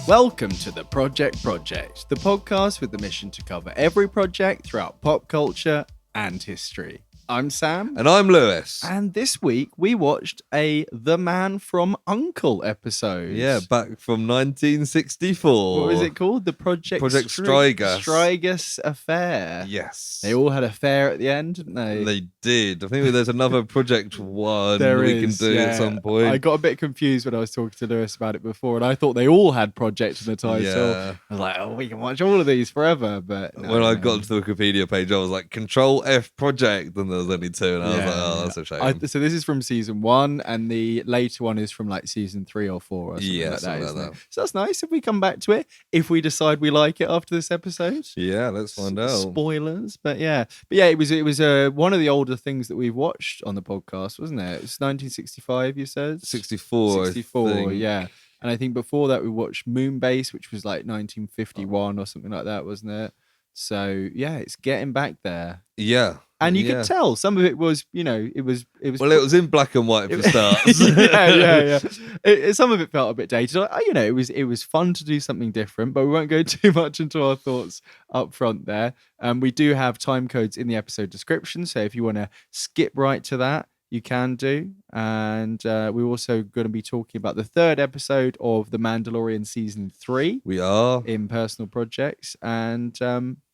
Welcome to the Project, the podcast with the mission to cover every project throughout pop culture and history. I'm Sam. And I'm Lewis. And this week we watched a The Man From U.N.C.L.E. episode. Yeah, back from 1964. What was it called? The Project Strigas. Strigas Affair. Yes. They all had a fair at the end, didn't they? They did. I think there's another Project One we can do at some point. I got a bit confused when I was talking to Lewis about it before, and I thought they all had Project in the title. Yeah. I was like, oh, we can watch all of these forever. But no, when I got to the Wikipedia page, I was like, Control F Project, and there was only two, and I was like, oh, that's a shame. So this is from season 1, and the later one is from like season 3 or 4 or something like that, isn't it? So that's nice if we come back to it, if we decide we like it after this episode. Yeah, let's find out. Spoilers, but yeah, it was one of the older things that we've watched on the podcast, wasn't it? It was 1965, you said? 64, yeah. And I think before that we watched Moonbase, which was like 1951 or something like that, wasn't it? So yeah, it's getting back there. Yeah. And you could tell some of it was, it was. Well, it was in black and white for starts. yeah. Some of it felt a bit dated. It was fun to do something different, but we won't go too much into our thoughts up front there. We do have time codes in the episode description, so if you want to skip right to that, you can do. And we're also going to be talking about the third episode of The Mandalorian Season 3. We are. In personal projects. And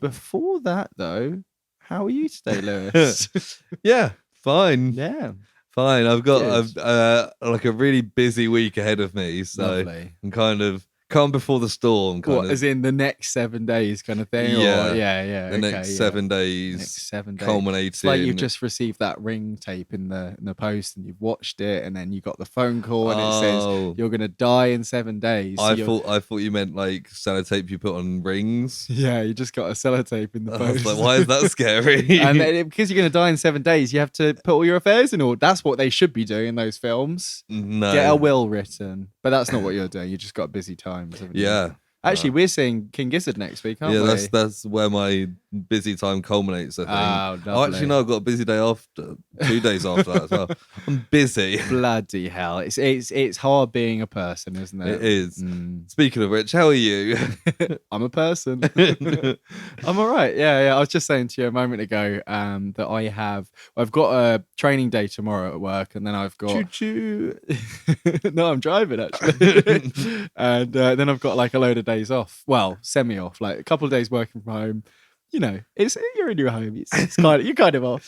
before that, though, how are you today, Lewis? Yeah, fine. Yeah. Fine. I've got a really busy week ahead of me. So Lovely. I'm kind of calm before the storm. As in the next 7 days kind of thing? Yeah. Or, yeah. The next 7 days. Next 7 days. Culminating. It's like you've just received that ring tape in the post and you've watched it, and then you got the phone call and it says you're going to die in 7 days. So I thought you meant like sellotape you put on rings. Yeah, you just got a sellotape in the post. I was like, why is that scary? And because you're going to die in 7 days, you have to put all your affairs in order. That's what they should be doing in those films. No. Get a will written. But that's not what you're doing. You just got busy times, haven't you? Yeah. Actually, we're seeing King Gizzard next week, aren't we? Yeah, that's where my busy time culminates, I think. Oh, actually, no, I've got a busy day after, 2 days after that as well. I'm busy. Bloody hell. It's hard being a person, isn't it? It is. Speaking of which, how are you? I'm a person. I'm all right. Yeah. I was just saying to you a moment ago that I've got a training day tomorrow at work, and then I've got... Choo-choo. No, I'm driving, actually. And then I've got like a load of days off. Well, semi-off, like a couple of days working from home. You're in your home. It's you're kind of off.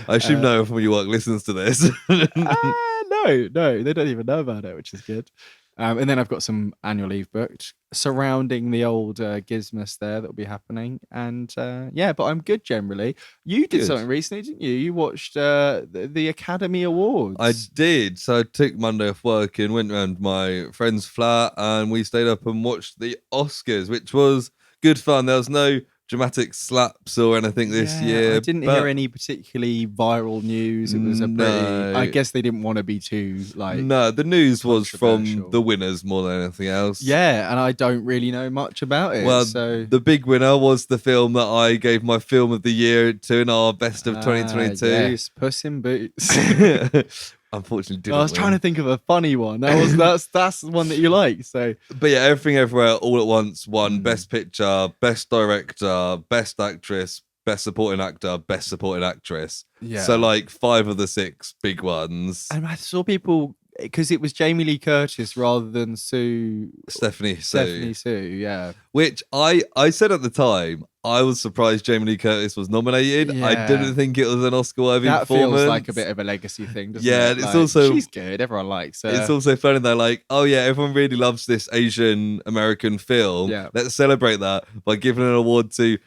I assume no one from your work listens to this. No, they don't even know about it, which is good. And then I've got some annual leave booked surrounding the old Gizmas there that will be happening. And but I'm good generally. You did something recently, didn't you? You watched the Academy Awards. I did. So I took Monday off work and went around my friend's flat, and we stayed up and watched the Oscars, which was good fun. There was no dramatic slaps or anything this year. I didn't hear any particularly viral news. It was I guess they didn't want to be too No, the news was from the winners more than anything else. Yeah, and I don't really know much about it. Well, so the big winner was the film that I gave my film of the year to in our best of 2022. Yes, Puss in Boots. Unfortunately, didn't I was trying to think of a funny one. That's the one that you like. So, but yeah, Everything Everywhere All at Once won Best Picture, Best Director, Best Actress, Best Supporting Actor, Best Supporting Actress. Yeah. So 5 of the 6 big ones. And I saw people, because it was Jamie Lee Curtis rather than Stephanie Sue, yeah. Which I said at the time, I was surprised Jamie Lee Curtis was nominated. Yeah. I didn't think it was an Oscar-worthy performance. That feels like a bit of a legacy thing, doesn't it? Yeah, it's also... She's good, everyone likes her. It's also funny, they're like, oh yeah, everyone really loves this Asian American film. Yeah. Let's celebrate that by giving an award to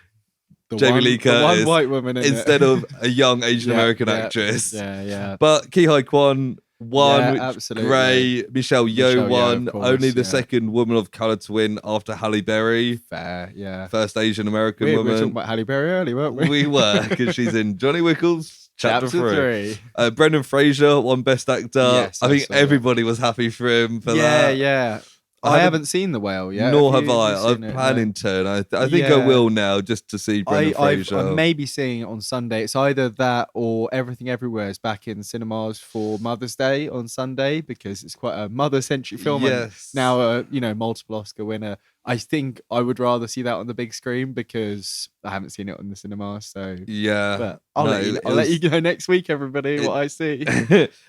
Jamie Lee Curtis. The one white woman instead of a young Asian American actress. Yeah. But Ki Hai Kwan won, absolutely. Gray, Michelle Yeoh won, course, only the second woman of colour to win after Halle Berry. Fair, yeah. First Asian American woman. We were talking about Halle Berry earlier, weren't we? We were, because she's in Johnny Wickles Chapter 3. Brendan Fraser won Best Actor. Yes, I think everybody was happy for him for that. Yeah. I haven't seen The Whale yet. Nor have I. Have you I'm seen it? planning to. And I think I will now, just to see Brendan Fraser. I may be seeing it on Sunday. It's either that or Everything Everywhere is back in cinemas for Mother's Day on Sunday, because it's quite a mother-centric film. Yes. And now a multiple Oscar winner. I think I would rather see that on the big screen because I haven't seen it on the cinema. So yeah, but I'll let you know next week, everybody, what I see.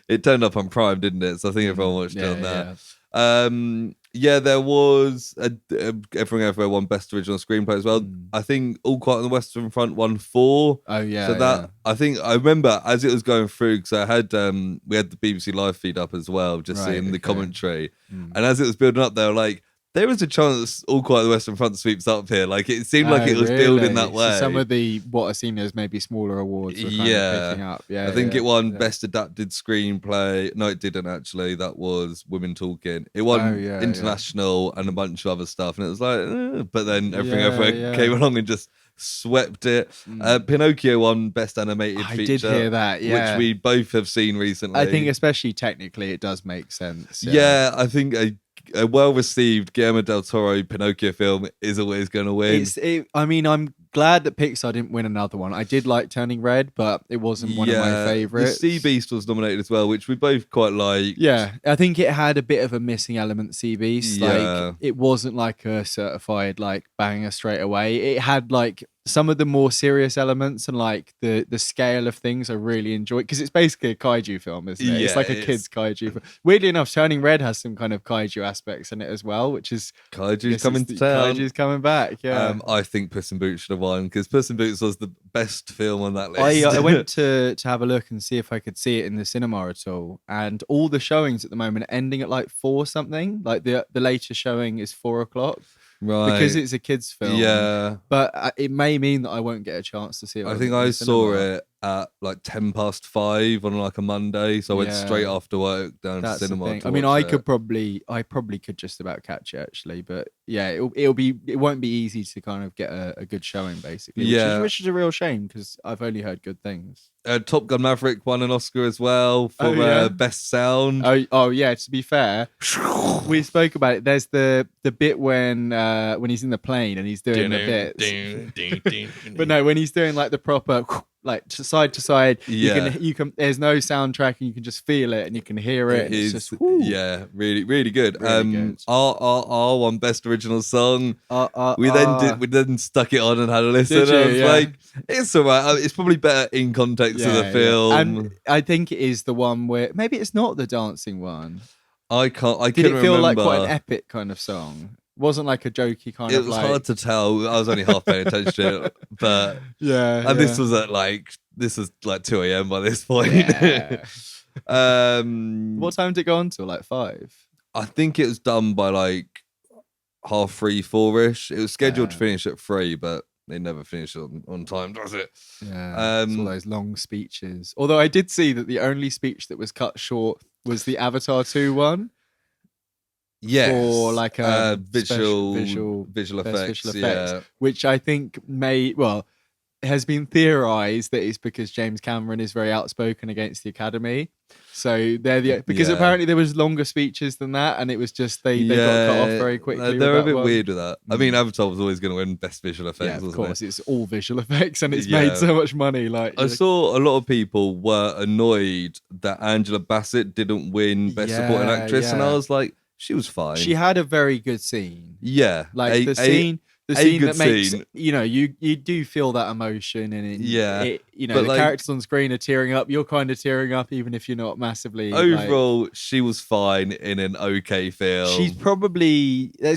It turned up on Prime, didn't it? So I think everyone watched it on there. There was Everything Everywhere won Best Original Screenplay as well. I think All Quiet on the Western Front won 4. Oh yeah. So that I think I remember as it was going through, because I had we had the BBC live feed up as well, just seeing the commentary, and as it was building up, they were like, there is a chance All Quiet on the Western Front sweeps up here. Like it seemed like it was building that way. So some of the what are seen as maybe smaller awards were kind of picking up. Yeah, I think it won Best Adapted Screenplay. No, it didn't actually. That was Women Talking. It won International and a bunch of other stuff. And it was like, but then Everything Everywhere came along and just swept it. Pinocchio won Best Animated Feature. I did hear that, which we both have seen recently. I think especially technically it does make sense. Yeah, I think a well-received Guillermo del Toro Pinocchio film is always going to win. I'm glad that Pixar didn't win another one. I did like Turning Red, but it wasn't one of my favorites. The Sea Beast was nominated as well, which we both quite liked. Yeah, I think it had a bit of a missing element, Sea Beast. Like it wasn't like a certified like banger straight away. It had like some of the more serious elements and like the scale of things I really enjoyed, because it's basically a kaiju film, isn't it? It's like a kid's kaiju film. Weirdly enough, Turning Red has some kind of kaiju aspects in it as well, which is Kaiju's coming to town. Kaiju's coming back. Yeah, I think Puss in Boots should have won, because Puss in Boots was the best film on that list. I went to have a look and see if I could see it in the cinema at all, and all the showings at the moment are ending at like 4 something. Like the latest showing is 4 o'clock. Right. Because it's a kid's film. Yeah. But it may mean that I won't get a chance to see it. I think I saw it at like 5:10 on like a Monday. So I went straight after work down to cinema. I mean, I probably could just about catch it actually. But yeah, it won't be easy to kind of get a good showing basically. Which is a real shame because I've only heard good things. Top Gun Maverick won an Oscar as well for Best Sound. Oh yeah. To be fair, we spoke about it. There's the bit when he's in the plane and he's doing the bits. But no, when he's doing like the proper like side to side, you can. There's no soundtrack and you can just feel it and you can hear it. It's just really really good. Really good. R won Best Original Song. We then stuck it on and had a listen. I was like, it's alright. It's probably better in context of the film. And I think it is the one where maybe it's not the dancing one. Did it feel remember. like quite an epic kind of song? Wasn't like a jokey kind of. It was hard to tell. I was only half paying attention to it, but this was like 2 a.m. by this point. Yeah. What time did it go on till? Like 5? I think it was done by like 3:30, 4ish. It was scheduled to finish at 3, but they never finish on time, does it? Yeah. It's all those long speeches. Although I did see that the only speech that was cut short was the Avatar 2 one. Yes, for like a visual effects, which I think has been theorized that it's because James Cameron is very outspoken against the Academy. So because apparently there was longer speeches than that, and it was just they got cut off very quickly. They're a bit weird with that. I mean, Avatar was always going to win Best Visual Effects. Yeah, of course, it's all visual effects, and it's made so much money. Like I saw a lot of people were annoyed that Angela Bassett didn't win Best Supporting Actress, and I was like, she was fine. She had a very good scene. Yeah, like the scene that makes you do feel that emotion, and the characters on screen are tearing up. You're kind of tearing up, even if you're not massively. Overall, she was fine in an okay film. That's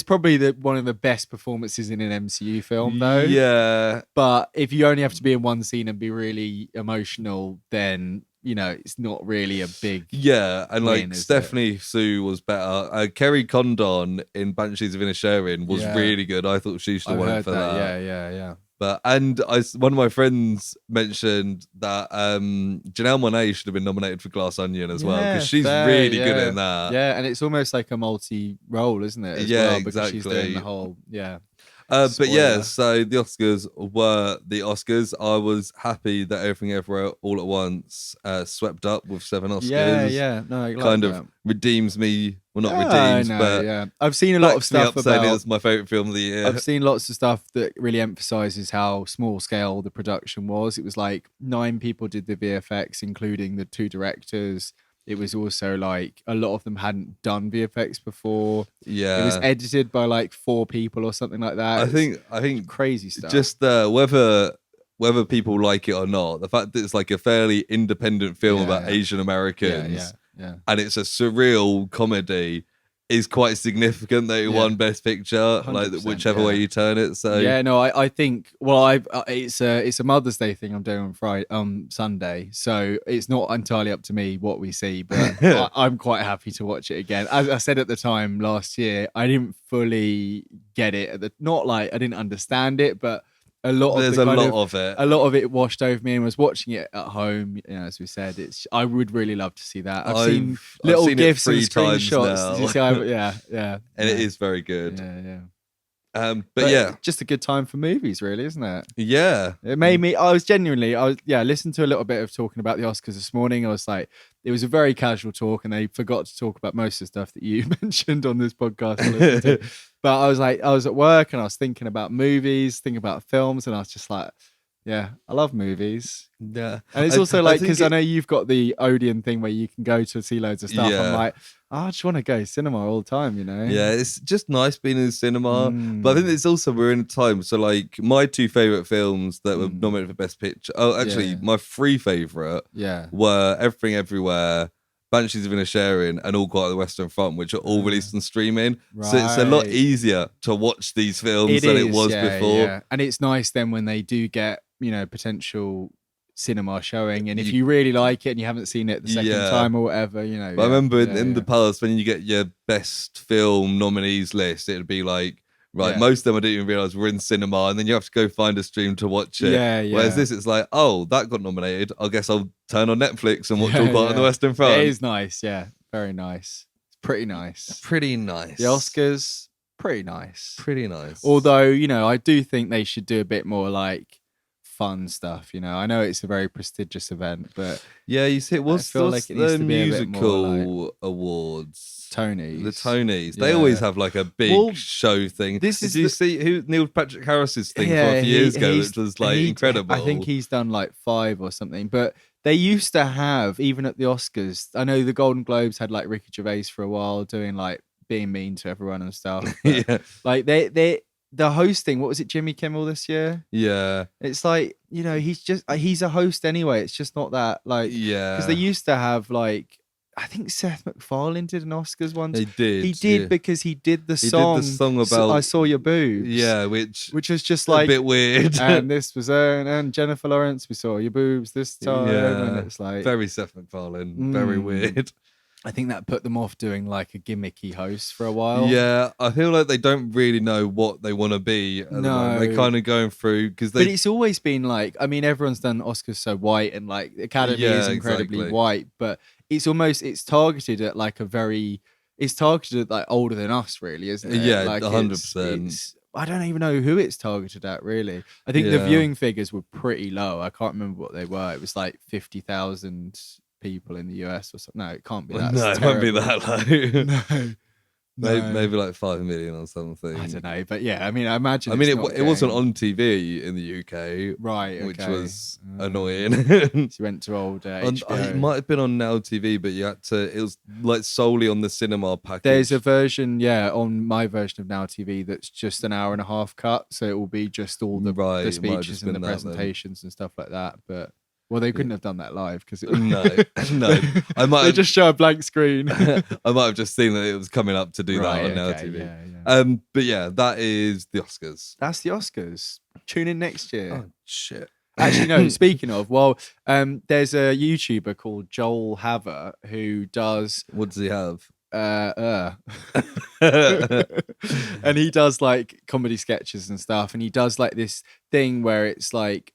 probably one of the best performances in an MCU film, though. Yeah, but if you only have to be in one scene and be really emotional, then it's not really a big and like Stephanie Sue was better. Kerry Condon in Banshees of Inisherin was really good. I thought she should have won for that. Yeah. But one of my friends mentioned that Janelle Monáe should have been nominated for Glass Onion as well, because she's really good in that. Yeah, and it's almost like a multi-role, isn't it? Because exactly. she's doing the whole But yeah, Spoiler. so the Oscars were the Oscars. I was happy that Everything Everywhere All at Once swept up with 7 Oscars. Yeah. No, I like Kind that. of redeems me. Well, not Yeah, I redeems, know, but yeah. I've seen a lot of backs me stuff up saying about. it's my favorite film of the year. I've seen lots of stuff that really emphasizes how small scale the production was. It was like 9 people did the VFX, including the 2 directors. It was also like a lot of them hadn't done VFX before. Yeah, It was edited by like 4 people or something like that. I think crazy stuff. just whether people like it or not, the fact that it's like a fairly independent film about Asian Americans, and it's a surreal comedy, is quite significant that it won Best Picture, like whichever way you turn it. So no, I think it's a Mother's Day thing I'm doing on Sunday, so it's not entirely up to me what we see, but I'm quite happy to watch it again. As I said at the time last year, I didn't fully get it. Not like I didn't understand it, but a lot of it washed over me, and was watching it at home. You know, as we said, I would really love to see that. I've seen little gifs and screenshots. Did you see? Yeah, and it is very good. But just a good time for movies, really, isn't it? Yeah, it made me. I listened to a little bit of talking about the Oscars this morning. I was like, it was a very casual talk, and they forgot to talk about most of the stuff that you mentioned on this podcast. But I was at work and I was thinking about movies, thinking about films, and I was just like, yeah, I love movies. Yeah. And it's also like, because I know you've got the Odeon thing where you can go to see loads of stuff. I'm like, I just want to go to cinema all the time, you know? Yeah, it's just nice being in the cinema. But I think it's also, we're in a time. So like my 2 favorite films that were nominated for Best Picture. Oh, actually, my 3 favorite were Everything Everywhere, Banshees of Inisherin, and All Quiet on the Western Front, which are all released on streaming. Right. So it's a lot easier to watch these films than it was before. Yeah. And it's nice then when they do get, potential cinema showing, and if you really like it and you haven't seen it the second time or whatever, But I remember in the past, when you get your best film nominees list, it'd be like, most of them I didn't even realize were in cinema, and then you have to go find a stream to watch it. Whereas this, it's like, oh, that got nominated, I guess I'll turn on Netflix and watch All Quiet on the Western Front. It is nice, very nice. It's pretty nice. The Oscars, pretty nice. Although, I do think they should do a bit more like fun stuff. I know it's a very prestigious event, but you see, what's like it needs to be musical awards? Tonys. The Tonys. They always have like a big show thing. Did you see who Neil Patrick Harris's thing for a few years ago, which was like incredible? I think he's done like 5 or something, but they used to have, even at the Oscars, I know the Golden Globes had like Ricky Gervais for a while doing like being mean to everyone and stuff. Like the hosting, what was it, Jimmy Kimmel this year? Yeah. It's like, he's a host anyway. It's just not that, like, because they used to have, like, I think Seth MacFarlane did an Oscars once. He did because he did the song. He did the song about I Saw Your Boobs. Yeah, which was just like a bit weird. And this was and Jennifer Lawrence, we saw your boobs this time. And it's like very Seth MacFarlane, very weird. I think that put them off doing like a gimmicky host for a while. Yeah, I feel like they don't really know what they want to be. They're kind of going through but it's always been like, I mean, everyone's done Oscars so white, and like the Academy is incredibly white, but it's targeted at like it's targeted at like older than us, really, isn't it? Yeah, like 100%. I don't even know who it's targeted at, really. I think the viewing figures were pretty low. I can't remember what they were. It was like 50,000 people in the US or something. No, it can't be that. No, it won't be that low. No. Maybe like 5 million or something. I don't know, but I mean, I imagine. I mean, it wasn't on TV in the UK, right? Which was annoying. So you went to old HBO. It might have been on Now TV, but you had to. It was like solely on the cinema package. There's a version, on my version of Now TV that's just an hour and a half cut, so it will be just all the speeches and the presentations and stuff like that, but. Well, they couldn't have done that live because no. They just show a blank screen. I might have just seen that it was coming up to do that on Now TV. Yeah. But that is the Oscars. That's the Oscars. Tune in next year. Oh shit. Actually, no. Speaking of, there's a YouTuber called Joel Haver who does. What does he have? And he does like comedy sketches and stuff, and he does like this thing where it's like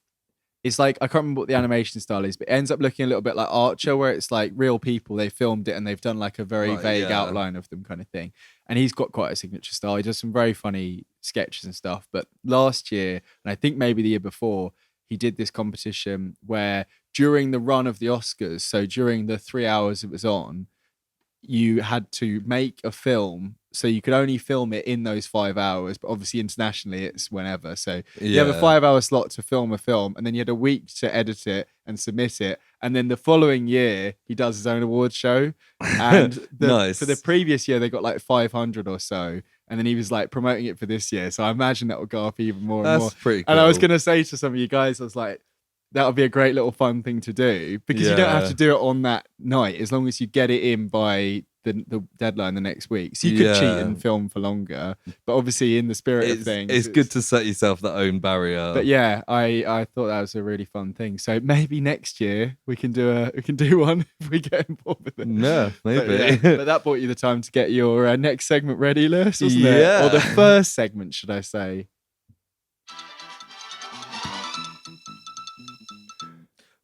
it's like, I can't remember what the animation style is, but it ends up looking a little bit like Archer, where it's like real people, they filmed it and they've done like a very Right, vague yeah. outline of them kind of thing. And he's got quite a signature style. He does some very funny sketches and stuff. But last year, and I think maybe the year before, he did this competition where during the run of the Oscars, so during the 3 hours it was on, you had to make a film, so you could only film it in those 5 hours, but obviously internationally it's whenever. So you have a 5 hour slot to film a film, and then you had a week to edit it and submit it, and then the following year he does his own award show. And Nice. for the previous year they got like 500 or so, and then he was like promoting it for this year, so I imagine that will go up even more and more. That's pretty cool. And I was gonna say to some of you guys, I was like, that would be a great little fun thing to do, because you don't have to do it on that night, as long as you get it in by the deadline the next week. So you could cheat and film for longer, but obviously in the spirit of things, it's good to set yourself that own barrier. But yeah, I thought that was a really fun thing. So maybe next year we can do one if we get involved with it. Yeah, maybe. But that bought you the time to get your next segment ready, Lewis, wasn't it? Or the first segment, should I say?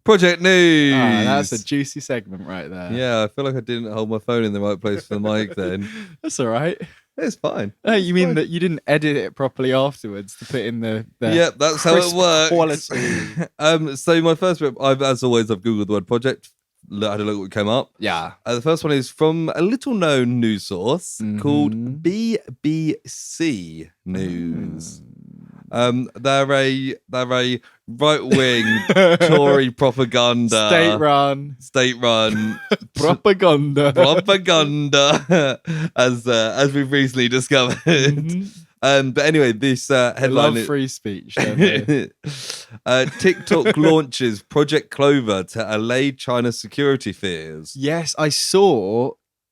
Project news. That's a juicy segment right there. Yeah, I feel like I didn't hold my phone in the right place for the mic then. That's all right. It's fine. You mean that you didn't edit it properly afterwards to put in the yeah, that's how it works. Quality. So my first bit, as always, I've googled the word project. I had a look what came up. Yeah. The first one is from a little known news source called BBC News. They're a right wing Tory propaganda, state run propaganda, as we've recently discovered. But anyway, this headline love free speech. Don't they? TikTok launches Project Clover to allay China's security fears. Yes, I saw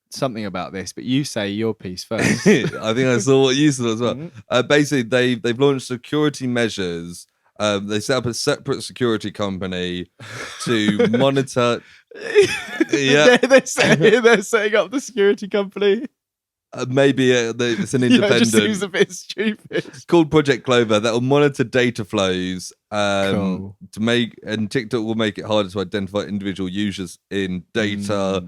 something about this, but you say your piece first. I think I saw what you saw as well. Basically, they've launched security measures. They set up a separate security company to monitor. Yeah, they're setting up the security company. Maybe it's an independent. It just seems a bit stupid. It's called Project Clover that will monitor data flows Cool. to make, and TikTok will make it harder to identify individual users in data.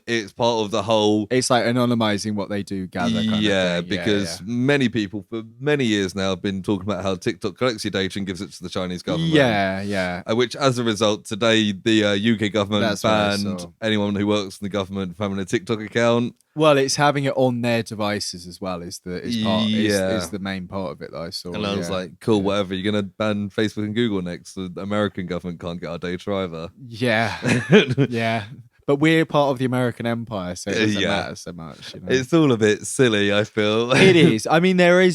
It's part of the whole. It's like anonymizing what they do, gather. Kind of thing. Because many people for many years now have been talking about how TikTok collects your data and gives it to the Chinese government. Yeah. Which, as a result, today the UK government banned anyone who works in the government from having a TikTok account. Well, it's having it on their devices as well. Is the main part of it that I saw. And I was like, cool, whatever. You're gonna ban Facebook and Google next. The American government can't get our data either. Yeah. But we're part of the American empire, so it doesn't matter so much. You know? It's all a bit silly, I feel. It is. I mean, there are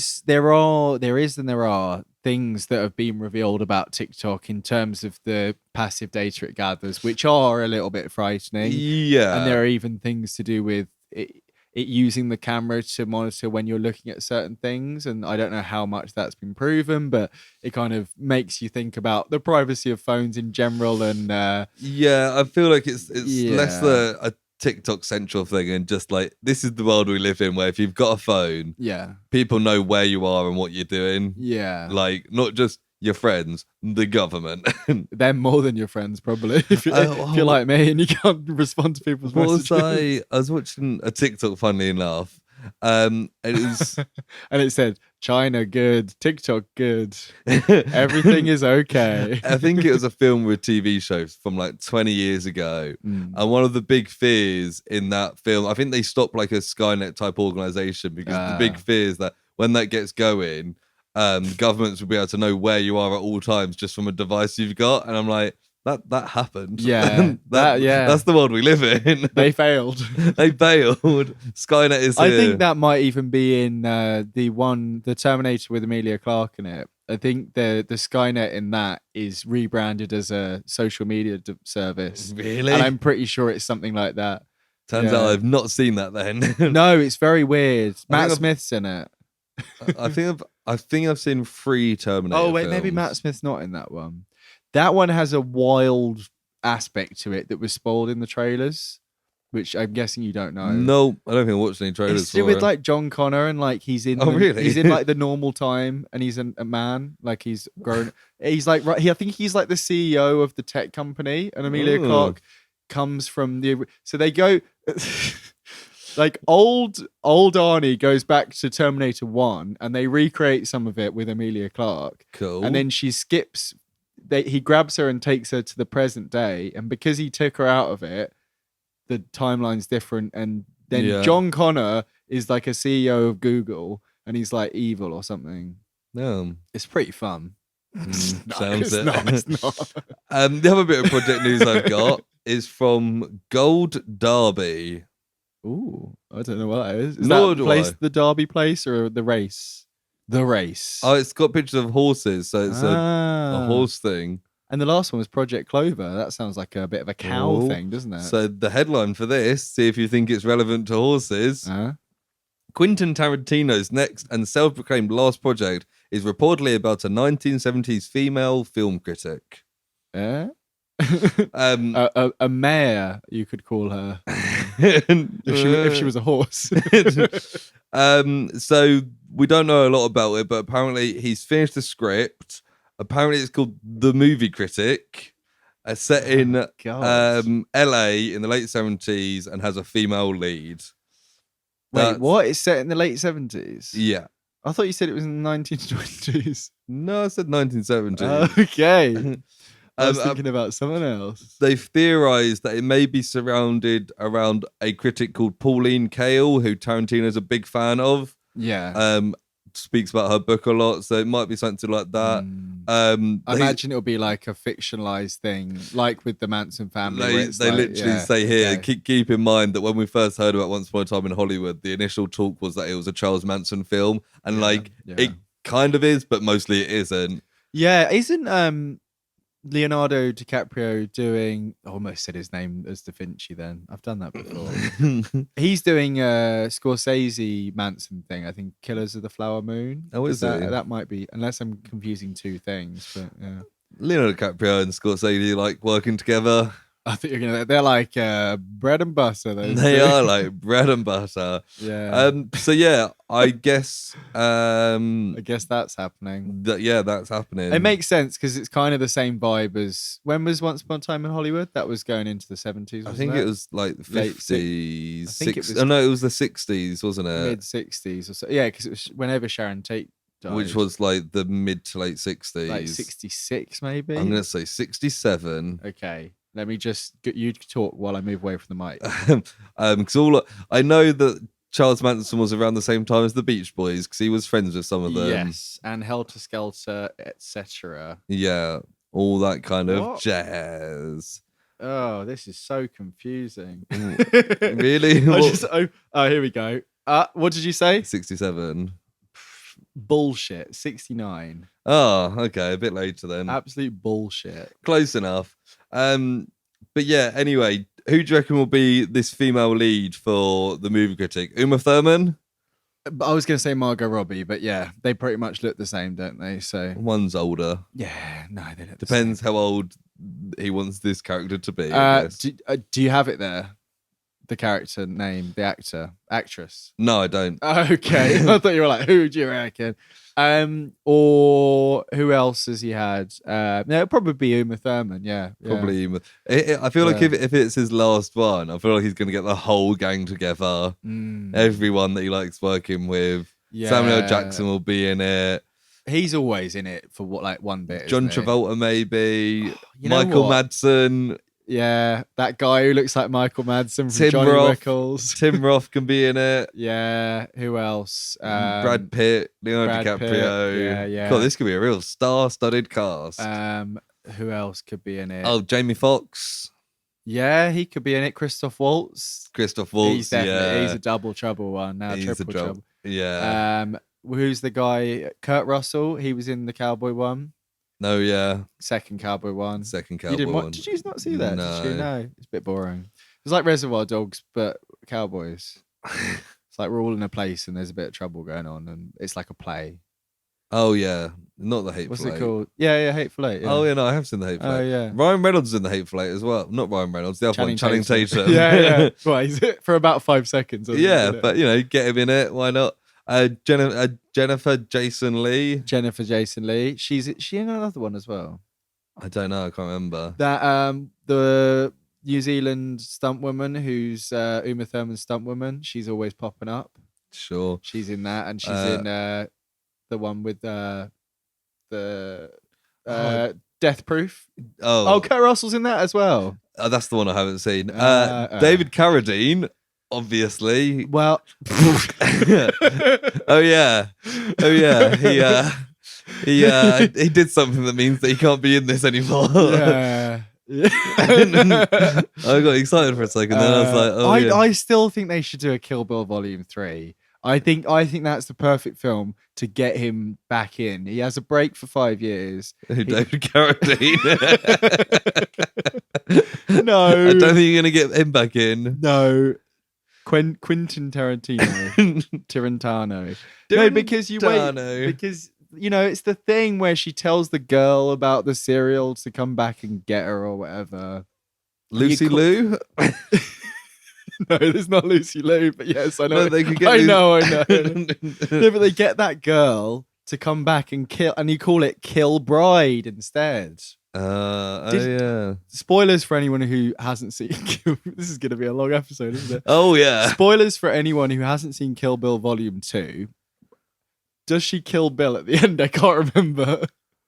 things that have been revealed about TikTok in terms of the passive data it gathers, which are a little bit frightening. Yeah. And there are even things to do with it using the camera to monitor when you're looking at certain things. And I don't know how much that's been proven, but it kind of makes you think about the privacy of phones in general. And I feel like it's less a TikTok central thing and just like, this is the world we live in, where if you've got a phone, people know where you are and what you're doing. Like, not just your friends, the government. They're more than your friends, probably. If you're like me and you can't respond to people's messages. I was watching a TikTok, funnily enough, and it was and it said China good, TikTok good, everything is okay. I think it was a film with TV shows from like 20 years ago, and one of the big fears in that film, I think they stopped like a Skynet type organization, because the big fear is that when that gets going, governments will be able to know where you are at all times just from a device you've got. And I'm like, that happened. That's the world we live in. They failed. Skynet is here. I think that might even be in the Terminator with Emilia Clarke in it. I think the Skynet in that is rebranded as a social media service. Really? And I'm pretty sure it's something like that. Turns out I've not seen that then. No, it's very weird. Matt Smith's in it. I think I've seen 3 Terminator. Oh wait, films. maybe Matt Smith's not in that one. That one has a wild aspect to it that was spoiled in the trailers, which I'm guessing you don't know. No, I don't think I watched any trailers It's to do for with it. like John Connor and like he's in. Really? He's in like the normal time and he's a man. Like he's grown. He's like I think he's like the CEO of the tech company, and Amelia Oh. Clarke comes from the. So they go. Like old Arnie goes back to Terminator 1 and they recreate some of it with Amelia Clarke. Cool. And then she skips. He grabs her and takes her to the present day, and because he took her out of it, the timeline's different. And then John Connor is like a CEO of Google, and he's like evil or something. It's pretty fun. Sounds it. It's not. The other bit of project news I've got is from Gold Derby. Ooh, I don't know what that is. Is Nor that do place I. the Derby place or the race? The race. Oh, it's got pictures of horses, so it's a horse thing. And the last one was Project Clover. That sounds like a bit of a cow thing, doesn't it? So the headline for this, see if you think it's relevant to horses. Quentin Tarantino's next and self-proclaimed last project is reportedly about a 1970s female film critic. A mare, you could call her. if she was a horse. So we don't know a lot about it, but apparently he's finished the script. Apparently it's called The Movie Critic. Set in LA in the late 70s and has a female lead. Wait, what? It's set in the late 70s? Yeah. I thought you said it was in the 1920s. No, I said 1970. Okay. I was thinking about someone else. They've theorized that it may be surrounded around a critic called Pauline Kael, who Tarantino's a big fan of. Yeah. Speaks about her book a lot, so it might be something like that. I imagine it'll be like a fictionalized thing, like with the Manson family. They literally say here, keep in mind that when we first heard about Once Upon a Time in Hollywood, the initial talk was that it was a Charles Manson film, and it kind of is, but mostly it isn't. Yeah, isn't Leonardo DiCaprio doing, I almost said his name as Da Vinci then. I've done that before. He's doing a Scorsese Manson thing, I think Killers of the Flower Moon. Oh, is that? That might be, unless I'm confusing two things, but yeah. Leonardo DiCaprio and Scorsese like working together. I think they're like bread and butter. They are like bread and butter. Yeah. So yeah, I guess. I guess that's happening. That's happening. It makes sense because it's kind of the same vibe as when was Once Upon a Time in Hollywood? That was going into the 70s. I think it was like the 50s. I think it was. Oh no, it was the 60s, wasn't it? Mid 60s or so. Yeah, because it was whenever Sharon Tate died. Which was like the mid to late 60s. Like 66, maybe. I'm gonna say 67. Okay. Let me just get you to talk while I move away from the mic. Because I know that Charles Manson was around the same time as the Beach Boys because he was friends with some of them. Yes, and Helter Skelter, etc. Yeah, all that kind of jazz. Oh, this is so confusing. Really? Here we go. What did you say? 67. Bullshit. 69. Oh, okay. A bit later then. Absolute bullshit. Close enough. But yeah, anyway, who do you reckon will be this female lead for the movie critic? Uma Thurman? I was going to say Margot Robbie, but yeah, they pretty much look the same, don't they? So one's older. Yeah, no, they don't. Depends how old he wants this character to be. I guess. Do you have it there? The character name, the actress? No, I don't. Okay. I thought you were like, who do you reckon? Or who else has he had? No, it'd probably be Uma Thurman. Yeah, probably Uma. I feel like if it's his last one, I feel like he's going to get the whole gang together. Everyone that he likes working with. Yeah. Samuel L. Jackson will be in it. He's always in it for one bit. John Travolta, maybe. Michael Madsen. Yeah, that guy who looks like Michael Madsen from Johnny Rickles. Tim Roth can be in it. Yeah, who else? Brad Pitt, Leonardo DiCaprio. Yeah. God, this could be a real star-studded cast. Who else could be in it? Oh, Jamie Foxx. Yeah, he could be in it. Christoph Waltz. He's a double trouble one now. Triple trouble. Yeah. Who's the guy? Kurt Russell. He was in the Cowboy one. No, yeah. Second Cowboy one. One. Did you not see that? No. Did you? No. It's a bit boring. It's like Reservoir Dogs, but Cowboys. It's like we're all in a place and there's a bit of trouble going on and it's like a play. Oh yeah, not the Hateful What's Eight. it called? Yeah, Hateful Eight. Yeah. Oh yeah, no, I have seen the Hateful Oh Eight. yeah. Ryan Reynolds is in the Hateful Eight as well. Not Ryan Reynolds, the other one, Channing Tatum. Yeah. Well, he's for about 5 seconds. Yeah, but get him in it. Why not? Jennifer Jason Lee. Jennifer Jason Lee. Is she in another one as well? I don't know. I can't remember. That the New Zealand stunt woman who's Uma Thurman's stunt woman. She's always popping up. Sure. She's in that, and she's in the one with the Death Proof. Oh, Kurt Russell's in that as well. That's the one I haven't seen. David Carradine, obviously. Well, oh yeah. He did something that means that he can't be in this anymore. Yeah. I got excited for a second, then I was like, "Oh, I still think they should do a Kill Bill Volume 3. I think that's the perfect film to get him back in. He has a break for 5 years. David Carradine. No, I don't think you're gonna get him back in. No, Quentin Tarantino. No, because you wait. Because it's the thing where she tells the girl about the cereal to come back and get her or whatever. Lucy Liu. No, there's not Lucy Liu, but yes, I know. No, they could get I know. No, but they get that girl to come back and kill, and you call it Kill Bride instead. Yeah. Spoilers for anyone who hasn't seen Kill. This is going to be a long episode, isn't it? Oh yeah. Spoilers for anyone who hasn't seen Kill Bill Volume 2. Does she kill Bill at the end? I can't remember.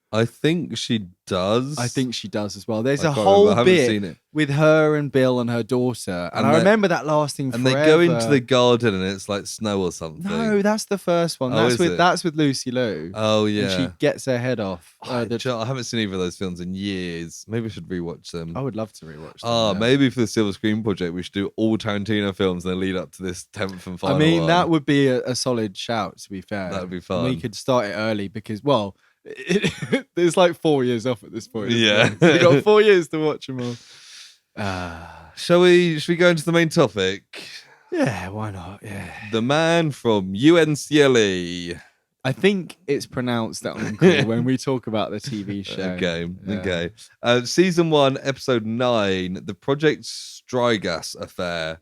I think she does. I think she does as well. There's a whole bit with her and Bill and her daughter. And I remember that lasting forever. And they go into the garden and it's like snow or something. No, that's the first one. That's with Lucy Liu. Oh, yeah. And she gets her head off. I haven't seen either of those films in years. Maybe I should rewatch them. I would love to rewatch them. Maybe for the Silver Screen Project, we should do all Tarantino films and then lead up to this 10th and final one. That would be a solid shout, to be fair. That would be fun. And we could start it early because, well, there's like 4 years off at this point. Yeah. So we've got 4 years to watch them all. Should we go into the main topic? Yeah, why not? Yeah. The Man From U.N.C.L.E. I think it's pronounced that uncle when we talk about the TV show. Okay. Season 1, episode 9, the Project Strigas affair.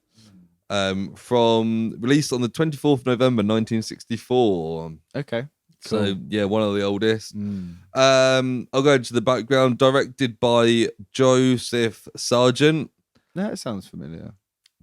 From released on the 24th of November 1964. Okay. So cool. Yeah, one of the oldest. I'll go into the background. Directed by Joseph Sargent. That sounds familiar.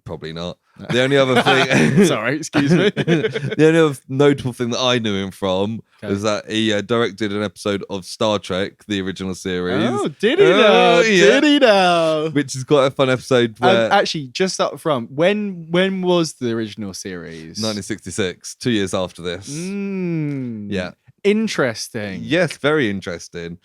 Probably not. The only other thing... Sorry, excuse me. The only other notable thing that I knew him from was that he directed an episode of Star Trek, the original series. Oh, did he now? Yeah. Did he now? Which is quite a fun episode where... actually, just up front, when was the original series? 1966, 2 years after this. Yeah. Interesting. Yes, very interesting.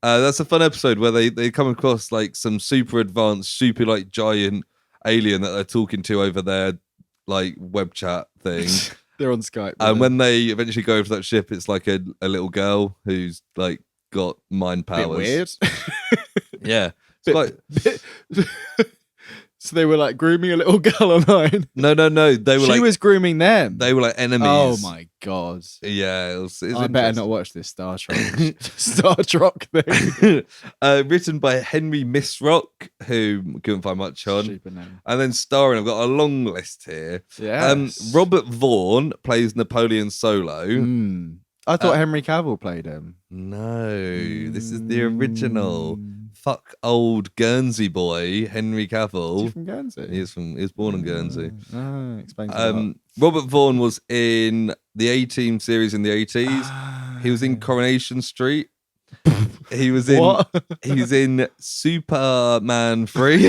That's a fun episode where they come across like some super advanced, super like giant alien that they're talking to over their like web chat thing. They're on Skype. And when they eventually go over that ship, it's like a little girl who's like got mind powers. Bit weird. Yeah. So they were like grooming a little girl online. No. They were she was grooming them. They were like enemies. Oh my god. Yeah, it was I better not watch this Star Trek thing. Written by Henry Misrock, who couldn't find much on. Stupid name. And then starring, I've got a long list here. Yeah. Robert Vaughn plays Napoleon Solo. I thought Henry Cavill played him. No, this is the original. Fuck old Guernsey boy, Henry Cavill. Is he from Guernsey? He was born in Guernsey. Explains a lot. Robert Vaughn was in the A-Team series in the 80s. He was in Coronation Street. He was in What? He was in Superman 3.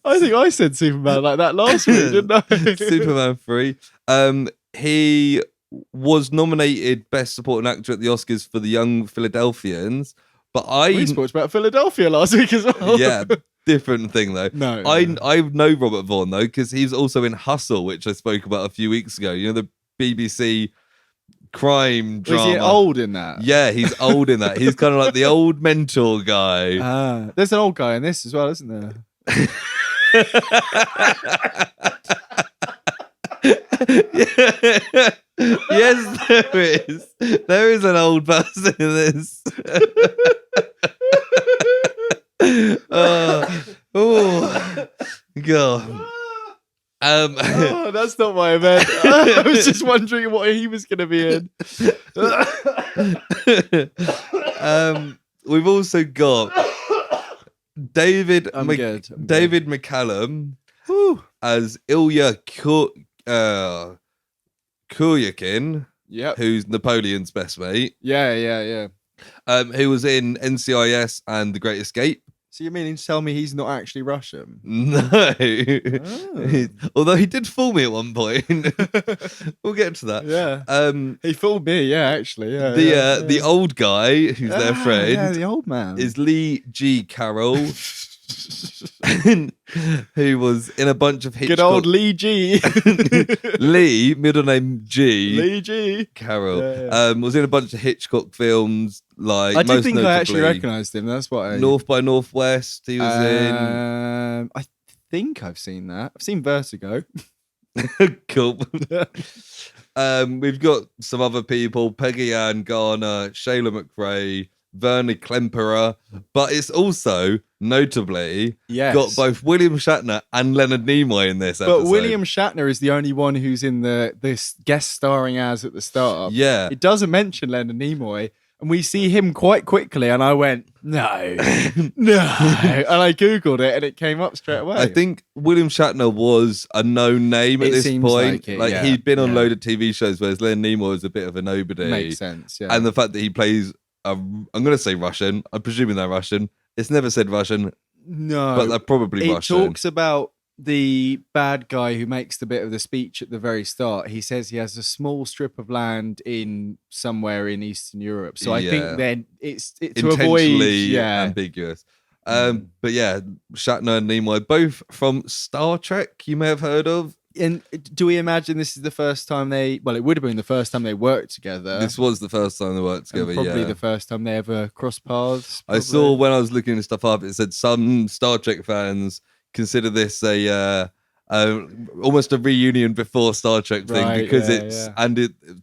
I think I said Superman like that last week, didn't I? Superman 3. He was nominated Best Supporting Actor at the Oscars for The Young Philadelphians, but We spoke about Philadelphia last week as well. Yeah, different thing though. No. I know Robert Vaughn though because he's also in Hustle, which I spoke about a few weeks ago. You know, the BBC crime drama. Is he old in that? Yeah, he's old in that. He's kind of like the old mentor guy. There's an old guy in this as well, isn't there? Yes, There is an old person in this. Oh, God. That's not what I meant. I was just wondering what he was going to be in. We've also got David David McCallum as Ilya Kuryakin, Yep. who's Napoleon's best mate. Yeah. Who was in NCIS and The Great Escape. So you meaning to tell me he's not actually Russian? No. Oh. Although he did fool me at one point. We'll get to that. Yeah. He fooled me, yeah, actually. Yeah. The old guy who's their friend. Yeah, the old man. Is Lee G. Carroll. Who was in a bunch of Hitchcock. Good old Lee G. Lee, middle name G. Lee G. Carroll. Was in a bunch of Hitchcock films. Like I most think notably, I actually recognised him. That's what I. North by Northwest. He was in. I think I've seen that. I've seen Vertigo. Cool. We've got some other people: Peggy Ann Garner, Shayla McRae, Vernie Klemperer, but it's also notably got both William Shatner and Leonard Nimoy in this episode. But William Shatner is the only one who's in this guest starring as at the start. Yeah. It doesn't mention Leonard Nimoy, and we see him quite quickly, and I went, no. And I Googled it, and it came up straight away. I think William Shatner was a known name at this point. He'd been on a load of TV shows, whereas Leonard Nimoy was a bit of a nobody. Makes sense, yeah. And the fact that he plays I'm going to say Russian. I'm presuming they're Russian. It's never said Russian. No. But they're probably Russian. It talks about the bad guy who makes the bit of the speech at the very start. He says he has a small strip of land in somewhere in Eastern Europe. So I think then it's to avoid ambiguous. But yeah, Shatner and Nimoy, both from Star Trek, you may have heard of. And do we imagine this is the first time it would have been the first time they worked together. This was the first time they worked together, probably the first time they ever crossed paths. Probably. I saw when I was looking this stuff up, it said some Star Trek fans consider this almost a reunion before Star Trek thing because it's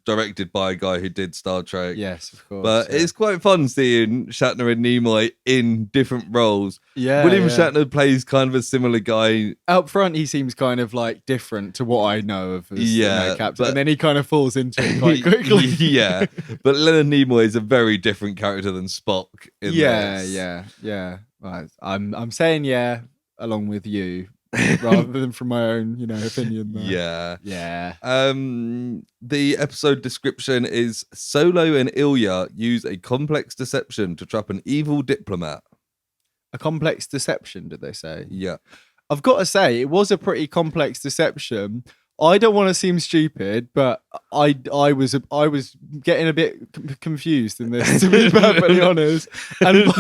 directed by a guy who did Star Trek. Yes, of course. But it's quite fun seeing Shatner and Nimoy in different roles. Yeah, William Shatner plays kind of a similar guy. Out front, he seems kind of like different to what I know of as Captain, and then he kind of falls into it quite quickly. Yeah, but Leonard Nimoy is a very different character than Spock. In this. Yeah. Right. I'm saying along with you. Rather than from my own, opinion. Though. Yeah. The episode description is Solo and Ilya use a complex deception to trap an evil diplomat. A complex deception, did they say? Yeah. I've got to say, it was a pretty complex deception. I don't want to seem stupid, but I was getting a bit confused in this, to be perfectly honest. And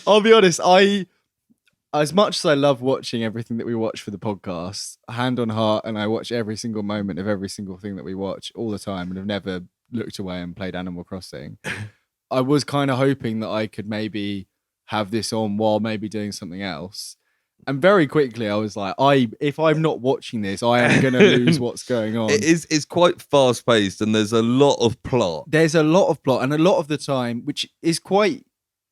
I'll be honest, as much as I love watching everything that we watch for the podcast, hand on heart, and I watch every single moment of every single thing that we watch all the time and have never looked away and played Animal Crossing, I was kind of hoping that I could maybe have this on while maybe doing something else. And very quickly, I was like, if I'm not watching this, I am going to lose what's going on. It's quite fast-paced and there's a lot of plot. There's a lot of plot, and a lot of the time, which is quite...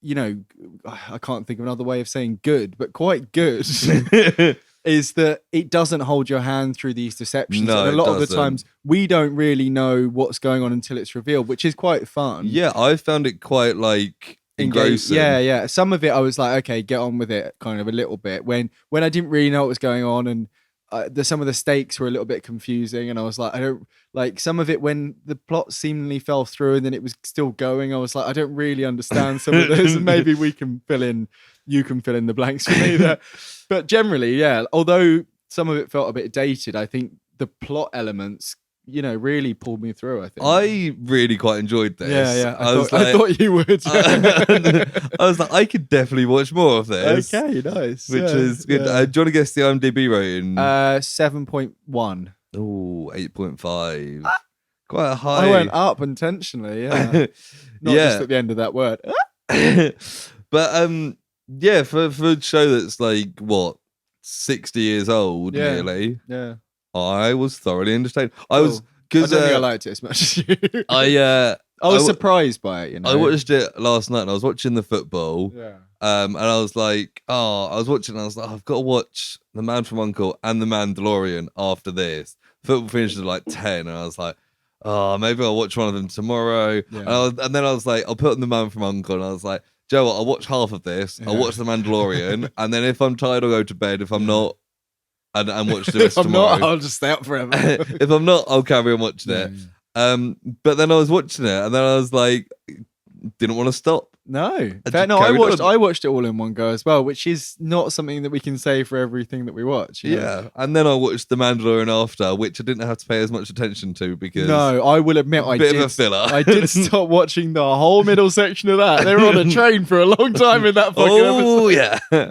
I can't think of another way of saying good, but quite good, is that it doesn't hold your hand through these deceptions. No, and a lot of the times we don't really know what's going on until it's revealed, which is quite fun. Yeah, I found it quite engrossing. Yeah. Some of it I was like, okay, get on with it kind of a little bit. When I didn't really know what was going on and some of the stakes were a little bit confusing, and I was like, I don't like some of it when the plot seemingly fell through and then it was still going. I was like, I don't really understand some of this, and maybe you can fill in the blanks for me there. But generally, although some of it felt a bit dated, I think the plot elements, really pulled me through. I think I really quite enjoyed this. Yeah. I thought you would. I was like, I could definitely watch more of this. Okay, nice. Which is good. Yeah. Do you want to guess the IMDb rating? 7.1. Oh, 8.5. Quite a high. I went up intentionally. Yeah, not just at the end of that word. But for a show that's 60 years old, nearly. Yeah. I was thoroughly entertained. I Cool. was I because don't think I liked it as much as you. I was I surprised by it, you know. I watched it last night and I was watching the football. Yeah. And I was like, I was watching and I was like, I've got to watch The Man from U.N.C.L.E. and The Mandalorian after this. Football finished at like 10 and I was like, maybe I'll watch one of them tomorrow. Yeah. And then I was like, I'll put on The Man from U.N.C.L.E. and I was like, Joe, I'll watch half of this. I'll Yeah. watch The Mandalorian. And then if I'm tired, I'll go to bed. If I'm not, and watch the rest if I'm tomorrow. not, I'll just stay up forever. If I'm not, I'll carry on watching it. Yeah. But then I was watching it and then I was like, didn't want to stop. No, just no. I carried on. watched it all in one go as well, which is not something that we can say for everything that we watch. You know? Yeah, and then I watched The Mandalorian after, which I didn't have to pay as much attention to because No, I will admit bit of a filler. I did stop watching the whole middle section of that. They were on a train for a long time in that fucking episode. Yeah.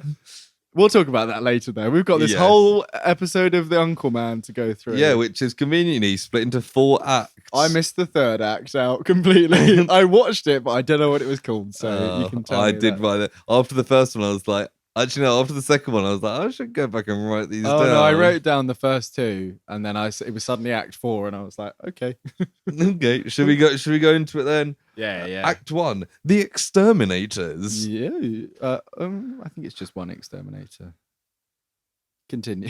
We'll talk about that later, though. We've got this Yes. whole episode of the Uncle Man to go through. Yeah, which is conveniently split into 4 acts. I missed the third act out completely. I watched it, but I don't know what it was called. So you can tell me. I did write it. After the first one, I was like, actually, no, after the second one, I was like, I should go back and write these down. Oh, no, I wrote down the first 2, and then it was suddenly Act 4, and I was like, okay. Okay, should we go into it then? Yeah. Act 1, The Exterminators. Yeah. I think it's just one exterminator. Continue.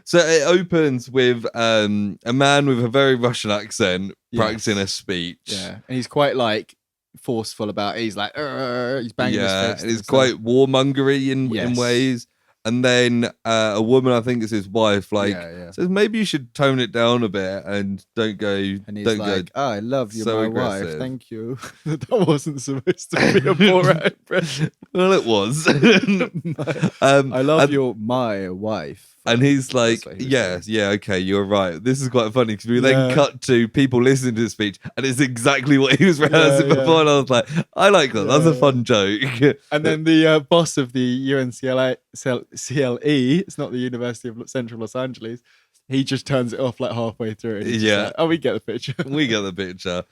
So it opens with a man with a very Russian accent practicing a speech. Yeah, and he's quite like forceful about it. He's like, he's banging his fist. And he's quite warmongery in ways. And then a woman, I think it's his wife, says maybe you should tone it down a bit and don't go. And he's don't like, go I love you, so my aggressive. wife. Thank you. That wasn't supposed to be a Borat impression. Well, it was. I love you, my wife. And he's like, okay, you're right. This is quite funny because we then cut to people listening to the speech, and it's exactly what he was rehearsing before. And I was like, I like that. That's a fun joke. And then the boss of the U.N.C.L.E, it's not the University of Central Los Angeles, he just turns it off like halfway through. And he's just like, we get the picture. We get the picture.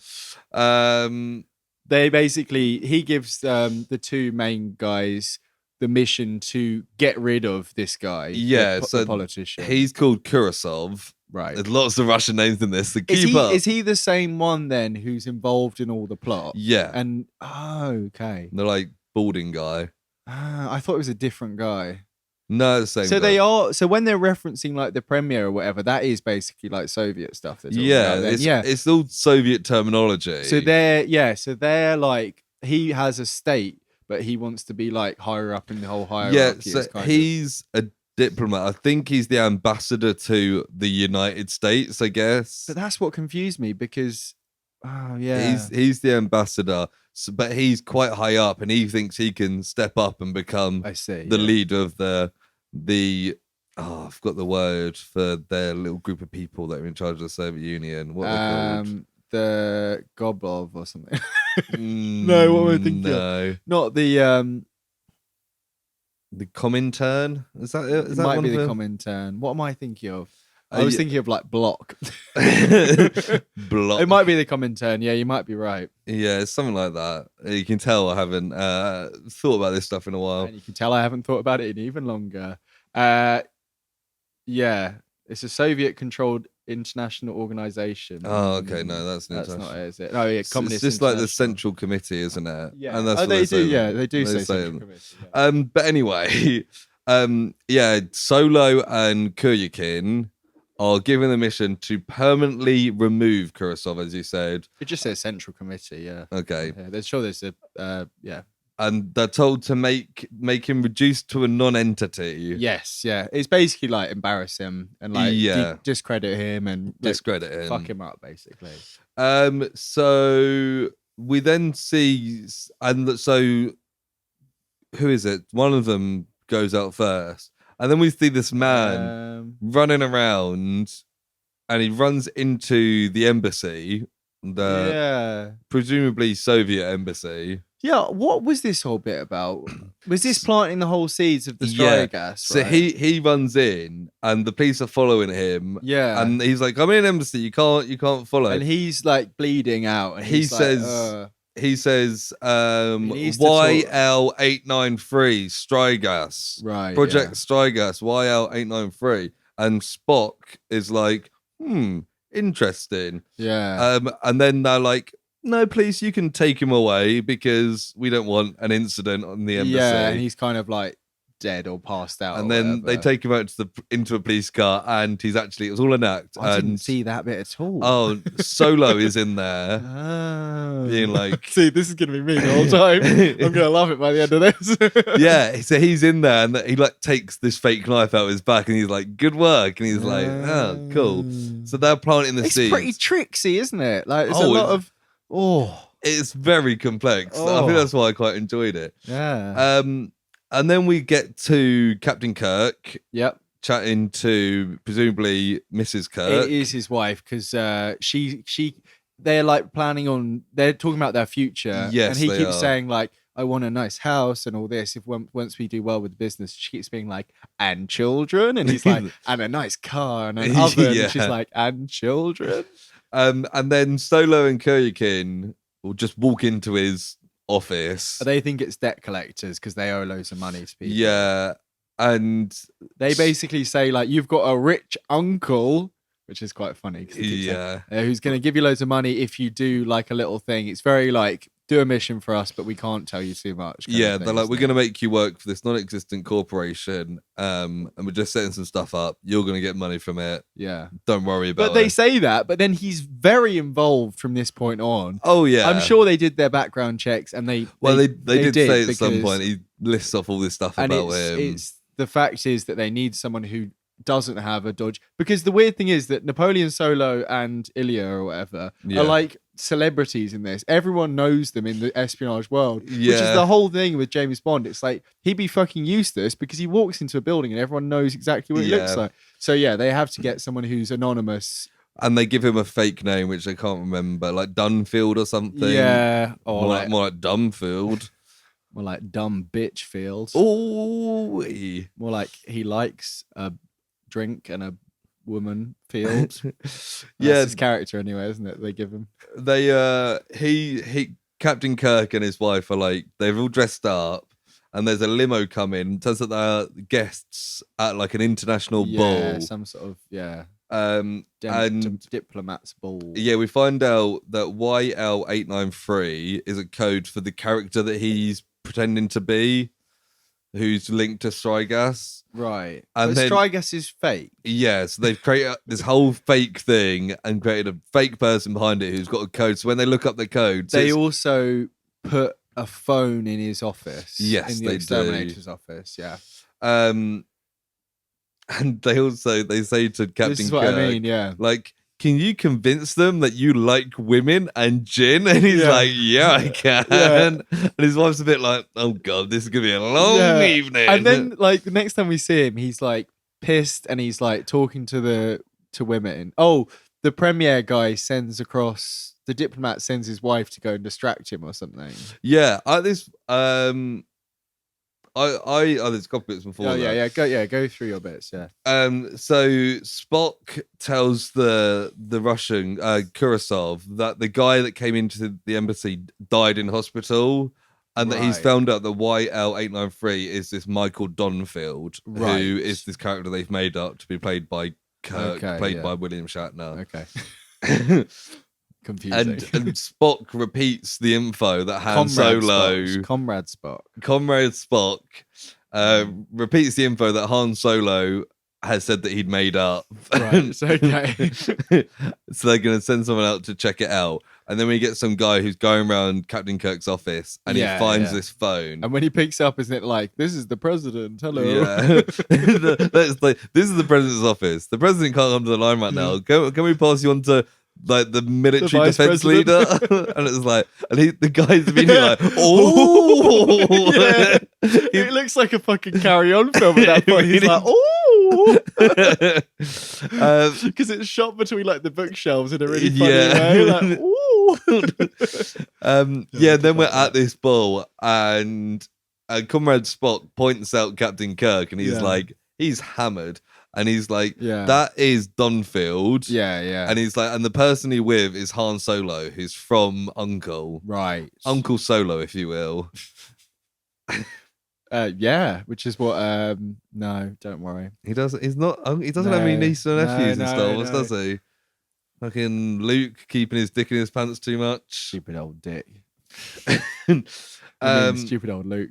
They basically, he gives the 2 main guys the mission to get rid of this guy. The politician. He's called Kurasov. Right. There's lots of Russian names in this. So Is he the same one then who's involved in all the plot? Yeah. And okay. They're like balding guy. I thought it was a different guy. No, it's the same. So guy. they are. So when they're referencing like the premiere or whatever, that is basically like Soviet stuff. It's all Soviet terminology. So they're like, he has a state, but he wants to be like higher up in the whole hierarchy. Yeah, so he's a diplomat. I think he's the ambassador to the United States, I guess. But that's what confused me because, he's the ambassador, but he's quite high up, and he thinks he can step up and become the leader of the. I've got the word for their little group of people that are in charge of the Soviet Union. What are they called? The Goblov or something. No, what am I thinking? No, not the Comintern. Is that it? It might be the Comintern. What am I thinking of? I was thinking of like Block. Block. It might be the Comintern. Yeah, you might be right. Yeah, it's something like that. You can tell I haven't thought about this stuff in a while. And you can tell I haven't thought about it in even longer. Yeah, it's a Soviet-controlled international organization. Oh, okay. No, that's not it, is it? Oh, yeah, communist. It's just like the Central Committee, isn't it? Yeah, and that's they do. Yeah, they do say Central Committee. Yeah. But anyway, Solo and Kuryakin are given the mission to permanently remove Kurasov, as you said. It just says Central Committee. Yeah. Okay. Yeah, there's a And they're told to make him reduced to a non-entity. Yes, yeah. It's basically like embarrass him and like discredit him and discredit him, fuck him up, basically. So we then see, and so who is it? One of them goes out first, and then we see this man running around, and he runs into the embassy, presumably Soviet embassy. Yeah, what was this whole bit about? Was this planting the whole seeds of the Strigas? So he runs in, and the police are following him. Yeah, and he's like, "I'm in an embassy. You can't follow." And he's like bleeding out. And he says, YL893 Strigas, right? Project Strigas, YL893. and Spock is like, interesting. Yeah. And then they're like, no, please, you can take him away because we don't want an incident on the embassy. Yeah, and he's kind of like dead or passed out. And or then whatever. they take him out into a police car, and it was all an act. I and didn't see that bit at all. Oh, Solo is in there, being like, see, this is gonna be me the whole time. I'm gonna love it by the end of this. yeah. So he's in there, and he like takes this fake knife out of his back, and he's like, good work, and he's like, oh, cool. So they're planting the seeds. It's pretty tricksy, isn't it? Like, it's a lot of it's very complex. I think that's why I quite enjoyed it. Yeah. And then we get to Captain Kirk. Yep. Chatting to presumably Mrs. Kirk. It is his wife because they're like planning on. They're talking about their future. Yes, and he they keeps are. saying like, "I want a nice house and all this. Once we do well with the business," she keeps being like, "And children," and he's like, "And a nice car and an oven." Yeah. And she's like, "And children." And then Solo and Kuryakin will just walk into his office. They think it's debt collectors because they owe loads of money to people. Yeah. And they basically say like, "You've got a rich uncle," which is quite funny. Who's going to give you loads of money if you do like a little thing. It's very like, do a mission for us, but we can't tell you too much. Yeah, they're like, we're going to make you work for this non-existent corporation, and we're just setting some stuff up. You're going to get money from it. Yeah. Don't worry about it. But they say that, but then he's very involved from this point on. Oh, yeah. I'm sure they did their background checks, and they did say at some point, he lists off all this stuff about him. The fact is that they need someone who doesn't have a dodge, because the weird thing is that Napoleon Solo and Ilya or whatever are like celebrities in this. Everyone knows them in the espionage world, which is the whole thing with James Bond. It's like he'd be fucking useless because he walks into a building and everyone knows exactly what he looks like. So yeah, they have to get someone who's anonymous. And they give him a fake name, which I can't remember, like Dunfield or something. Yeah, or more like Dumfield. More like dumb bitch field. Oh, more like he likes a drink and a woman field. That's his character anyway, isn't it? They give him. He Captain Kirk and his wife are like, they're all dressed up, and there's a limo coming. It turns out they're guests at like an international ball, some sort of and diplomat's ball. Yeah, we find out that YL893 is a code for the character that he's pretending to be, who's linked to Strigas. Right. And but Strigas is fake. Yeah, so they've created this whole fake thing and created a fake person behind it who's got a code. So when they look up the code... They also put a phone in his office. Yes, in the they exterminator's do. office, yeah. And they say to Captain Kirk... This is what I mean, yeah. Like, can you convince them that you like women and gin? And he's like, yeah, I can. Yeah. And his wife's a bit like, oh God, this is going to be a long evening. And then, like, the next time we see him, he's like pissed and he's like talking to women. Oh, the premier guy sends across, the diplomat sends his wife to go and distract him or something. Yeah. There's a couple bits before that. Go through your bits, yeah. So Spock tells the Russian Kurasov that the guy that came into the embassy died in hospital, and that he's found out that YL893 is this Michael Donfield, who is this character they've made up to be played by Kirk, played by William Shatner. Okay. Confusing. And Spock repeats the info that Han Solo... Comrade Spock repeats the info that Han Solo has said that he'd made up. Right, it's okay. So they're going to send someone out to check it out. And then we get some guy who's going around Captain Kirk's office and he finds this phone. And when he picks up, isn't it like, this is the president, hello? Yeah. This is the president's office. The president can't come to the line right now. Can we pass you on to like the military defense leader? And it's like, and the guy's immediately like, oh, yeah. It looks like a fucking Carry On film at that point. He's like, oh, because it's shot between like the bookshelves in a really funny way. Like, ooh. Then we're at this ball, and Comrade Spock points out Captain Kirk, and he's like, he's hammered. And he's like, that is Donfield. Yeah, yeah. And he's like, and the person he's with is Han Solo, who's from U.N.C.L.E. Right. Uncle Solo, if you will. Yeah, which is what. No, don't worry. He doesn't. He's not. He doesn't have No, any nieces or nephews no, in Star Wars, no. does he? Fucking Luke keeping his dick in his pants too much. Stupid old dick. um, Stupid old Luke.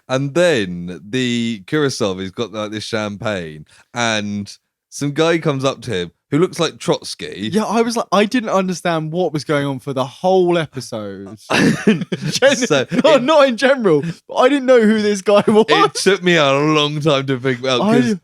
And then the Kurosov has got like this champagne, and some guy comes up to him who looks like Trotsky. Yeah, I was like, I didn't understand what was going on for the whole episode. Not in general, but I didn't know who this guy was. It took me a long time to figure out because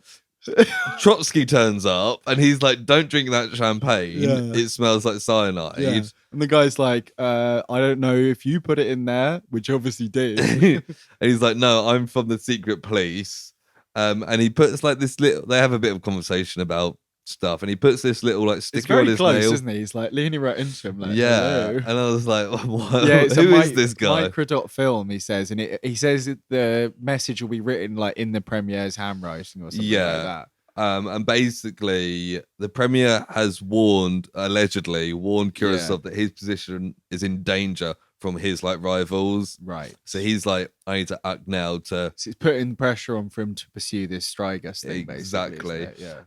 Trotsky turns up and he's like, "Don't drink that champagne. Yeah. It smells like cyanide." Yeah. And the guy's like, I don't know if you put it in there, which obviously did. And he's like, "No, I'm from the secret police." And he puts like this little. They have a bit of conversation about stuff, and he puts this little like sticker on his close, nail. isn't he? He's like leaning right into him. Like, yeah, hello. and I was like, what? Yeah, it's who is this guy? Microdot film, he says, and he says that the message will be written like in the premiere's handwriting or something like that. And basically, the Premier has allegedly warned Kurosov that his position is in danger from his like rivals. Right. So he's like, I need to act now to. So it's putting pressure on for him to pursue this Strigas thing. Exactly. Yeah.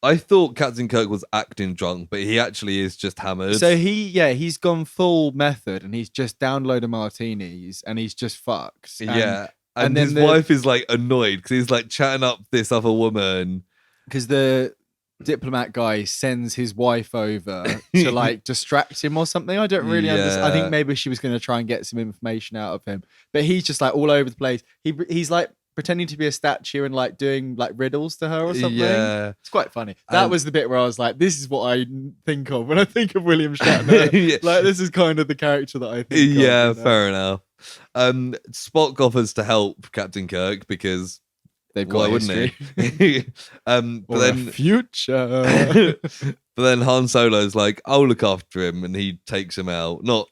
I thought Captain Kirk was acting drunk, but he actually is just hammered. So he's gone full method, and he's just downloaded martinis, and he's just fucked. And then his wife is like annoyed because he's like chatting up this other woman. Because the diplomat guy sends his wife over to like distract him or something. I don't really understand. I think maybe she was going to try and get some information out of him, but he's just like all over the place. He's like pretending to be a statue and like doing like riddles to her or something. Yeah, it's quite funny. That was the bit where I was like, this is what I think of when I think of William Shatner. Like this is kind of the character that I think of. Yeah, fair enough. Spock offers to help Captain Kirk because they've got wouldn't he? But then future. But then Han Solo's like, I'll look after him, and he takes him out. Not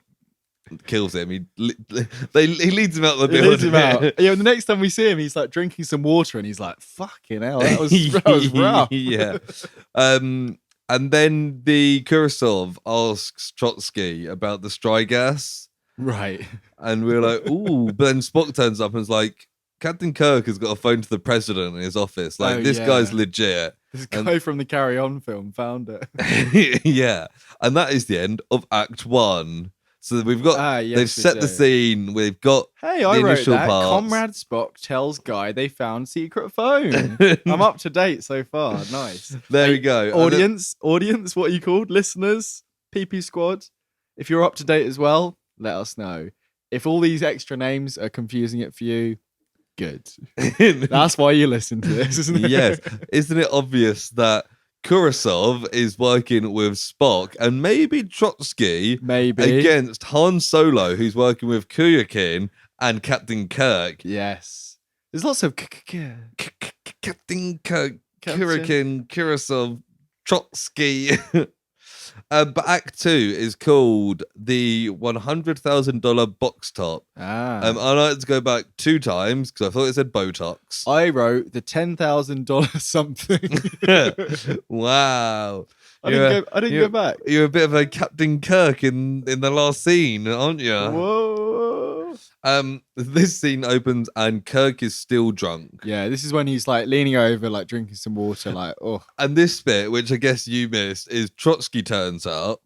kills him. He leads him out the building. He leads him out. Yeah, the next time we see him, he's like drinking some water, and he's like, "Fucking hell, that was rough." Yeah. And then the Kurosov asks Trotsky about the Strigas. Right. And we're like, ooh. But then Spock turns up and is like, Captain Kirk has got a phone to the president in his office. Like, this guy's legit. This guy from the Carry On film found it. Yeah. And that is the end of Act 1. So we've got, they've set the scene. We've got I wrote that. Parts. Comrade Spock tells Guy they found secret phone. I'm up to date so far. Nice. There we go. Audience, what are you called? Listeners, PP Squad. If you're up to date as well, let us know. If all these extra names are confusing it for you, good. That's why you listen to this, isn't it? Yes. Isn't it obvious that Kurosov is working with Spock and maybe Trotsky against Han Solo, who's working with Kuryakin and Captain Kirk? Yes. There's lots of Captain Kirk, Kuryakin, Kurosov, Trotsky. But Act 2 is called the $100,000 box top. I like to go back 2 times because I thought it said Botox. I wrote the $10,000 something. Wow. I didn't go back. You're a bit of a Captain Kirk in the last scene, aren't you? Whoa. This scene opens and Kirk is still drunk. Yeah, this is when he's like leaning over, like drinking some water, like, oh. And this bit, which I guess you missed, is Trotsky turns up.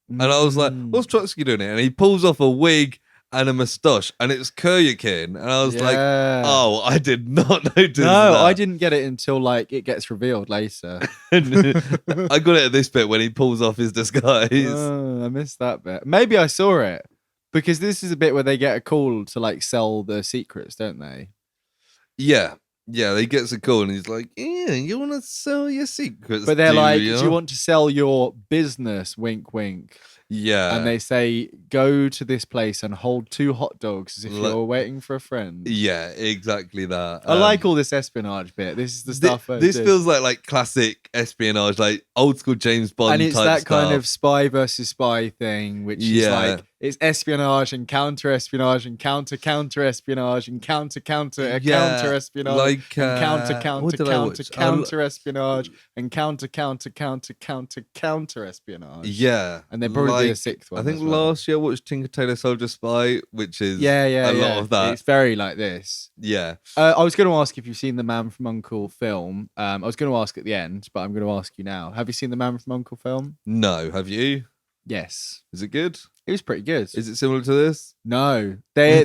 And I was like, what's Trotsky doing here? And he pulls off a wig and a moustache, and it's Kuryakin. And I was like, oh, I did not notice that. I didn't get it until like it gets revealed later. I got it at this bit when he pulls off his disguise. Oh, I missed that bit. Maybe I saw it. Because this is a bit where they get a call to like sell the secrets, don't they? Yeah. Yeah, they gets a call and he's like, yeah, you want to sell your secrets? But they're like, do you want to sell your business? Wink, wink. Yeah. And they say, go to this place and hold 2 hot dogs as if you're waiting for a friend. Yeah, exactly that. I like all this espionage bit. This is the stuff. This feels like classic espionage, like old school James Bond. And it's type that stuff. kind of spy versus spy thing, which is like It's espionage and counter espionage and counter espionage and counter Yeah, counter espionage like and what did I watch? counter espionage and counter espionage. Yeah, And there'd probably be a sixth one. I think as well. last year I watched Tinker Tailor Soldier Spy, which is a lot of that. It's very like this. Yeah. I was going to ask if you've seen the Man from U.N.C.L.E. film. I was going to ask at the end, but I'm going to ask you now. Have you seen the Man from U.N.C.L.E. film? No, have you? Yes. Is it good? It was pretty good. Is it similar to this? No, they.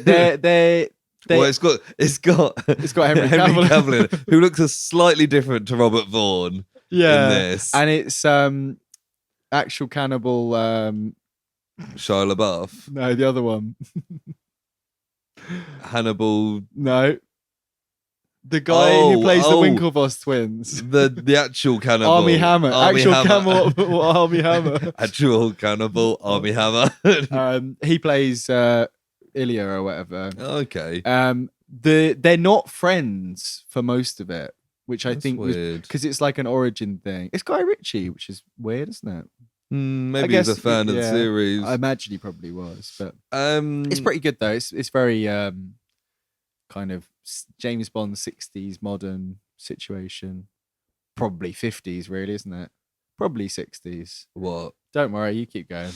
Well, it's got Henry Cavill in it, who looks a slightly different to Robert Vaughn in this. And it's actual cannibal. Shia LaBeouf, No, the other one. Hannibal. No, the guy who plays the Winklevoss twins. The actual cannibal. Army Hammer. Actual Hammer. Army Hammer. Actual cannibal. Army Hammer. He plays Ilya or whatever. Okay. They're not friends for most of it, which I think was weird. because it's like an origin thing. It's Guy Ritchie, which is weird, isn't it? Maybe he's a fan of the series. I imagine he probably was, but it's pretty good though. It's very kind of James Bond 60s modern situation, probably 50s, really, isn't it? Probably 60s. What? Don't worry, you keep going.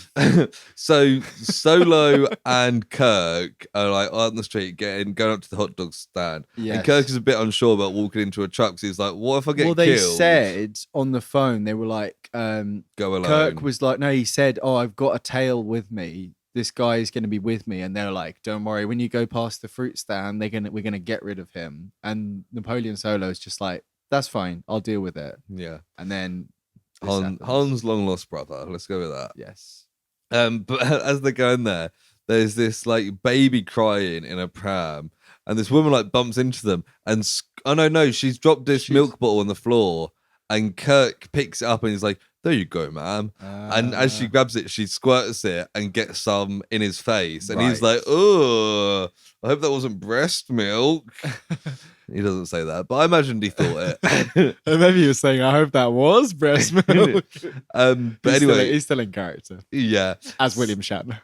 So Solo and Kirk are like on the street going up to the hot dog stand. Yes. And Kirk is a bit unsure about walking into a truck. So he's like, what if I get killed? Well, they said on the phone, they were like, go alone. Kirk was like, no, he said, oh, I've got a tail with me. This guy is going to be with me. And they're like, don't worry, when you go past the fruit stand, we're going to get rid of him. And Napoleon Solo is just like, that's fine, I'll deal with it. Yeah. And then Han's long lost brother. Let's go with that. Yes. But as they're going there, there's this like baby crying in a pram, and this woman like bumps into them, and she's dropped this milk bottle on the floor, and Kirk picks it up and he's like, "There you go, ma'am." And as she grabs it, she squirts it and gets some in his face, and he's like, "Oh, I hope that wasn't breast milk." He doesn't say that, but I imagined he thought it. Maybe he was saying, I hope that was breast milk. But anyway. He's still in character. Yeah. As William Shatner.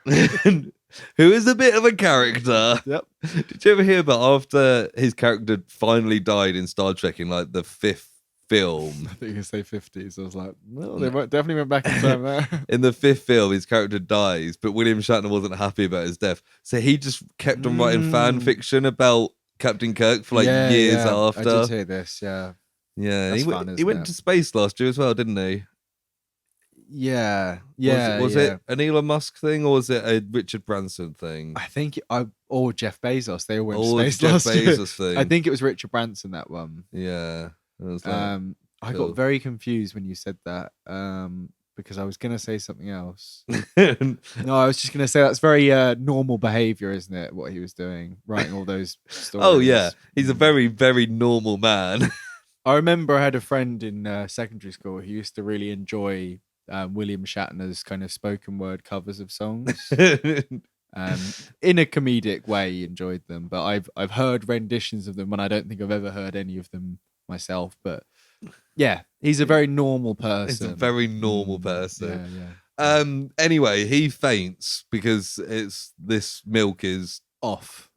Who is a bit of a character. Yep. Did you ever hear about after his character finally died in Star Trek in like the 5th film? I think you say 50s. I was like, well, they definitely went back in time there. In the 5th film, his character dies, but William Shatner wasn't happy about his death. So he just kept on writing fan fiction about Captain Kirk for like years after. I did hear this, yeah. Yeah, That's he went to space last year as well, didn't he? Yeah. Was it an Elon Musk thing or was it a Richard Branson thing? I think or Jeff Bezos. They all went Or to space Jeff last year. Bezos thing. I think it was Richard Branson, that one. Yeah. Like, I got very confused when you said that. Because I was going to say something else. No, I was just going to say that's very normal behavior, isn't it? What he was doing, writing all those stories. Oh, yeah. He's a very, very normal man. I remember I had a friend in secondary school who used to really enjoy William Shatner's kind of spoken word covers of songs. In a comedic way, he enjoyed them. But I've heard renditions of them and I don't think I've ever heard any of them myself. But yeah, he's a very normal person. He's a very normal person. Yeah. Anyway, he faints because this milk is off.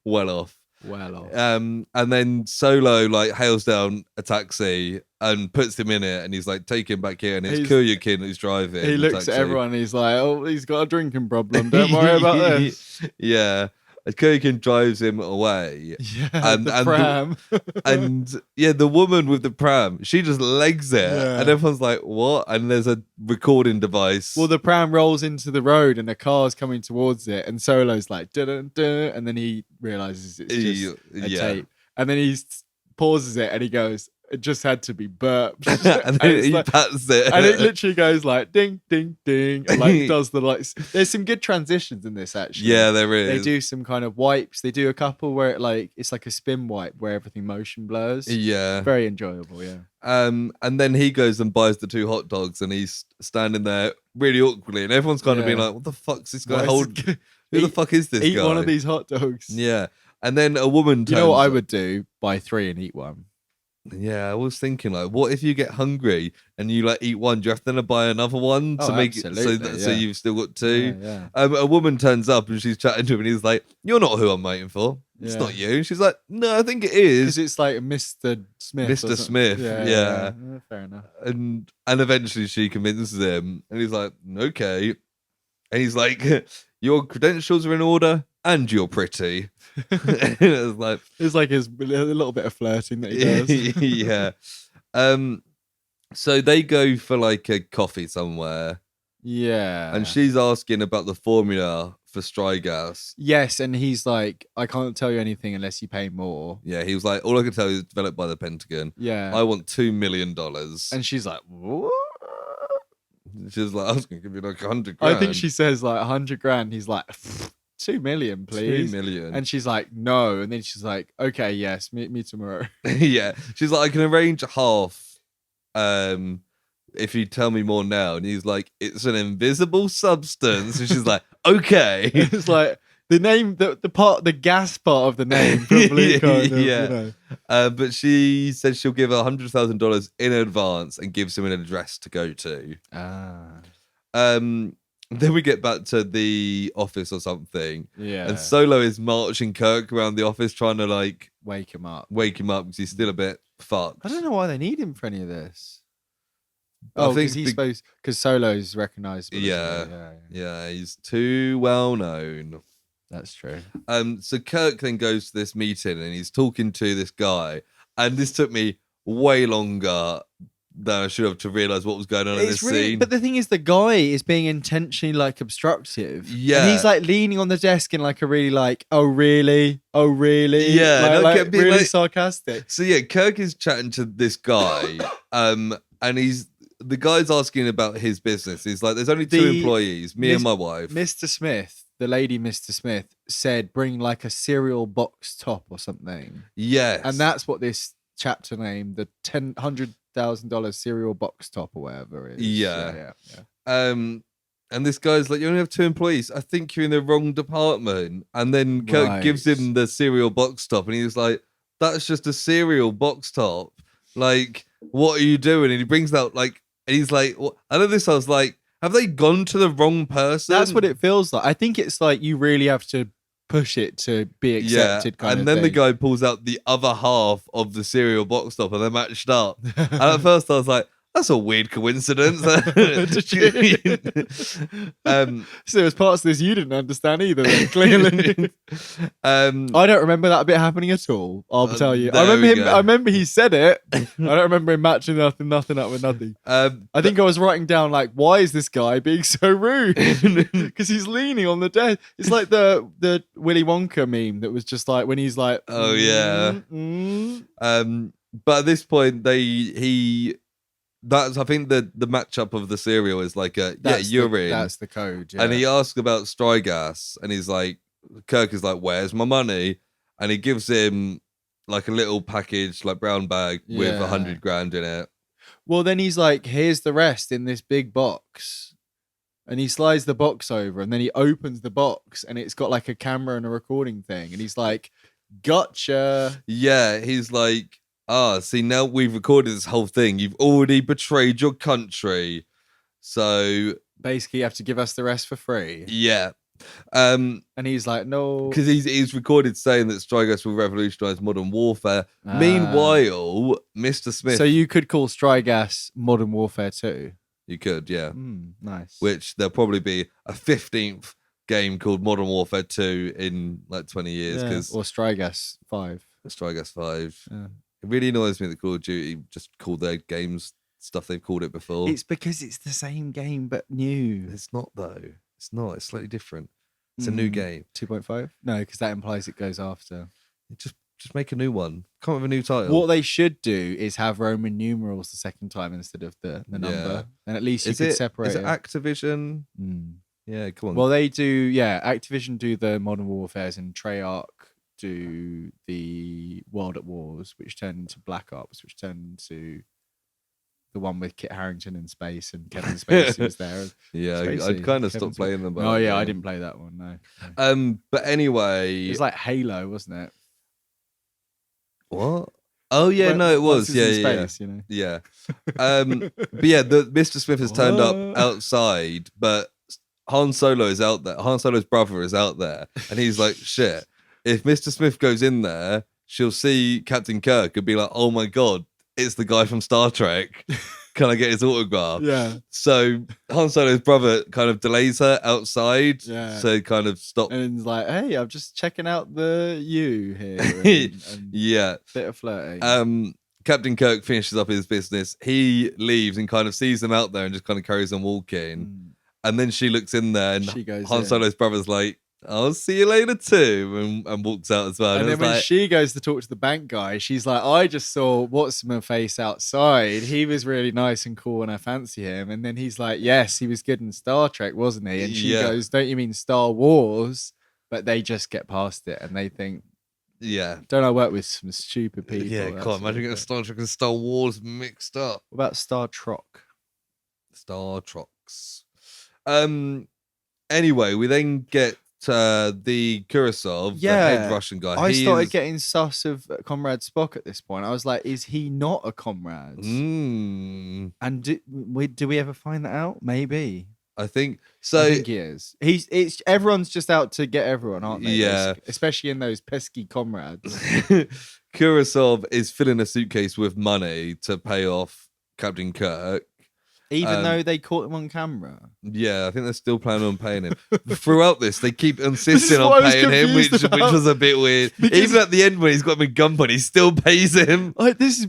Well off. And then Solo like hails down a taxi and puts him in it, and he's like, "Take him back here." And it's Kuryakin who's driving. He looks at everyone and he's like, "Oh, he's got a drinking problem. Don't worry about this." Yeah. Kuryakin drives him away. Yeah, and the pram. The woman with the pram, she just legs it. Yeah. And everyone's like, what? And there's a recording device. Well, the pram rolls into the road and a car's coming towards it. And Solo's like, dun-dun-dun, and then he realizes it's just a tape. And then he pauses it and he goes, it just had to be burped. And then he pats it. And it literally goes like ding, ding, ding. And like does the like. There's some good transitions in this actually. Yeah, there is. They do some kind of wipes. They do a couple where it's like a spin wipe where everything motion blurs. Yeah. Very enjoyable, yeah. And then he goes and buys the 2 hot dogs and he's standing there really awkwardly and everyone's kind of being like, what the fuck's this guy holding? Who the fuck is this guy? Eat one of these hot dogs. Yeah. And then a woman turns You know what I would do? Buy 3 and eat one. Yeah, I was thinking like, what if you get hungry and you like eat one? Do you have to then buy another one to Oh, make it so absolutely, so yeah. you've still got two? Yeah. A woman turns up and she's chatting to him, and he's like, "You're not who I'm waiting for. It's Yeah. not you." And she's like, "No, I think it is Because it's like Mr. Smith. Mr. Or something. Smith." Yeah. Fair enough. And eventually she convinces him, and he's like, "Okay." And he's like, "Your credentials are in order, and you're pretty." It's like, It's like a little bit of flirting that he does. yeah. So they go for like a coffee somewhere, Yeah. and she's asking about the formula for Strigas. Yes, and he's like, I can't tell you anything unless you pay more. Yeah, he was like, all I can tell you is developed by the Pentagon. Yeah. I want $2 million. And she's like, what? She's like, I was going to give you like 100 grand. I think she says like 100 grand. He's like, 2 million, please. 2 million. And she's like, no. And then she's like, okay, yes, meet me tomorrow. Yeah. She's like, I can arrange half if you tell me more now. And he's like, it's an invisible substance. And she's like, okay. It's like the name, the gas part of the name probably kind of, yeah. you know. But she says she'll give $100,000 in advance and gives him an address to go to. Then we get back to the office or something. Yeah. And Solo is marching Kirk around the office trying to like wake him up because he's still a bit fucked. I don't know why they need him for any of this. I Oh, think because Solo's recognizable. Yeah, he's too well known. That's true. So Kirk then goes to this meeting and he's talking to this guy, and this took me way longer than I should have to realize what was going on in this scene. But the thing is, the guy is being intentionally like obstructive. Yeah, and he's like leaning on the desk in like a really like, oh really, yeah, like really like, sarcastic. So yeah, Kirk is chatting to this guy, and the guy's asking about his business. He's like, "There's only two employees, me and my wife." Mr. Smith, the lady Mr. Smith, said bring like a cereal box top or something. Yes. And that's what this chapter name, the $100,000 cereal box top or whatever is. Yeah. And this guy's like, you only have two employees. I think you're in the wrong department. And then Kirk gives him the cereal box top, and he's like, that's just a cereal box top. Like, what are you doing? And he brings out like, and he's like, well, I know this. I was like, have they gone to the wrong person? That's what it feels like. I think it's like you really have to push it to be accepted. Yeah. And then the guy pulls out the other half of the cereal box top, and they're matched up. And at first I was like, that's a weird coincidence. So there's parts of this you didn't understand either, then, clearly. I don't remember that bit happening at all. I'll tell you. I remember he said it. I don't remember him matching nothing up with nothing. I think I was writing down like, why is this guy being so rude? Because he's leaning on the desk. It's like the Willy Wonka meme that was just like when he's like, oh yeah. But at this point, I think the matchup of the cereal is like you're in. That's the code. Yeah. And he asks about Strigas, and he's like, Kirk is like, where's my money? And he gives him like a little package, like brown bag with 100 grand in it. Well, then he's like, here's the rest in this big box. And he slides the box over, and then he opens the box, and it's got like a camera and a recording thing. And he's like, gotcha. Yeah, he's like, see, now we've recorded this whole thing. You've already betrayed your country. So basically you have to give us the rest for free. Yeah. And he's like, no. Because he's recorded saying that Strigas will revolutionize modern warfare. Meanwhile, Mr. Smith. So you could call Strigas Modern Warfare 2. You could, yeah. Nice. Which there'll probably be a 15th game called Modern Warfare 2 in like 20 years. Or Strigas 5. Strigas 5. Yeah. It really annoys me that Call of Duty just called their games stuff they've called it before. It's because it's the same game but new. It's not though. It's not. It's slightly different. It's a new game. 2.5? No, because that implies it goes after. Just make a new one. Come up with a new title. What they should do is have Roman numerals the second time instead of the number. And at least you could separate it. Is it Activision? Yeah, come on. Well, they do, Activision do the Modern Warfares, and Treyarch do the World at Wars, which turned into Black Ops, which turned into the one with Kit Harington in space and Kevin Spacey was there. Yeah, I'd kind of stopped playing them. Oh yeah, I didn't play that one. No. But anyway, it was like Halo, wasn't it? What? Oh yeah, no, it Once was. it's Yeah, in yeah, space, you know. yeah. But yeah, the Mr. Smith has turned up What? outside, but Han Solo is out there. Han Solo's brother is out there, and he's like, "Shit! If Mr. Smith goes in there, she'll see Captain Kirk and be like, oh my god, it's the guy from Star Trek. Can I get his autograph?" Yeah. So Han Solo's brother kind of delays her outside, Yeah. so kind of stop. And it's like, hey, I'm just checking out the you here. And Yeah. bit of flirting. Captain Kirk finishes up his business. He leaves and kind of sees them out there and just kind of carries on walking. And then she looks in there, and She goes Han in. Solo's brother's like, "I'll see you later too," and walks out as well. And then when she goes to talk to the bank guy, she's like, I just saw what's my face outside. He was really nice and cool and I fancy him. And then he's like, yes, he was good in Star Trek, wasn't he? And she goes, don't you mean Star Wars? But they just get past it and they think, don't I work with some stupid people? Yeah, can't imagine getting Star Trek and Star Wars mixed up. What about Star Trek? Star Treks. Anyway, we then get the Kurasov, the head Russian guy. I started getting sus of Comrade Spock at this point. I was like, is he not a comrade? And do we ever find that out? Maybe. I think so. I think he is. It's everyone's just out to get everyone, aren't they? Yeah. Especially in those pesky comrades. Kurasov is filling a suitcase with money to pay off Captain Kirk. Even though they caught him on camera. Yeah, I think they're still planning on paying him. Throughout this, they keep insisting on paying him, which was a bit weird. Even at the end when he's got him in gunpoint, he still pays him. This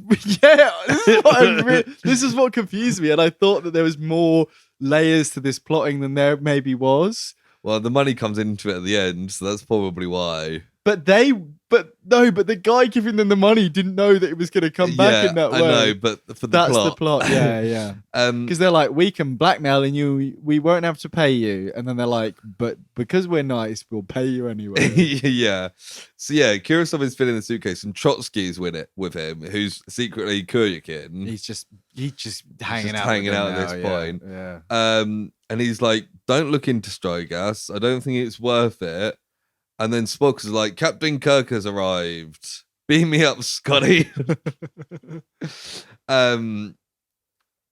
is what confused me, and I thought that there was more layers to this plotting than there maybe was. Well, the money comes into it at the end, so that's probably why. But the guy giving them the money didn't know that it was going to come back in that way. I know, but for that's the plot. Yeah. Because they're like, we can blackmail you, we won't have to pay you, and then they're like, but because we're nice, we'll pay you anyway. Yeah. So yeah, Kurasov is filling the suitcase, and Trotsky's with him, who's secretly Kuryakin. He's just hanging out at this point. Yeah. And he's like, don't look into Strigas. I don't think it's worth it. And then Spock is like, Captain Kirk has arrived. Beam me up, Scotty. And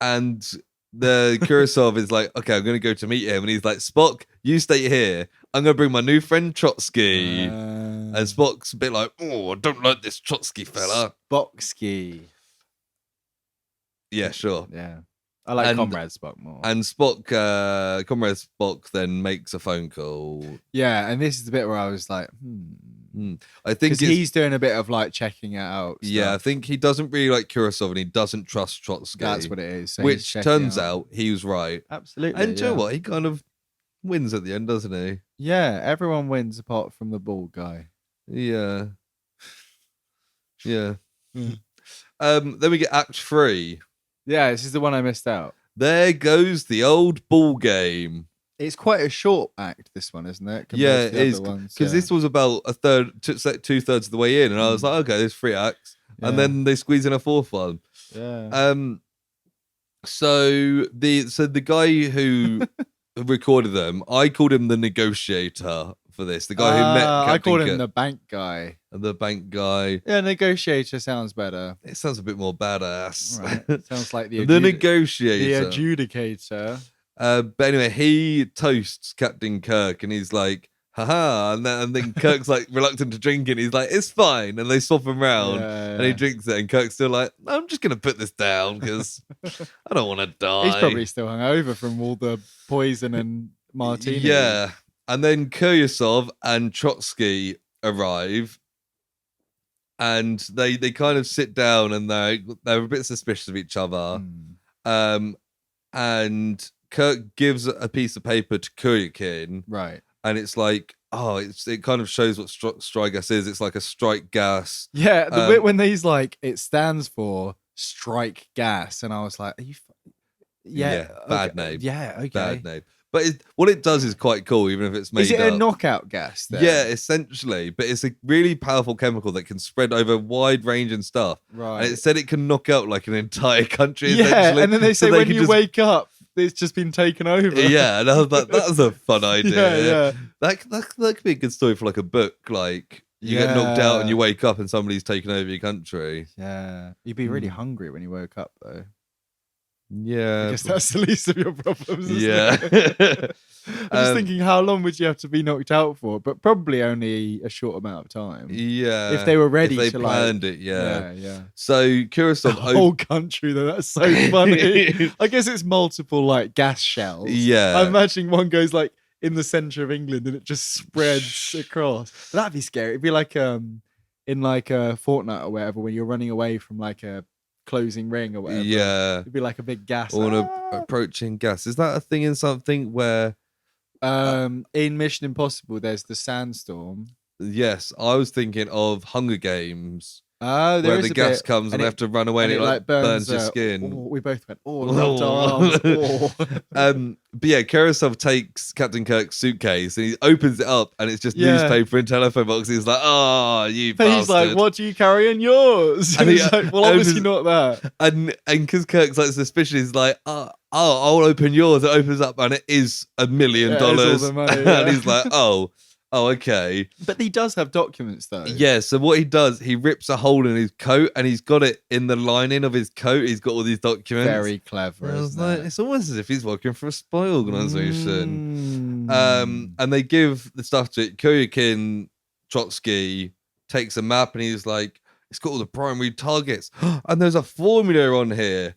the Kurasov is like, okay, I'm going to go to meet him. And he's like, Spock, you stay here. I'm going to bring my new friend Trotsky. And Spock's a bit like, oh, I don't like this Trotsky fella. Spocksky. Yeah, sure. Yeah. I like Comrade Spock more. And Spock, Comrade Spock then makes a phone call. Yeah, and this is the bit where I was like, I think he's doing a bit of like checking it out. Yeah, I think he doesn't really like Kurasov and he doesn't trust Trotsky. That's what it is. So which turns out he was right. Absolutely. And you know what? He kind of wins at the end, doesn't he? Yeah, everyone wins apart from the bald guy. Yeah. Yeah. Then we get Act 3. Yeah, this is the one I missed out. There goes the old ball game. It's quite a short act, this one, isn't it? Yeah, it is. Because this was about a third, 2/3 of the way in, and I was like, okay, there's 3 acts, and then they squeeze in a 4th one. Yeah. So the guy who recorded them, I called him the negotiator for this. The guy who met Captain I called him Kirk. the bank guy. The bank guy. Yeah, negotiator sounds better. It sounds a bit more badass. Right. Sounds like the negotiator. The adjudicator. But anyway, he toasts Captain Kirk and he's like, haha. And then Kirk's like reluctant to drink it. He's like, it's fine. And they swap him around and he drinks it. And Kirk's still like, I'm just going to put this down because I don't want to die. He's probably still hungover from all the poison and martini. Yeah. And then Kurasov and Trotsky arrive. And they kind of sit down and they're a bit suspicious of each other. And Kirk gives a piece of paper to Kuryakin. Right. And it's like, it kind of shows what Strigas is. It's like a strike gas. Yeah, the bit when he's like, it stands for strike gas. And I was like, are you... Bad name. Yeah, okay. Bad name. But what it does is quite cool, even if it's made up. Is it a knockout gas then? Yeah, essentially. But it's a really powerful chemical that can spread over a wide range and stuff. Right. And it said it can knock out like an entire country, yeah, essentially. And then they say when you wake up, it's just been taken over. Yeah, and I was like, that's a fun idea. Yeah. That could be a good story for like a book, like You get knocked out and you Yeah. wake up and somebody's taken over your country. Yeah. You'd be really hungry when you woke up, though. I Yeah. guess that's the least of your problems, isn't Yeah. it? I'm just thinking, how long would you have to be knocked out for? But probably only a short amount of time. Yeah. If they were ready if they to planned like, it, yeah. yeah. So The Kurosov whole country, though, that's so funny. I guess it's multiple like gas shells. Yeah. I'm imagining one goes like in the center of England and it just spreads across. But that'd be scary. It'd be like in like a fortnight or whatever, when you're running away from like a closing ring or whatever. Yeah. It'd be like a big gas. Or approaching gas. Is that a thing in something where in Mission Impossible there's the sandstorm. yes, I was thinking of Hunger Games. Oh, there where is the a gas bit, comes and they have to run away and it like burns your skin. We both went, loved our arms. But yeah, Kurosov takes Captain Kirk's suitcase and he opens it up and it's just newspaper and telephone boxes. He's like, oh, you bastard. He's like, what do you carry in yours? And he's like, well, obviously not that. And because Kirk's like suspicious, he's like, I'll open yours. It opens up and it is $1 million. All the money, And he's like, oh, okay. But he does have documents though. Yeah, so what he does, he rips a hole in his coat and he's got it in the lining of his coat. He's got all these documents. Very clever. I was like, it's almost as if he's working for a spy organization. And they give the stuff to Kuryakin. Trotsky takes a map and he's like, it's got all the primary targets. And there's a formula on here.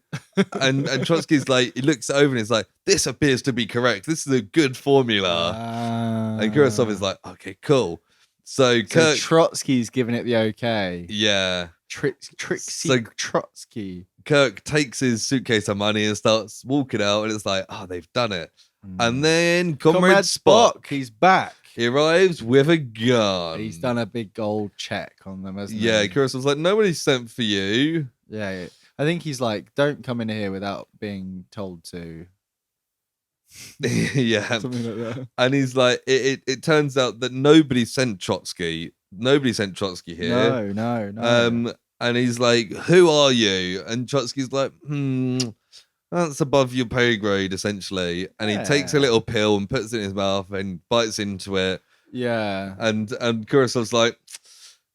and Trotsky's like, he looks over and he's like, this appears to be correct. This is a good formula. And Kurosov is like, okay, cool. So Kirk, Trotsky's giving it the okay. Yeah. Trixie Trotsky. Kirk takes his suitcase of money and starts walking out, and it's like, oh, they've done it. And then Comrade Spock, he's back. He arrives with a gun. He's done a big gold check on them, hasn't he? Yeah, Kurosov's like, nobody sent for you. Yeah. I think he's like, don't come in here without being told to. Yeah. Something like that. And he's like, it turns out that nobody sent Trotsky. Nobody sent Trotsky here. No. And he's like, who are you? And Trotsky's like, that's above your pay grade, essentially. And he takes a little pill and puts it in his mouth and bites into it. Yeah. And Kurosov's like,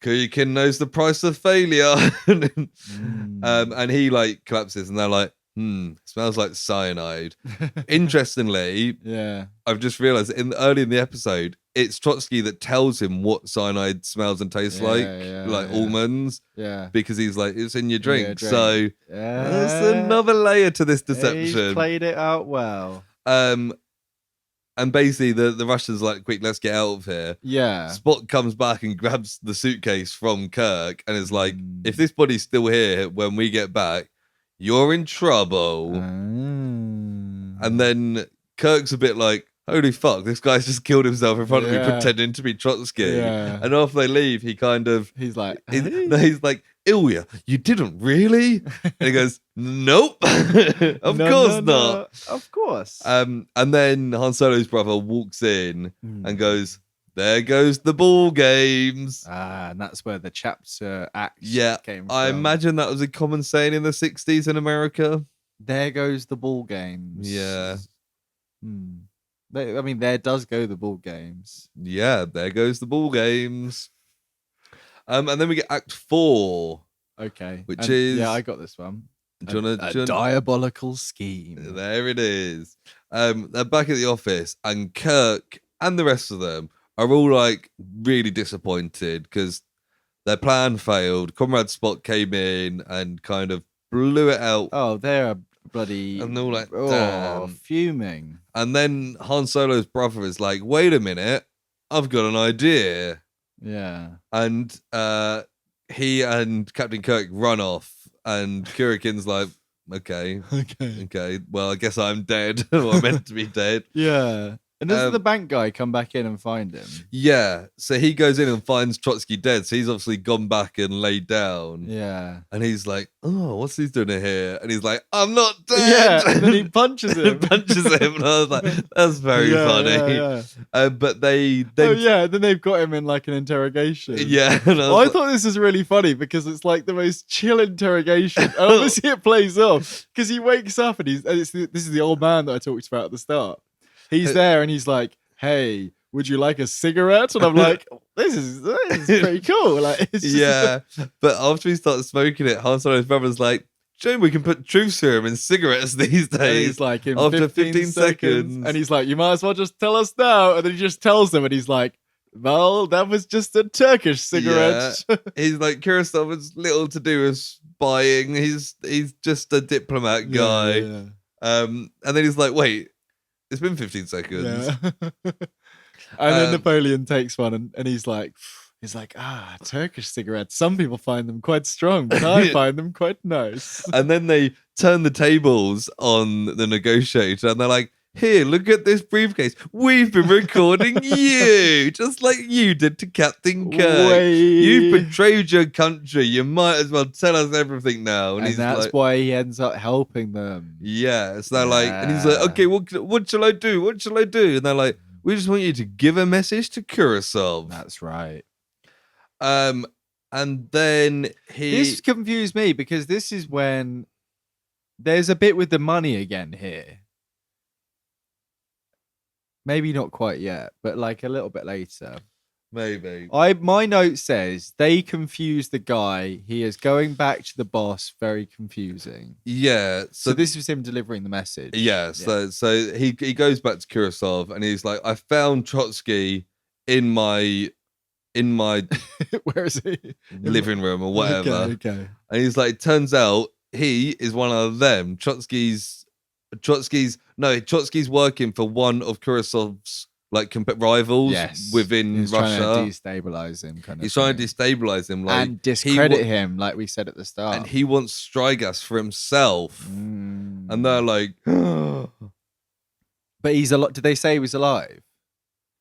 Kuryakin knows the price of failure. And he like collapses and they're like, smells like cyanide. Interestingly, I've just realized early in the episode, it's Trotsky that tells him what cyanide smells and tastes like almonds. Yeah. Because he's like, it's in your drink. Yeah, So there's another layer to this deception. He's played it out well. And basically the Russians like, quick, let's get out of here. Yeah. Spock comes back and grabs the suitcase from Kirk and is like, if this body's still here when we get back, you're in trouble. And then Kirk's a bit like, holy fuck, this guy's just killed himself in front of me pretending to be Trotsky. Yeah. And after they leave, he's like, he's like, Ilya, you didn't really? And he goes, nope. Of course not. Of course. And then Han Solo's brother walks in and goes, there goes the ball games. And that's where the chapter act came from. I imagine that was a common saying in the 60s in America. There goes the ball games. Yeah. There does go the ball games. Yeah, there goes the ball games. And then we get Act 4. Okay. Which is... Yeah, I got this one. A diabolical scheme. There it is. They're back at the office and Kirk and the rest of them are all like really disappointed because their plan failed. Comrade Spock came in and kind of blew it out. Oh, they're bloody... And they're all like, damn. Fuming. And then Han Solo's brother is like, wait a minute, I've got an idea. Yeah. And he and Captain Kirk run off and Kuryakin's like, okay, well, I guess I'm dead, or I'm meant to be dead. Yeah. And doesn't the bank guy come back in and find him? Yeah. So he goes in and finds Trotsky dead. So he's obviously gone back and laid down. Yeah. And he's like, oh, what's he doing here? And he's like, I'm not dead. Yeah. And then he punches him. And I was like, that's very funny. Yeah. But they then they've got him in like an interrogation. Yeah. I thought this was really funny because it's like the most chill interrogation. And obviously it plays off because he wakes up and this is the old man that I talked about at the start. He's there and he's like, hey, would you like a cigarette? And I'm like, this is pretty cool. Like, it's just but after he starts smoking it, Han Solo's brother's like, Jim, we can put truth serum in cigarettes these days. And he's like, in after 15 seconds. And he's like, you might as well just tell us now. And then he just tells them, and he's like, well, that was just a Turkish cigarette. Yeah. He's like, Kurosawa has little to do with spying. He's just a diplomat guy. Yeah. And then he's like, wait, it's been 15 seconds. Yeah. And then Napoleon takes one, and he's like, Turkish cigarettes. Some people find them quite strong, but I find them quite nice. And then they turn the tables on the negotiator, and they're like, here, look at this briefcase. We've been recording you, just like you did to Captain Kirk. You've betrayed your country. You might as well tell us everything now. And that's like, why he ends up helping them. Yeah. So they're like, and he's like, okay, what shall I do? What shall I do? And they're like, we just want you to give a message to Kurosawa. That's right. And then This confused me because this is when there's a bit with the money again here. Maybe not quite yet, but like a little bit later. Maybe. My note says they confuse the guy. He is going back to the boss. Very confusing. Yeah. So this was him delivering the message. Yeah. So he goes back to Kurosawa and he's like, I found Trotsky in my where is he? living room or whatever. Okay. And he's like, turns out he is one of them. Trotsky's working for one of Kurosaw's like rivals within He's Russia. Trying to destabilize him, He's trying to destabilize him, like, and discredit him, like we said at the start. And he wants Strigas for himself. And they're like, but he's alive. Did they say he was alive?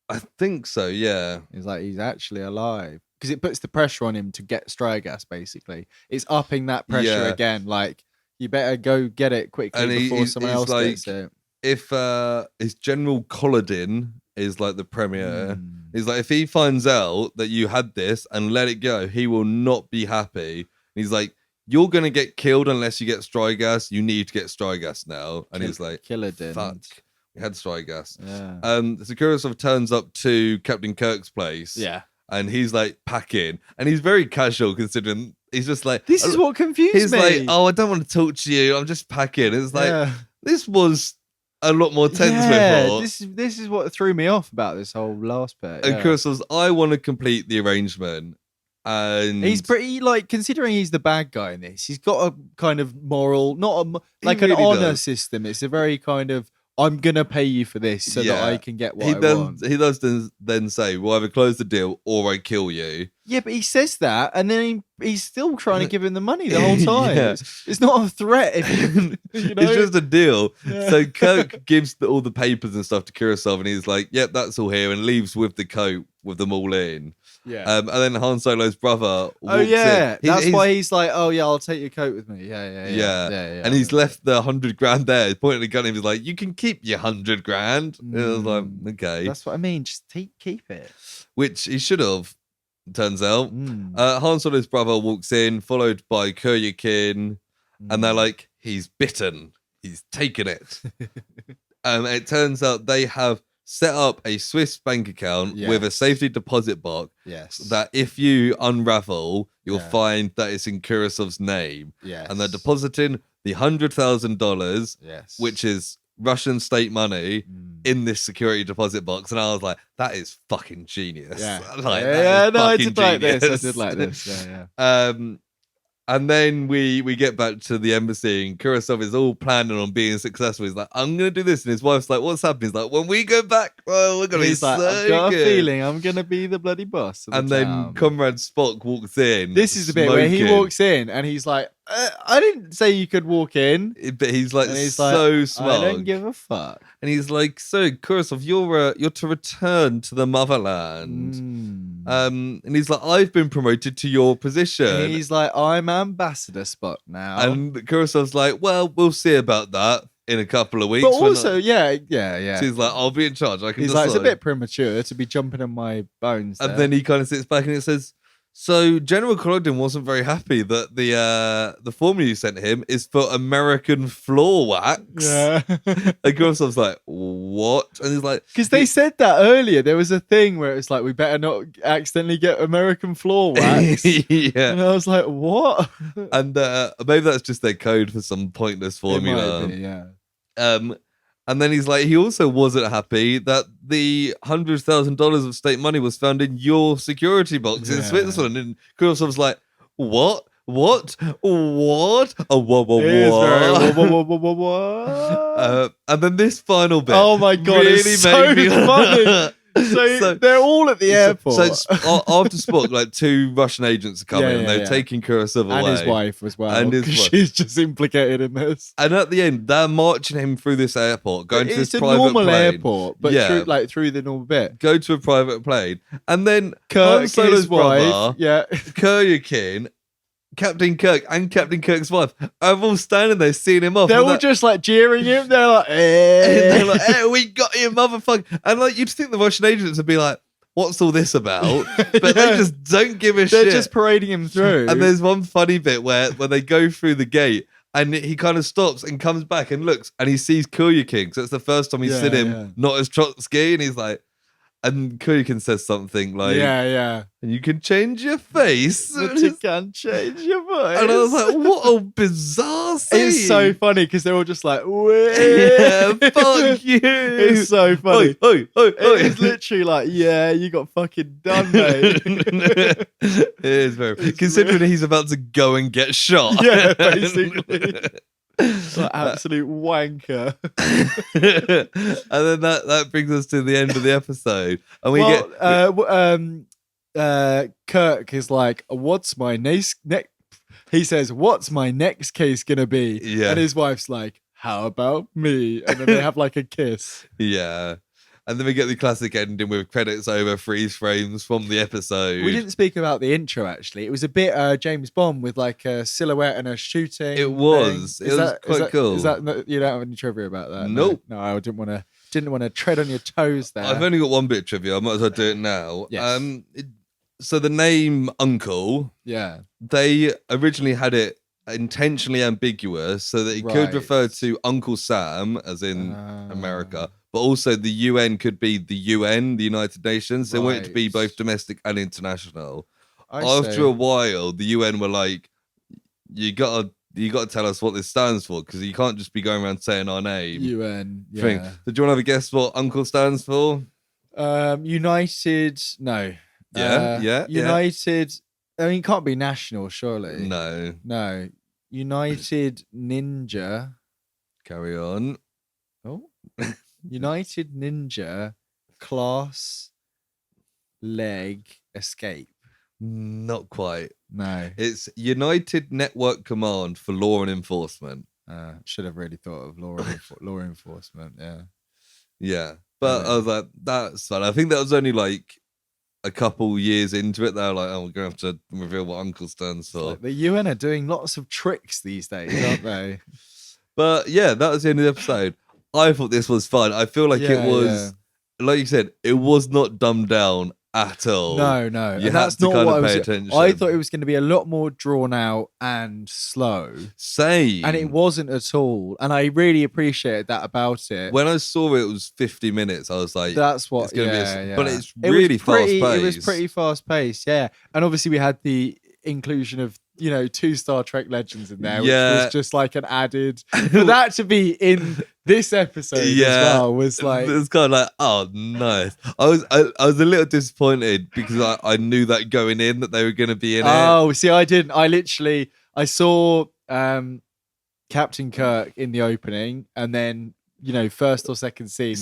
I think so. Yeah. He's like, he's actually alive because it puts the pressure on him to get Strigas. Basically, it's upping that pressure again. Like, you better go get it quickly before someone else gets it. If his General Collodin is like the premier, he's like, if he finds out that you had this and let it go, he will not be happy. And he's like, you're gonna get killed unless you get Strigas. You need to get Strigas now. And he's like, Kilodin. Fuck, we had Strigas. Yeah. So Kurosawa turns up to Captain Kirk's place. Yeah. And he's like packing, and he's very casual considering he's just like, this is what confused me. He's like, oh, I don't want to talk to you. I'm just packing. It's like, this was a lot more tense before. This is what threw me off about this whole last bit. And Kurosaw's, I want to complete the arrangement. And he's pretty, like, considering he's the bad guy in this, he's got a kind of moral, not a, like really an honor does. system. It's a very kind of, I'm going to pay you for this so that I can get what I want. He does then say, we'll either close the deal or I kill you. Yeah, but he says that, and then he's still trying to give him the money the whole time. It's not a threat. It's just a deal. Yeah. So Kirk gives all the papers and stuff to Kurosawa, and he's like, yep, that's all here, and leaves with the coat with them all in. Yeah. And then Han Solo's brother walks in. That's why he's like, oh yeah, I'll take your coat with me. Yeah. And he's left the $100,000 there. He's pointing a gun at him. He's like, you can keep your $100,000. And I was like, okay. That's what I mean. Just keep it. Which he should have, turns out. Han Solo's brother walks in, followed by Kuryakin. And they're like, he's bitten. He's taken it. It turns out they have set up a Swiss bank account with a safety deposit box that if you unravel, you'll find that it's in Kurosaw's name. And they're depositing the $100,000, which is Russian state money, in this security deposit box. And I was like, that is fucking genius. I did like this. And then we get back to the embassy, and Kurosawa is all planning on being successful. He's like, I'm going to do this. And his wife's like, what's happening? He's like, when we go back, well, we're going to be so good. I've got a feeling I'm going to be the bloody boss. And then Comrade Spock walks in. This is the bit where he walks in and he's like, I didn't say you could walk in. But he's like, so smart. I don't give a fuck. And he's like, so Kurosawa, you're to return to the motherland. And he's like, I've been promoted to your position. And he's like, I'm Ambassador Spock now. And Kurosawa's like, well, we'll see about that in a couple of weeks. But also, yeah. So he's like, I'll be in charge. I can He's decide. like, it's a bit premature to be jumping on my bones. And then he kind of sits back and it says, So General Collodin wasn't very happy that the formula you sent him is for American floor wax. Yeah. And Kurosawa's like, what? And he's like, because they said that earlier. There was a thing where it's like, we better not accidentally get American floor wax. yeah. And I was like, what? And maybe that's just their code for some pointless formula. It might be, yeah. And then he's like, he also wasn't happy that the $100,000 of state money was found in your security box in Yeah. Switzerland. And Kurosaw's like, what? What? Oh, whoa. It is very whoa. And then this final bit. Oh my God, really it's so made me funny. So they're all at the airport. So it's, after Spock, like 2 Russian agents are coming and they're taking Kurosawa away. And his wife as well. And his 'cause wife. she's just implicated in this. And at the end, they're marching him through this airport, going to this It's a private normal plane. airport, but through the normal bit. Go to a private plane. And then Kirk, Han Solo's his wife, brother, yeah. Kuryakin, Captain Kirk, and Captain Kirk's wife are all standing there seeing him off. They're all just like jeering him. They're like, and they're like, hey, we got you, motherfucker. And like, you'd think the Russian agents would be like, what's all this about? But they just don't give a shit. They're just parading him through. And there's one funny bit where they go through the gate and he kind of stops and comes back and looks and he sees Kuryakin. So it's the first time he's seen him not as Trotsky. And he's like, and Kuryakin says something like, yeah. And you can change your face. But you can't change your voice. And I was like, what a bizarre scene. It's so funny because they're all just like, yeah, fuck you. It's so funny. Oi. It's literally like, yeah, you got fucking done, mate. It is very considering he's about to go and get shot. Yeah, basically. Like absolute wanker. And then that brings us to the end of the episode. And we Kirk is like, what's my next he says, what's my next case gonna be? Yeah. And his wife's like, how about me? And then they have like a kiss. Yeah. And then we get the classic ending with credits over, freeze frames from the episode. We didn't speak about the intro, actually. It was a bit James Bond with like a silhouette and a shooting. It was. Thing. It was quite cool. Is that you don't have any trivia about that? Nope. No, I didn't want to tread on your toes there. I've only got one bit of trivia. I might as well do it now. Yes. So the name Uncle, yeah, they originally had it intentionally ambiguous so that it could refer to Uncle Sam, as in America, but also the UN could be the UN, the United Nations. They want it to be both domestic and international. After a while, the UN were like, you gotta tell us what this stands for, because you can't just be going around saying our name. UN. Yeah. Thing. So do you want to have a guess what Uncle stands for? United. No. Yeah. United. I mean, it can't be national, surely. No. United Ninja. Carry on. Oh. United Ninja Class Leg Escape. Not quite. No. It's United Network Command for Law and Enforcement. Should have really thought of law enforcement. Yeah. Yeah. But I was like, that's fun. I think that was only like a couple years into it. They were like, oh, we're going to have to reveal what Uncle stands for. Like the UN are doing lots of tricks these days, aren't they? But yeah, that was the end of the episode. I thought this was fun. I feel like it was, like you said, it was not dumbed down at all. No. You had to kind of pay attention. I thought it was going to be a lot more drawn out and slow. Same. And it wasn't at all. And I really appreciated that about it. When I saw it was 50 minutes, I was like, that's what, it's going to be but it's really fast-paced. It was pretty fast-paced, yeah. And obviously we had the inclusion of, 2 Star Trek legends in there, which was just like an added, for that to be in this episode as well was like, it was kind of like, oh, nice. I was a little disappointed because I knew that going in that they were going to be in it. Oh, see, I didn't. I saw Captain Kirk in the opening, and then first or second scene.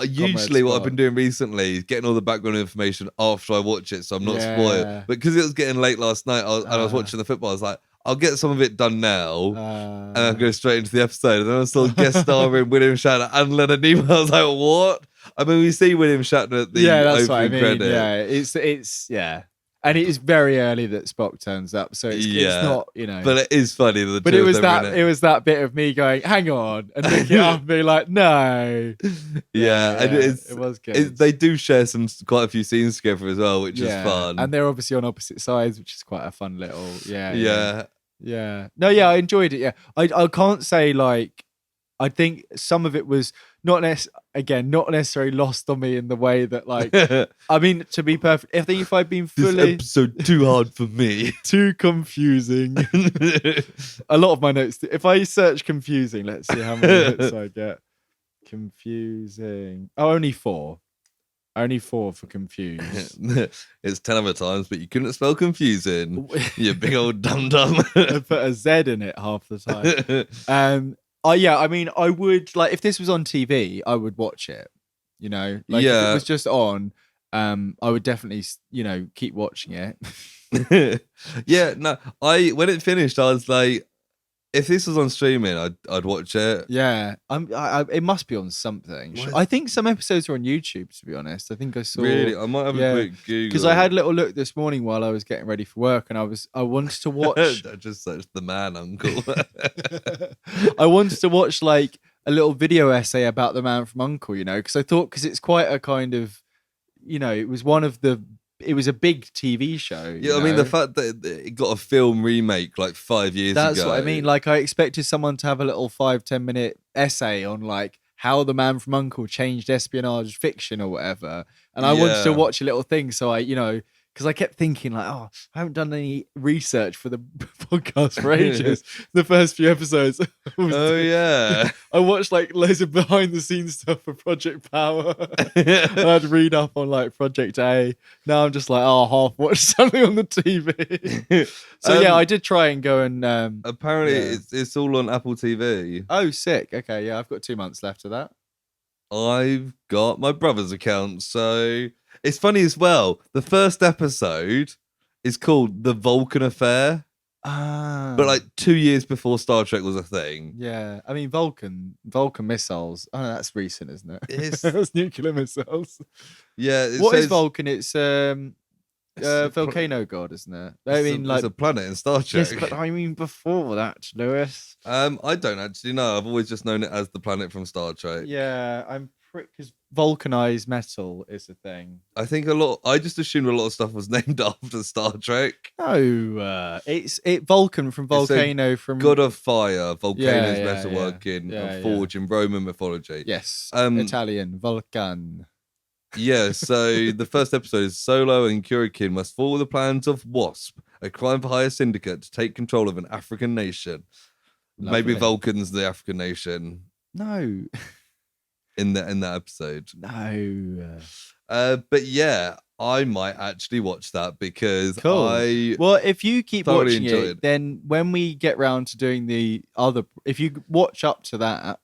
Usually what I've been doing recently is getting all the background information after I watch it, so I'm not spoiled. But because it was getting late last night, I was watching the football, I was like, I'll get some of it done now, and I'll go straight into the episode. And then I saw guest starring William Shatner and Leonard Nimoy. I was like, what? I mean, we see William Shatner at the that's opening what I mean. credit. Yeah, it's And it is very early that Spock turns up, so it's not, But it is funny that the But two it of was them that are in it was that bit of me going, hang on, and looking up and being like, no. And it was good. They do share quite a few scenes together as well, which is fun. And they're obviously on opposite sides, which is quite a fun little yeah. No, I enjoyed it. Yeah, I can't say like. I think some of it was not necessarily lost on me in the way that like. I mean, to be perfect, I think if I'd been fully this episode too hard for me, too confusing. A lot of my notes. If I search confusing, let's see how many hits I get. Confusing. Oh, only 4. Only 4 for confused. It's 10 other times, but you couldn't spell confusing. You big old dum-dum. I put a Z in it half the time. I mean, I would like if this was on TV, I would watch it. If it was just on, I would definitely, keep watching it. When it finished, I was like, if this was on streaming, I'd watch it. Yeah, it must be on something. I think some episodes are on YouTube. To be honest, I think I saw. Really, I might have a quick Google because I had a little look this morning while I was getting ready for work, and I wanted to watch. I just searched the Man Uncle. I wanted to watch like a little video essay about the Man from U.N.C.L.E. Because I thought it's quite a kind of, it was one of the. It was a big TV show. I mean, the fact that it got a film remake like 5 years ago. That's what I mean. Like, I expected someone to have a little 5-10 minute essay on like how the Man from U.N.C.L.E. changed espionage fiction or whatever. And I wanted to watch a little thing. So because I kept thinking like, I haven't done any research for the podcast for ages. The first few episodes. I watched like loads of behind the scenes stuff for Project Power. And I'd read up on like Project A. Now I'm just like, half watch something on the TV. So I did try and go and apparently it's all on Apple TV. Oh, sick. Okay, I've got 2 months left of that. I've got my brother's account, so it's funny as well. The first episode is called The Vulcan Affair. But like 2 years before Star Trek was a thing. Yeah. I mean, Vulcan missiles. Oh, that's recent, isn't it? It's nuclear missiles. Yeah. What is Vulcan? It's volcano god, isn't it? It's a planet in Star Trek. Yes, but I mean before that, Lewis. I don't actually know. I've always just known it as the planet from Star Trek. Yeah, I'm because vulcanized metal is a thing. I think I just assumed a lot of stuff was named after Star Trek. No, it's Vulcan from volcano from God of Fire. Volcano is metalworking and forge in Roman mythology. Yes, Italian Vulcan. Yeah, so the first episode is Solo and Kurikin must foil the plans of WASP, a crime for hire syndicate to take control of an African nation. Lovely. Maybe Vulcan's the African nation. No. In that episode. No. But yeah, I might actually watch that because well, if you keep watching it, then when we get round to doing the other, if you watch up to that,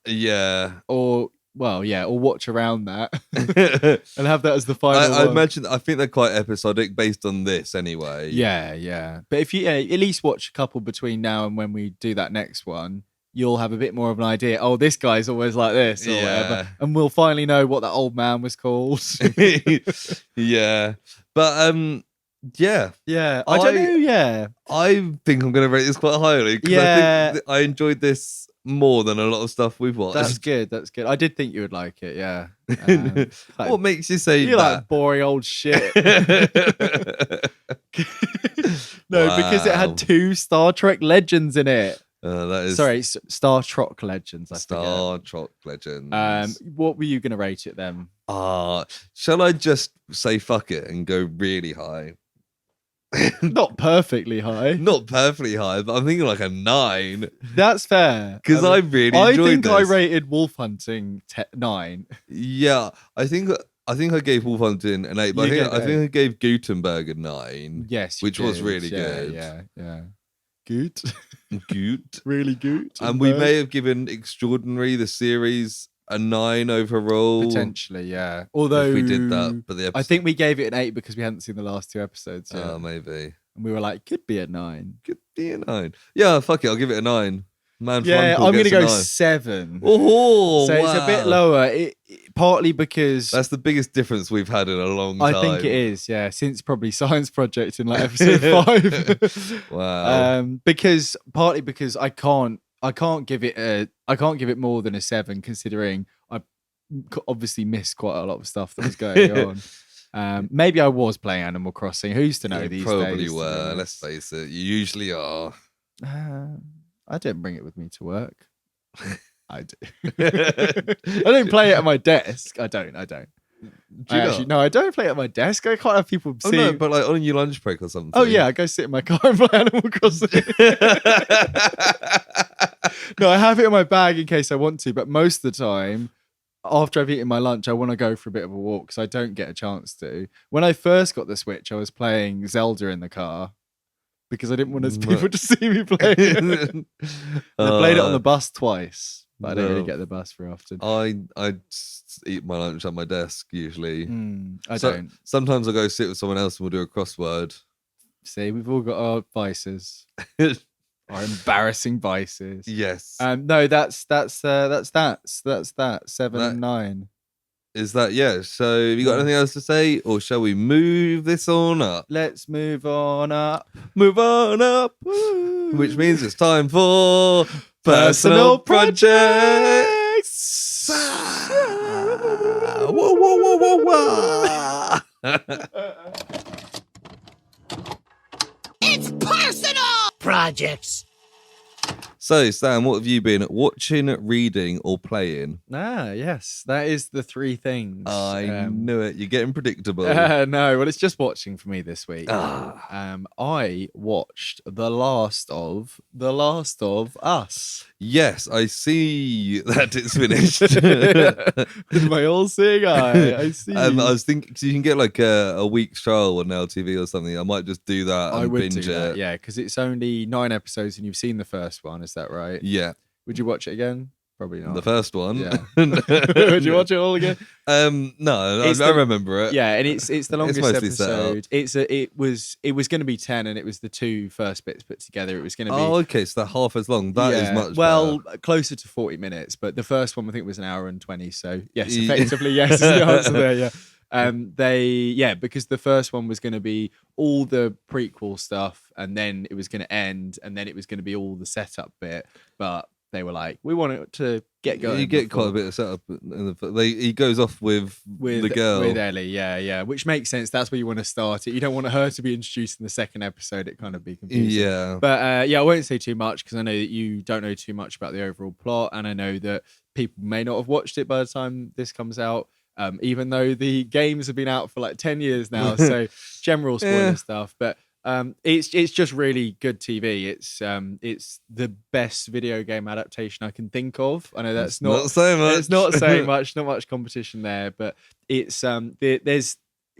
or watch around that and have that as the final I imagine, I think they're quite episodic based on this anyway. Yeah. But if you at least watch a couple between now and when we do that next one, you'll have a bit more of an idea. Oh, this guy's always like this or whatever. And we'll finally know what that old man was called. Yeah. But yeah. I don't know. Yeah. I think I'm going to rate this quite highly because I think I enjoyed this more than a lot of stuff we've watched. That's good. I did think you would like it. Yeah. What makes you say you that? Like boring old shit. No, because it had 2 Star Trek legends in it. That is Star Trek Legends. Star Trek Legends. What were you going to rate it then? Shall I just say fuck it and go really high? Not perfectly high. Not perfectly high, but I'm thinking like a 9. That's fair. Because I really enjoyed this. I rated Wolf Hunting 9. Yeah, I think I gave Wolf Hunting an 8, but I think I gave Gutenberg a 9. Yes, which was really good. Yeah. Good. Really good. And we may have given Extraordinary, the series, a 9 overall. Potentially, yeah. Although if we did that, but I think we gave it an 8 because we hadn't seen the last 2 episodes yet. Oh, maybe. And we were like, could be a 9. Could be a 9. Yeah, fuck it. I'll give it a 9. Man, I'm going to go 7. Oh, so it's a bit lower. partly because That's the biggest difference we've had in a long time. I think it is, yeah, since probably Science Project in like episode 5. Wow. Because I can't give it more than a 7, considering I obviously missed quite a lot of stuff that was going on. Maybe I was playing Animal Crossing. Who's to know You these probably days? were. Let's face it. You usually are. I don't bring it with me to work. I do. I don't play it at my desk. I don't. No, I don't play it at my desk. I can't have people Oh seeing. no, but like on your lunch break or something. Oh yeah, I go sit in my car and play Animal Crossing. No, I have it in my bag in case I want to, but most of the time, after I've eaten my lunch, I want to go for a bit of a walk because I don't get a chance to. When I first got the Switch, I was playing Zelda in the car because I didn't want people to see me playing it. I played it on the bus twice, but I don't really get the bus very often. I eat my lunch at my desk usually. I don't. Sometimes I go sit with someone else and we'll do a crossword. See, we've all got our vices. Our embarrassing vices. Yes. No, that's that. 7 and 9. Is that, yeah? So have you got anything else to say, or shall we move this on up? Let's move on up. Move on up. Woo. Which means it's time for Personal projects. Whoa, whoa, whoa, whoa, whoa. It's personal projects. So, Sam, what have you been watching, reading, or playing? Yes, that is the 3 things. I knew it. You're getting predictable. No, well, it's just watching for me this week. Ah. I watched The Last of Us. Yes, I see that it's finished. With my all-seeing eye, I see. I was thinking, cause you can get like a week's trial on LTV or something. I might just do that and binge do that, it. yeah, because it's only 9 episodes and you've seen the first one. Is that right? Yeah. Would you watch it again? Probably not. The first one. Yeah. Would you watch it all again? No, I remember it. Yeah, and it's the longest episode. It was going to be 10, and it was the 2 first bits put together. It was going to be. Oh, okay, so they're half as long. That is much better. Closer to 40 minutes, but the first one I think was an hour and 20. So yes, effectively yes is the answer there. Yeah. Because the first one was going to be all the prequel stuff, and then it was going to end, and then it was going to be all the setup bit, but they were like, we want it to get going. You get quite a bit of setup. He goes off with the girl. With Ellie, yeah. Which makes sense. That's where you want to start it. You don't want her to be introduced in the second episode. It kind of be confusing. Yeah. But I won't say too much because I know that you don't know too much about the overall plot. And I know that people may not have watched it by the time this comes out. Even though the games have been out for like 10 years now. So general spoiler stuff. But it's just really good TV. It's the best video game adaptation I can think of. I know that's not so much. It's not saying much, not much competition there, but it's there's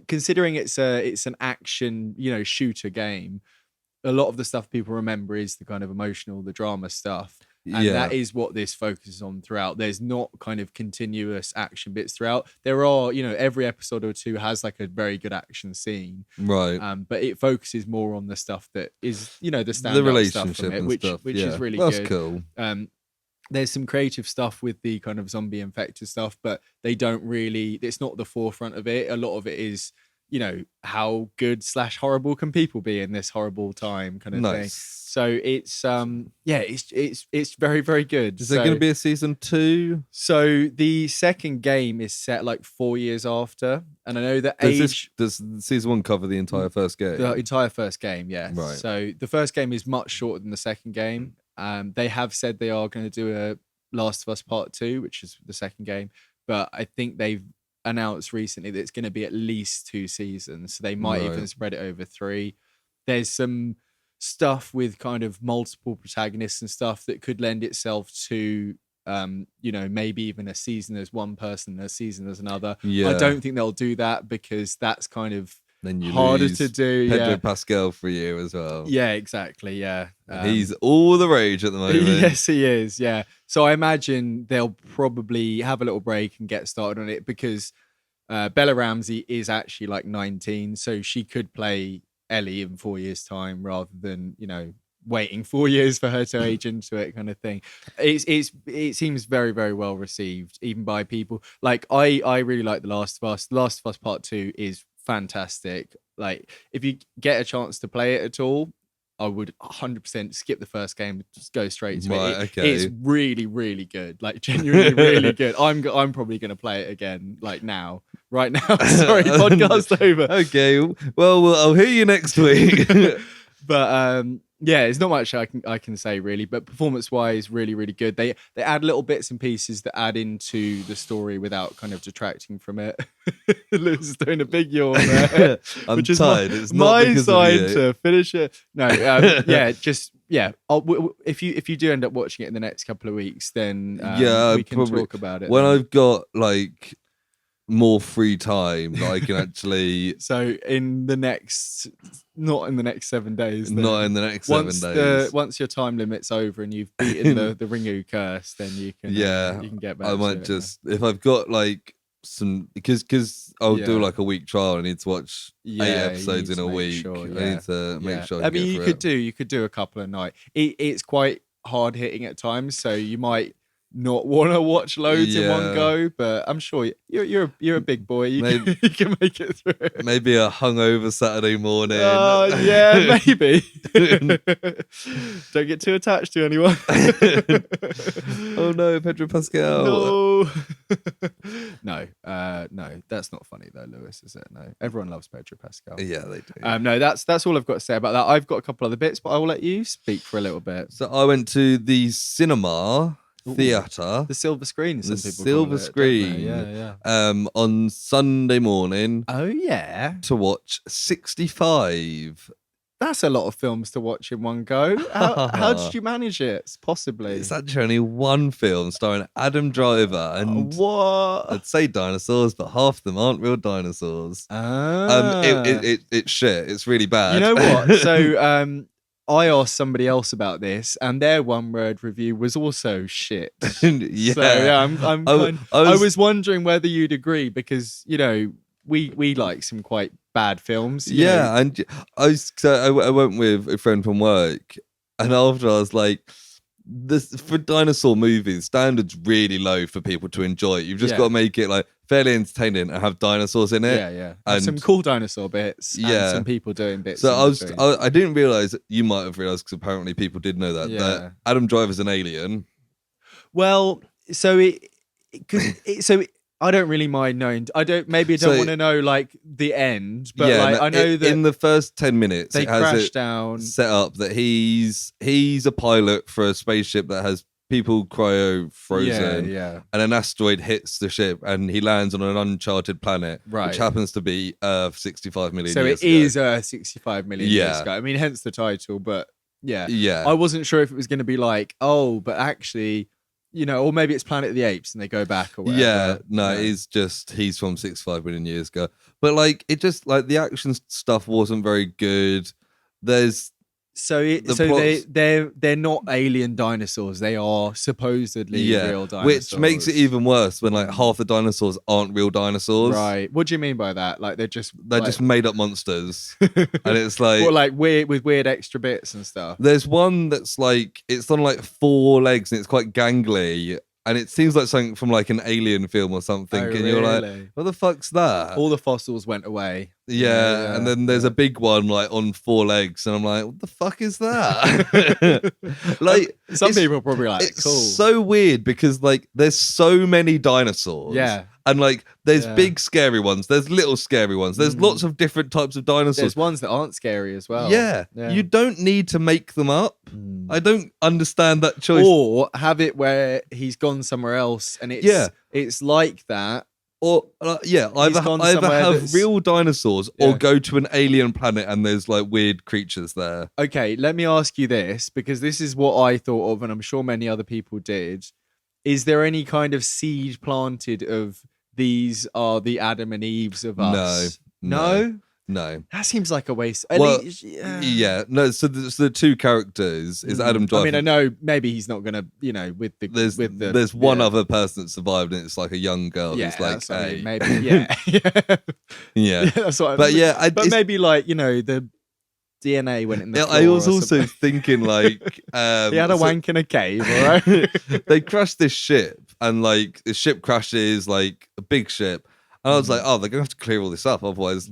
considering it's an action, shooter game. A lot of the stuff people remember is the kind of emotional, the drama stuff. And that is what this focuses on throughout. There's not kind of continuous action bits throughout. There are, every episode or 2 has like a very good action scene. Right. But it focuses more on the stuff that is, the standout the relationship stuff from it, and which stuff. is really That's good. cool. There's some creative stuff with the kind of zombie infected stuff, but they don't really, it's not the forefront of it. A lot of it is, how good / horrible can people be in this horrible time kind of thing. So it's it's very, very good. Is there going to be a season 2? So the second game is set like 4 years after, and I know that does season 1 cover the entire first game? The entire first game, yes. Right. So the first game is much shorter than the second game. They have said they are going to do a Last of Us Part 2, which is the second game, but I think they've announced recently that it's going to be at least 2 seasons, so they might even spread it over 3. There's some stuff with kind of multiple protagonists and stuff that could lend itself to maybe even a season as one person, a season as another. I don't think they'll do that because that's kind of then you harder to do. Pedro Pascal for you as well. Yeah, exactly. Yeah, he's all the rage at the moment. Yes, he is. Yeah, so I imagine they'll probably have a little break and get started on it because Bella Ramsey is actually like 19, so she could play Ellie in 4 years' time rather than waiting 4 years for her to age into it, kind of thing. It seems very, very well received, even by people. Like I really like The Last of Us. The Last of Us Part 2 is fantastic. Like, if you get a chance to play it at all, I would 100% skip the first game, just go straight to it. Okay. It's really, really good. Like, genuinely really good. I'm probably going to play it again, like now, right now. Sorry, podcast over. Okay, well, I'll hear you next week. But yeah, it's not much I can say really. But performance-wise, really, really good. They add little bits and pieces that add into the story without kind of detracting from it. Lewis is doing a big yawn there. I'm which is tired. It's not my because of sign you. to finish it. No, yeah. If you do end up watching it in the next couple of weeks, then we can talk about it. When then. I've got like more free time that I can actually. So not in the next 7 days. Then. Not in the next 7 days. Once your time limit's over and you've beaten the Ringu curse, then you can you can get back. I to might it. just if I've got like some because I'll do Yeah. like a week trial. I need to watch 8 you episodes need in to a make week. sure, I yeah. need to make sure. I mean, you could do a couple a night. It's quite hard hitting at times, so you might not want to watch loads in one Yeah. go. But I'm sure you're a big boy. You Maybe- you can make it through. Maybe a hungover Saturday morning. Yeah, maybe. Don't get too attached to anyone. Oh no, Pedro Pascal. No, no, that's not funny though, Lewis, is it? No, everyone loves Pedro Pascal. Yeah, they do. No, that's all I've got to say about that. I've got a couple other bits, but I will let you speak for a little bit. So I went to the cinema theater, The silver screen. Some The people silver call it, don't screen. they? Yeah. on Sunday morning Oh yeah, to watch 65. that's a lot of films to watch in one go. How did you manage it? Possibly. It's actually only one film starring Adam Driver, and What? I'd say dinosaurs, but half of them aren't real dinosaurs. Ah. It's shit. It's really bad. You know what? So I asked somebody else about this, and their one-word review was also shit. yeah. So yeah, I was- was wondering whether you'd agree, because we like some quite bad films. you know. Yeah, and I went with a friend from work, and after I was like, "This for dinosaur movies, standards really low for people to enjoy. You've just Yeah. got to make it like fairly entertaining and have dinosaurs in it." Yeah. And And some cool dinosaur bits. And Yeah. some people doing bits. So in between. I didn't realize. You might have realized because apparently people did know that Yeah. that Adam Driver's an alien. Well, I don't really mind knowing. Maybe I don't So- want to know like the end, but yeah, like no, I know that in the first 10 minutes they it has crash it down. set up that he's a pilot for a spaceship that has people cryo frozen. Yeah. And an asteroid hits the ship and he lands on an uncharted planet, Right. which happens to be Earth 65 million So years it is 65 million years Yeah. ago. I mean, hence the title, but yeah. ago. Yeah. I wasn't sure if it was going to be like, oh, but actually, or maybe it's Planet of the Apes and they go back or whatever. Yeah, no, it's just he's from 65 million years ago. But like it just like the action stuff wasn't very good. There's So The so plots- they're not alien dinosaurs. They are supposedly real dinosaurs. which makes it even worse when like half the dinosaurs aren't real dinosaurs. right. What do you mean by that? Like they're just Made up monsters. And it's like what, like weird with weird extra bits and stuff. there's one that's like it's on like 4 legs and it's quite gangly. And it seems like something from like an alien film or something. Oh, And you're like, really? what the fuck's that? All the fossils went away. Yeah, and then there's a big one like on 4 legs, and I'm like, what the fuck is that? Like Some it's- people are probably like, it's cool. so weird because like there's so many dinosaurs. Yeah. And like there's Yeah. big scary ones, there's little scary ones, there's lots of different types of dinosaurs. There's ones that aren't scary as well. Yeah. You don't need to make them up. I don't understand that choice. Or have it where he's gone somewhere else and it's like that. Or either gone have somewhere that's- real dinosaurs or Yeah. go to an alien planet and there's like weird creatures there. Okay, let me ask you this, because this is what I thought of, and I'm sure many other people did. Is there any kind of seed planted of these are the Adam and Eves of us? No? No. That seems like a waste. Well, yeah. No, so the 2 characters is Adam Driver. I mean, I know maybe he's not gonna, with the There's one other person that survived, and it's like a young girl Yeah, who's like, that's what I mean, hey. maybe, yeah. Yeah. That's what I But mean. yeah, but maybe like the DNA went in the floor. I was or also something. thinking like He had a wank in a cave, all right? they crashed this ship, and like the ship crashes, like a big ship. And I was like, oh, they're gonna have to clear all this up, otherwise,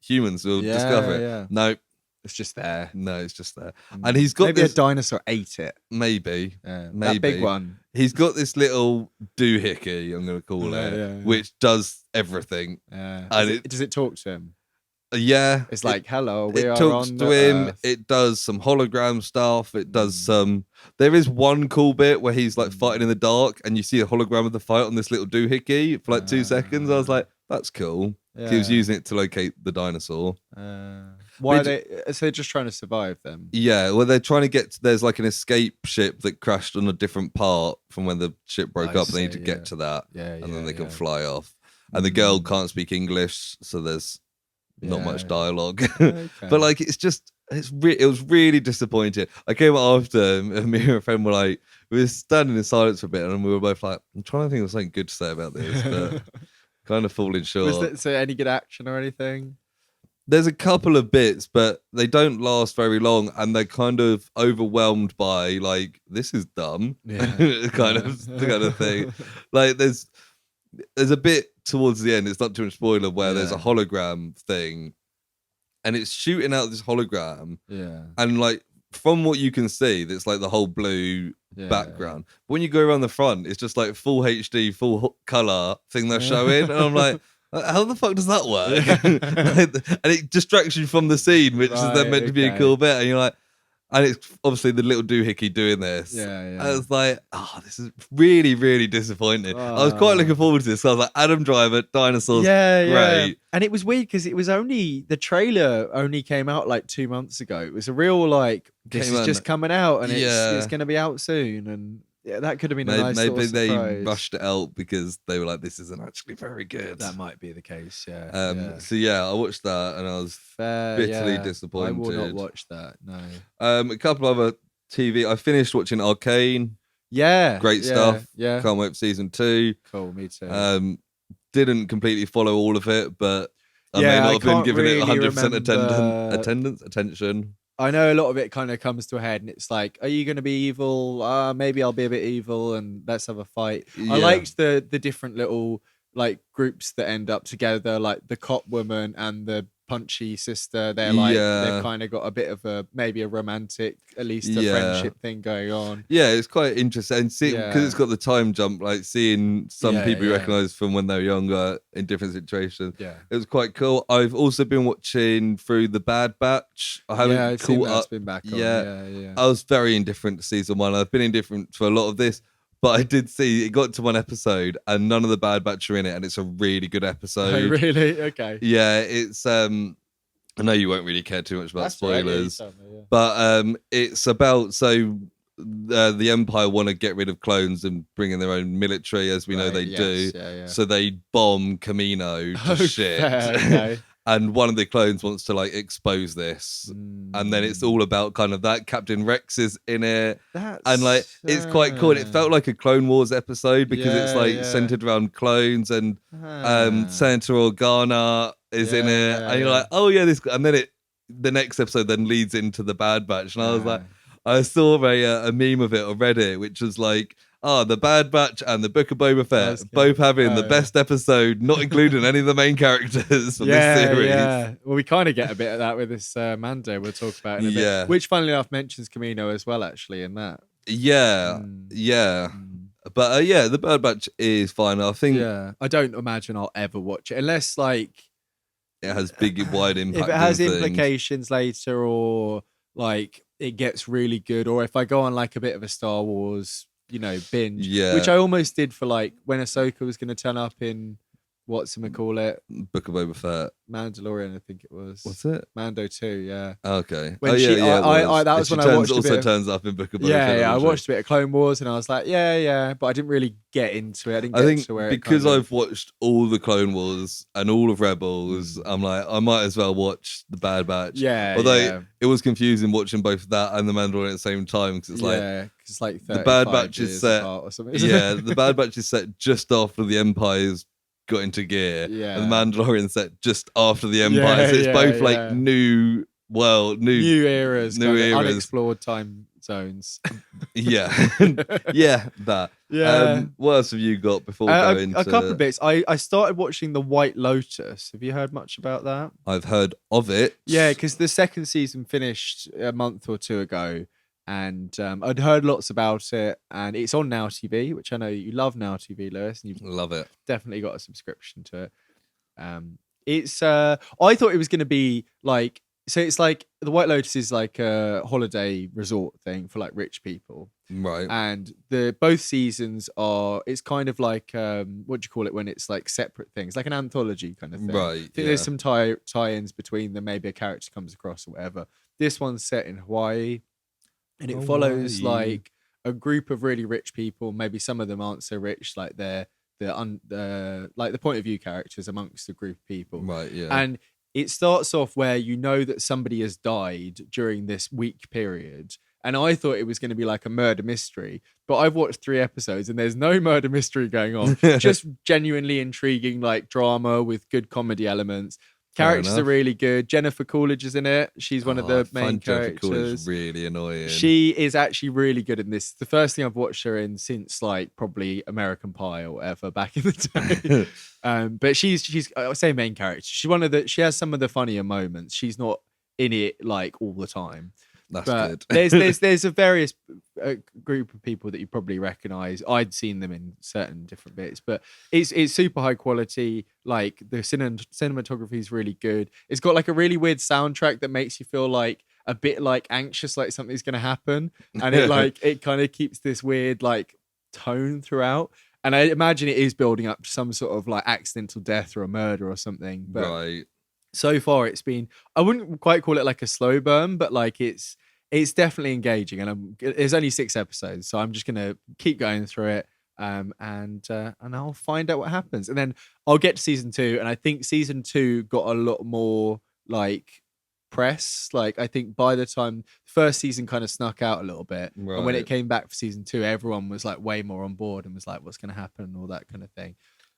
humans will discover it. Yeah. No, It's just there. no, it's just there. And he's got Maybe this a dinosaur ate it. maybe. That big one. He's got this little doohickey, I'm gonna call it, which does everything. And Does it talk to him? Yeah, It's like, hello, we it are talks on to the him. Earth. It does some hologram stuff. It does some. There is one cool bit where he's like fighting in the dark, and you see a hologram of the fight on this little doohickey for like 2 seconds. I was like, that's cool. He was using it to locate the dinosaur. Why are they? So they're just trying to survive them. Yeah, well, they're trying to get. There's like an escape ship that crashed on a different part from when the ship broke up. They need to get to that, and then they can fly off. And the girl can't speak English, so there's not much dialogue. But like, it was really disappointing. I came after, and me and a friend were like, we were standing in silence for a bit, and we were both like, I'm trying to think of something good to say about this, but kind of falling short. Was there any good action or anything? There's a couple of bits, but they don't last very long, and they're kind of overwhelmed by like, this is dumb, kind of thing. Like there's a bit towards the end, it's not too much spoiler, where there's a hologram thing, and it's shooting out this hologram, and like from what you can see, that's like the whole blue background. But when you go around the front, it's just like full HD, full color thing they're showing, and I'm like, how the fuck does that work? And it distracts you from the scene, which is then meant to be a cool bit, and you're like, and it's obviously the little doohickey doing this. I was like, oh, this is really, really disappointing. I was quite looking forward to this. So I was like, Adam Driver, Dinosaurs, great. And it was weird because it was only, the trailer only came out like 2 months ago. It was a real like, this is just coming out and it's going to be out soon. And that could have been a nice maybe sort of they surprise. rushed it out because they were like, this isn't actually very good. That might be the case, So yeah, I watched that and I was bitterly disappointed. I will not watch that, no. A couple other TV. I finished watching Arcane. Yeah. Great stuff. Yeah. Can't wait for season 2. Cool, me too. Didn't completely follow all of it, but I may not have been giving it 100% attention. I know a lot of it kind of comes to a head and it's like, are you going to be evil? Maybe I'll be a bit evil and let's have a fight. I liked the different little like groups that end up together, like the cop woman and the punchy sister. They're like, they've kind of got a bit of maybe a romantic, at least a friendship thing going on. Yeah, it's quite interesting. Because it's got the time jump, like seeing some people you recognise from when they were younger in different situations. Yeah. It was quite cool. I've also been watching through The Bad Batch. I haven't caught up. Been back on. Yeah. I was very indifferent to season 1. I've been indifferent for a lot of this. But I did see it got to one episode and none of the Bad Batch are in it, and it's a really good episode. Oh, really? Okay. Yeah, it's I know you won't really care too much about spoilers, but it's about the Empire want to get rid of clones and bring in their own military, as we know they do. So they bomb Camino to shit. Okay. And one of the clones wants to like expose this, and then it's all about kind of that. Captain Rex is in it, and like it's quite cool. And it felt like a Clone Wars episode because it's like centered around clones, and Senator Organa is in it, and you're like, oh yeah, this. And then the next episode then leads into the Bad Batch, and I was like, I saw a meme of it on Reddit, which was like, the Bad Batch and the Book of Boba Fett both having the best episode, not including any of the main characters from this series. Yeah, well, we kind of get a bit of that with this Mando we'll talk about in a bit. Which, funnily enough, mentions Camino as well, actually, in that. Yeah. But the Bad Batch is fine. I think. Yeah, I don't imagine I'll ever watch it unless, like, it has big, wide impact. If it has implications later, or like it gets really good, or if I go on like a bit of a Star Wars, binge, which I almost did for like when Ahsoka was going to turn up in whatchamacallit, Book of Boba Fett, Mandalorian, I think it was. What's it? Mando 2, yeah. Okay. When that was when I watched turns up in Book of Boba Fett. Yeah, I watched a bit of Clone Wars and I was like, but I didn't really get into it. I think because I've watched all the Clone Wars and all of Rebels, I'm like, I might as well watch the Bad Batch. Although it was confusing watching both that and the Mandalorian at the same time, because it's like the Bad Batch is set or something. the Bad Batch is set just after the Empire's got into gear, and the Mandalorian set just after the Empire. So it's both like new well, new eras, new kind of eras. unexplored time zones. Yeah, yeah, that. Yeah. What else have you got before we go into A couple of bits. I started watching the White Lotus. Have you heard much about that? I've heard of it. Yeah, because the second season finished a month or two ago, and I'd heard lots about it, and it's on Now TV, which I know you love Now TV, Lewis, and you've Love it. definitely got a subscription to it. It's I thought it was going to be like, so it's like the White Lotus is like a holiday resort thing for like rich people, Right. and the both seasons are, it's kind of like what do you call it when it's like separate things, like an anthology kind of thing. Right. I think there's some tie-ins between them, maybe a character comes across or whatever. This one's set in Hawaii, and it follows like a group of really rich people. Maybe some of them aren't so rich, like they're like the point of view characters amongst a group of people. Right, yeah. And it starts off where you know that somebody has died during this week period. And I thought it was going to be like a murder mystery, but I've watched 3 episodes and there's no murder mystery going on. Just genuinely intriguing, like drama with good comedy elements. Characters are really good. Jennifer Coolidge is in it. She's one of the main characters. Jennifer Coolidge is really annoying. She is actually really good in this. The first thing I've watched her in since like probably American Pie or whatever back in the day. But she's I would say main character. She has some of the funnier moments. She's not in it like all the time. That's good. there's a various group of people that you probably recognize. I'd seen them in certain different bits, but it's super high quality. Like the cinematography is really good. It's got like a really weird soundtrack that makes you feel like a bit like anxious, like something's going to happen, and it kind of keeps this weird like tone throughout. And I imagine it is building up to some sort of like accidental death or a murder or something. But right. So far, it's been, I wouldn't quite call it like a slow burn, but like it's definitely engaging. And there's only 6 episodes, so I'm just gonna keep going through it, and I'll find out what happens, and then I'll get to season 2. And I think season 2 got a lot more like press. Like I think by the time the first season kind of snuck out a little bit, and when it came back for season 2, everyone was like way more on board and was like, "What's gonna happen?" and all that kind of thing.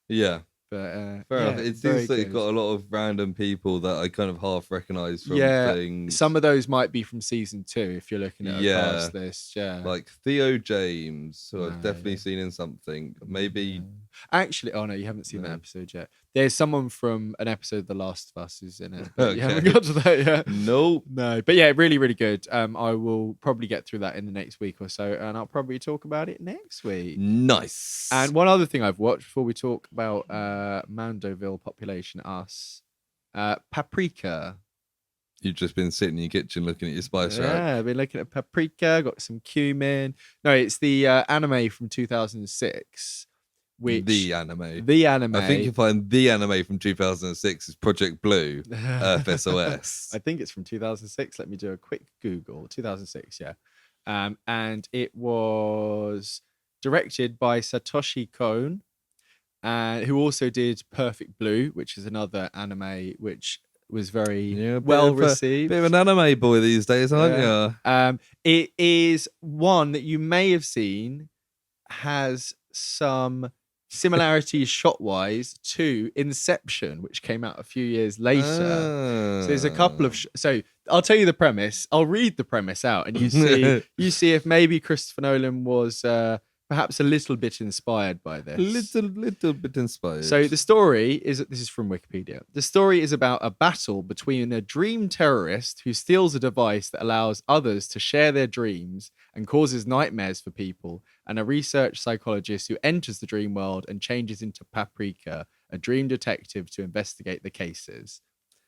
Yeah. But fair enough. It seems like it's got a lot of random people that I kind of half recognize from things. Some of those might be from season 2 if you're looking at a cast list. Yeah, like Theo James, who I've definitely seen in something. Maybe actually, oh no, you haven't seen that episode yet. There's someone from an episode of The Last of Us who's in it, but you haven't got to that yet. Nope. No, but yeah, really, really good. I will probably get through that in the next week or so, and I'll probably talk about it next week. Nice. And one other thing I've watched before we talk about Mandeville Population Us, Paprika. You've just been sitting in your kitchen looking at your spice rack. Yeah, I've been looking at Paprika, got some cumin. No, it's the anime from 2006. The anime. I think you'll find the anime from 2006 is Project Blue, Earth SOS. I think it's from 2006. Let me do a quick Google. 2006, yeah. And it was directed by Satoshi Kon, who also did Perfect Blue, which is another anime which was very well received. Bit of an anime boy these days, aren't you? It is one that you may have seen, has some similarities shot-wise to Inception, which came out a few years later. So there's a couple of so I'll tell you the premise. I'll read the premise out, and you see if maybe Christopher Nolan was perhaps a little bit inspired by this. Little bit inspired. So the story is, this is from Wikipedia. The story is about a battle between a dream terrorist who steals a device that allows others to share their dreams and causes nightmares for people, and a research psychologist who enters the dream world and changes into Paprika, a dream detective, to investigate the cases.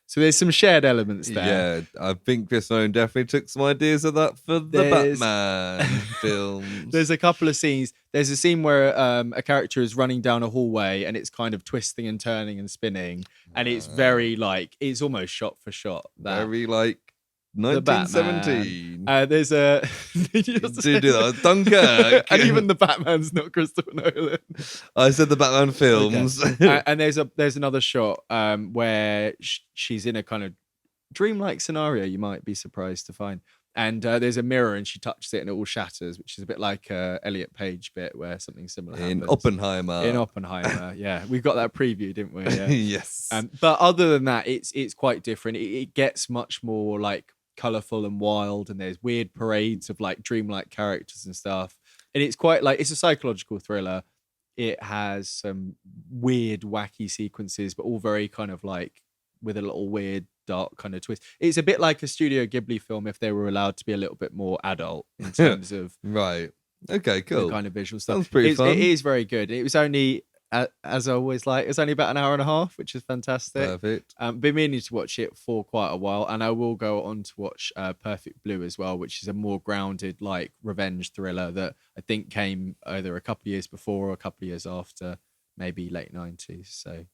So there's some shared elements there. Yeah, I think Chris Nolan definitely took some ideas of that for the Batman films. There's a couple of scenes. There's a scene where a character is running down a hallway and it's kind of twisting and turning and spinning. And it's very like, it's almost shot for shot. Very like 1917. There's a do that Dunkirk. And even the Batman's not Christopher Nolan. I said the Batman films. Okay. And there's another shot where she's in a kind of dreamlike scenario. You might be surprised to find, And there's a mirror, and she touches it, and it all shatters, which is a bit like Elliot Page bit where something similar happens. In Oppenheimer. In Oppenheimer, yeah, we got that preview, didn't we? Yeah. Yes. But other than that, it's quite different. It gets much more like colorful and wild, and there's weird parades of like dreamlike characters and stuff. And it's quite like, it's a psychological thriller. It has some weird, wacky sequences, but all very kind of like with a little weird, dark kind of twist. It's a bit like a Studio Ghibli film if they were allowed to be a little bit more adult in terms of right. Okay, cool. the kind of visual stuff. Sounds pretty fun. It is very good. It was only, as I always like, it was only about an hour and a half, which is fantastic. Perfect. Been meaning to watch it for quite a while, and I will go on to watch Perfect Blue as well, which is a more grounded like revenge thriller that I think came either a couple of years before or a couple of years after, maybe late 90s. So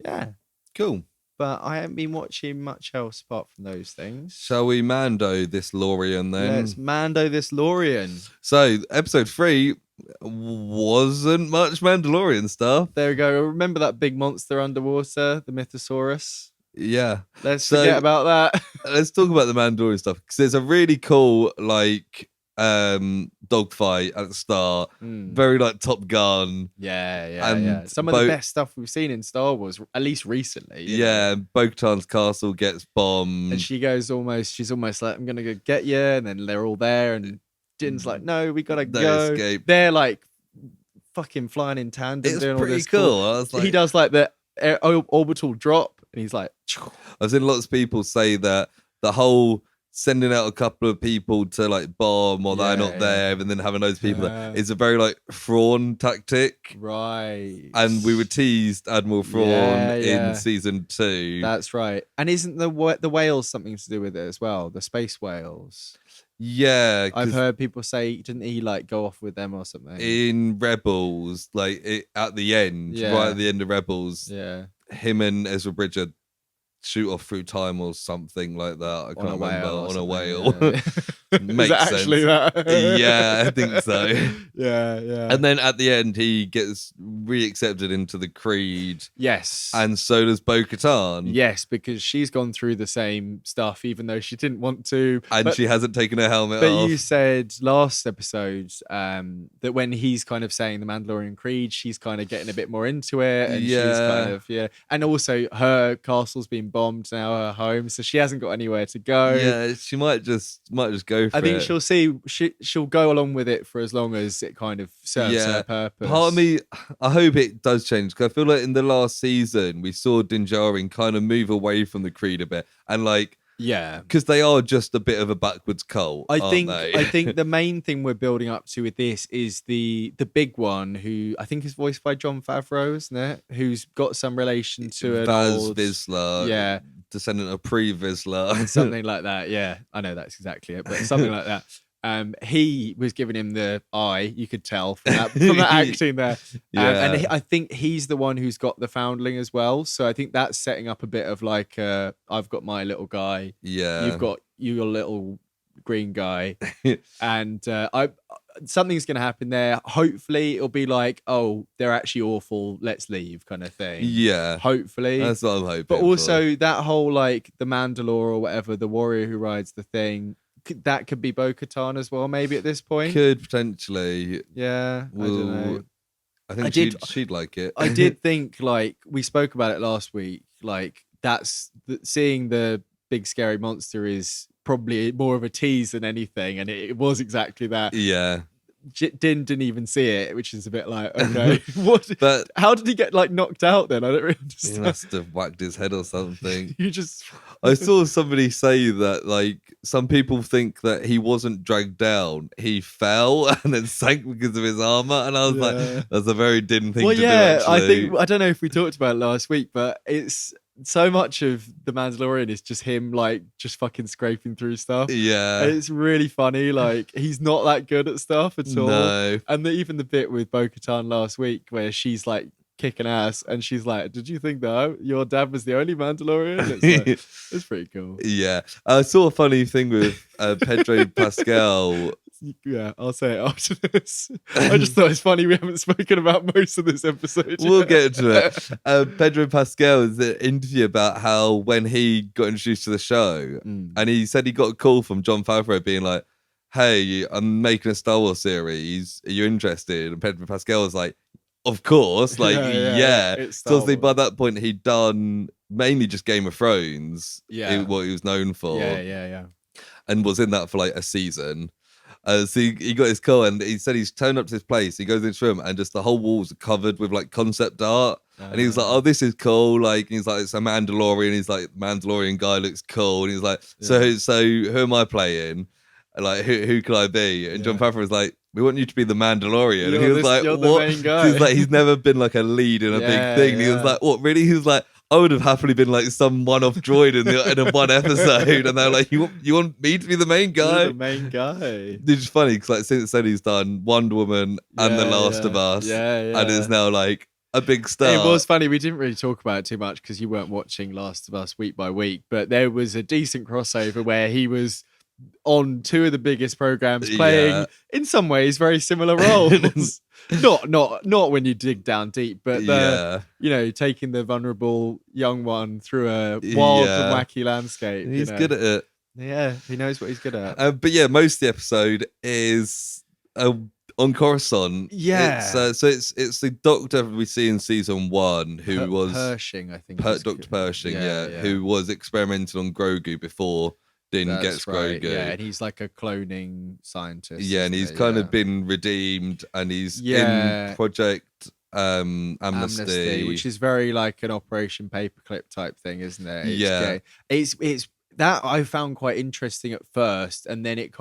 yeah, Cool. but I haven't been watching much else apart from those things. Shall we Mando this Lorian then? Let's Mando this Lorian. So episode 3 wasn't much Mandalorian stuff. There we go. Remember that big monster underwater, the Mythosaurus? Yeah. Let's So- forget about that. Let's talk about the Mandalorian stuff, because there's a really cool like dogfight at the start. Very like Top Gun. Yeah. And Some of the best stuff we've seen in Star Wars, at least recently. you know? Yeah, Bo-Katan's castle gets bombed. And she's almost like, I'm gonna go get you, and then they're all there, and Din's like, no, we gotta They go. escape. They're like fucking flying in tandem, It's doing all pretty this cool. I was like, he does like the orbital drop, and he's like, I've seen lots of people say that the whole sending out a couple of people to like bomb or they're not there, and then having those people there is a very like Thrawn tactic. right. And we were teased Admiral Thrawn Yeah. in season 2. That's right. And isn't the whales something to do with it as well? The space whales. Yeah, I've 'cause heard people say, didn't he like go off with them or something? in Rebels, like at the end, Yeah. right at the end of Rebels, Yeah. him and Ezra Bridger shoot off through time or something like that. I can't remember. On a whale. Yeah. Makes Is it actually sense. that? Yeah, I think so. Yeah. And then at the end, he gets reaccepted into the Creed, yes. and so does Bo-Katan. Yes, because she's gone through the same stuff, even though she didn't want to. And But- she hasn't taken her helmet But off. you said last episode that when he's kind of saying the Mandalorian Creed, she's kind of getting a bit more into it, and she's Yeah. kind of and also her castle's been bombed now, her home, so she hasn't got anywhere to go. Yeah, she might just go for I think it. she'll go along with it for as long as it kind of serves her purpose. Part of me, I hope it does change, because I feel like in the last season we saw Din Djarin kind of move away from the Creed a bit, and like yeah. because they are just a bit of a backwards cult. I aren't they? think the main thing we're building up to with this is the big one, who I think is voiced by Jon Favreau, isn't it? Who's got some relation to an Vaz old Vizsla, yeah, descendant of Pre-Vizsla. something like that. Yeah, I know that's exactly it, but something like that. He was giving him the eye, you could tell from that acting there. And I think he's the one who's got the foundling as well. So I think that's setting up a bit of like, I've got my little guy, Yeah, you've got your little green guy, and something's going to happen there. Hopefully, it'll be like, oh, they're actually awful, let's leave, kind of thing. Yeah, Hopefully, that's what I'm hoping. but for. also that whole like the Mandalore or whatever, the warrior who rides the thing. That could be Bo-Katan as well, maybe at this point. could potentially. Yeah, I don't know. I think she'd like it. I did think, like, we spoke about it last week, like, seeing the big scary monster is probably more of a tease than anything, and it was exactly that. Yeah, Din didn't even see it, which is a bit like, okay, what? but How did he get like knocked out then? I don't really he understand. must have whacked his head or something. You just I saw somebody say that like some people think that he wasn't dragged down, he fell and then sank because of his armor, and I was Yeah. like, that's a very Din thing well, to yeah, do. I Actually. think I don't know if we talked about it last week, but it's so much of the Mandalorian is just him like just fucking scraping through stuff. Yeah, It's really funny. Like he's not that good at stuff at all. no, And even the bit with Bo-Katan last week where she's like kicking ass and she's like, "Did you think that your dad was the only Mandalorian?" It's like, it's pretty cool. yeah. I saw a funny thing with Pedro Pascal Yeah, I'll say it after this. I just thought it's funny we haven't spoken about most of this episode. We'll get into it. Pedro Pascal is an interview about how when he got introduced to the show, and he said he got a call from Jon Favreau being like, "Hey, I'm making a Star Wars series. Are you interested?" And Pedro Pascal was like, "Of course, like yeah." It's So Star obviously by Wars. that point he'd done mainly just Game of Thrones, what he was known for, Yeah. and was in that for like a season. So he got his call and he said he's turned up to this place. He goes into his room and just the whole walls are covered with like concept art. And he was like, "Oh, this is cool." Like he's like, "It's a Mandalorian." He's like, "Mandalorian guy looks cool." And he's like, "So who am I playing? Like who can I be?" And Jon Favreau was like, "We want you to be the Mandalorian." And he was like, you're "What?" the main guy. He's like, he's never been like a lead in a big thing. And he was like, "What, really?" He was like, "I would have happily been like some one-off droid in a one episode." And they're like, you want me to be the main guy?" You're the main guy. Which is funny because like since then he's done Wonder Woman and The Last of Us, and is now like a big star. It was funny. We didn't really talk about it too much because you weren't watching Last of Us week by week, but there was a decent crossover where he was on two of the biggest programs playing in some ways very similar roles. not when you dig down deep, but you know, taking the vulnerable young one through a wild and wacky landscape. He's good at it. Yeah, he knows what he's good at. But yeah, most of the episode is on Coruscant. Yeah. So it's the Doctor we see in season 1 who was Pershing, I think. Dr. Pershing, who was experimenting on Grogu before Din gets right. Grogu. Yeah, and he's like a cloning scientist. Yeah, and he's kind of been redeemed, and he's in Project Amnesty, which is very like an Operation Paperclip type thing, isn't it? It's that I found quite interesting at first, and then it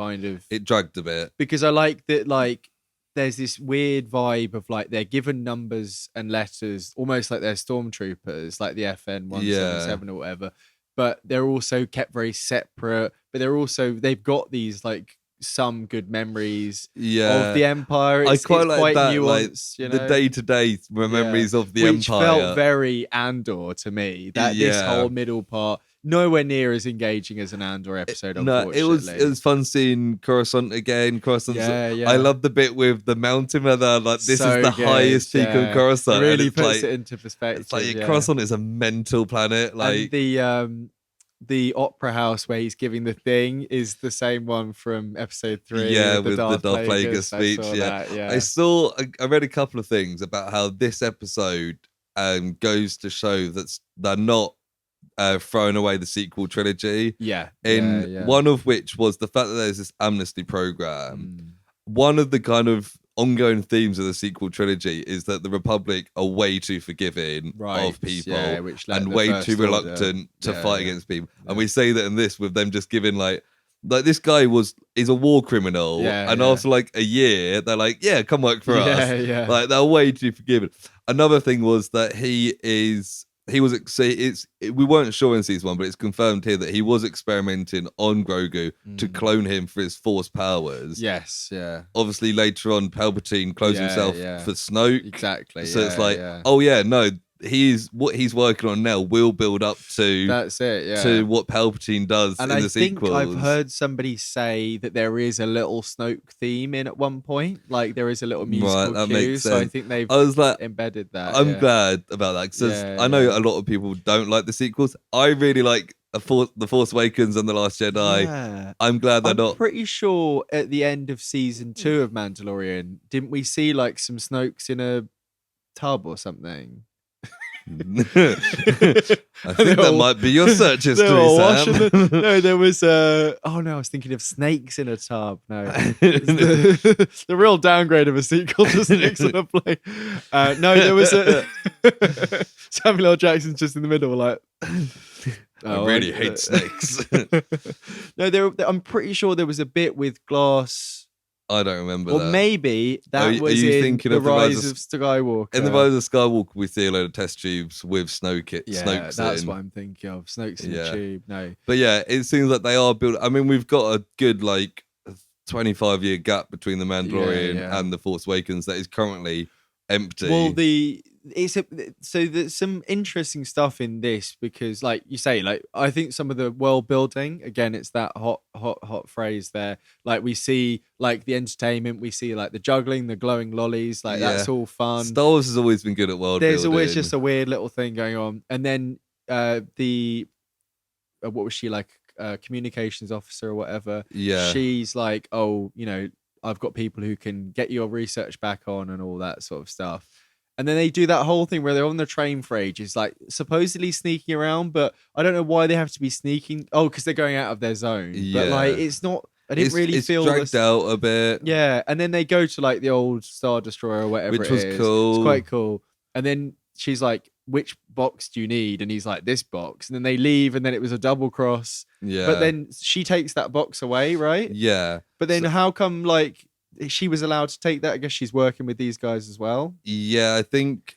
dragged a bit because I like that like there's this weird vibe of like they're given numbers and letters almost like they're stormtroopers, like the FN 177 or whatever, but they're also kept very separate, but they've got these like some good memories of the Empire. I quite like quite that, nuanced, like, the day-to-day memories of the which Empire. Felt very Andor to me. This whole middle part, nowhere near as engaging as an Andor episode. Unfortunately, it was fun seeing Coruscant again. I love the bit with the mountain where they're like, "This is the highest peak of Coruscant." It really puts it into perspective. It's like Coruscant is a mental planet. Like and the opera house where he's giving the thing is the same one from episode 3. With the Darth Plagueis speech. I read a couple of things about how this episode goes to show that they're not throwing away the sequel trilogy. One of which was the fact that there's this amnesty program. One of the kind of ongoing themes of the sequel trilogy is that the Republic are way too forgiving of people and way too reluctant to fight against people. And we say that in this with them just giving like this guy is a war criminal, and after like a year they're like, "Yeah, come work for us." Like they're way too forgiving. Another thing was that we weren't sure in season 1, but it's confirmed here that he was experimenting on Grogu to clone him for his Force powers. Yes, yeah. Obviously, later on, Palpatine clones himself for Snoke. Exactly. So it's like, oh yeah, no, what he's working on now will build up to to what Palpatine does in the sequels. I think I've heard somebody say that there is a little Snoke theme in at one point, like there is a little musical cue. So I think they've embedded that. I'm glad about that because I know a lot of people don't like the sequels. I really like The Force Awakens and The Last Jedi. I'm glad they're not. I'm pretty sure at the end of season 2 of Mandalorian, didn't we see like some Snokes in a tub or something? I think that might be your search history, Sam. No, there was I was thinking of Snakes in a Tub. No, the real downgrade of a sequel to Snakes on a Plane. No, there was Samuel L. Jackson's just in the middle, like, I really hate snakes. No, I'm pretty sure there was a bit with glass. I don't remember that. Or maybe that was in The Rise of Skywalker. In The Rise of Skywalker, we see a load of test tubes with Snoke. That's what I'm thinking of. Snoke's in the tube. No. But yeah, it seems like they are building. I mean, we've got a good, 25-year gap between The Mandalorian and The Force Awakens that is currently empty. Well, so there's some interesting stuff in this because, like you say, like I think some of the world building again, it's that hot phrase there. Like we see like the entertainment, we see like the juggling, the glowing lollies, like Yeah. that's all fun. Star Wars has always been good at world There's building. always just a weird little thing going on, and then the what was she like? Communications officer or whatever. Yeah. She's like, oh, I've got people who can get your research back on and all that sort of stuff. And then they do that whole thing where they're on the train for ages, like supposedly sneaking around, but I don't know why they have to be sneaking. Oh, because they're going out of their zone. But like, it's not. I didn't really it's feel dragged out a bit. Yeah, and then they go to like the old Star Destroyer or whatever, Which it was is. cool. It's quite cool. And then she's like, "Which box do you need?" And he's like, "This box." And then they leave, and then it was a double cross. Yeah. But then she takes that box away, right? Yeah. But then how come like she was allowed to take that? I guess she's working with these guys as well. Yeah, I think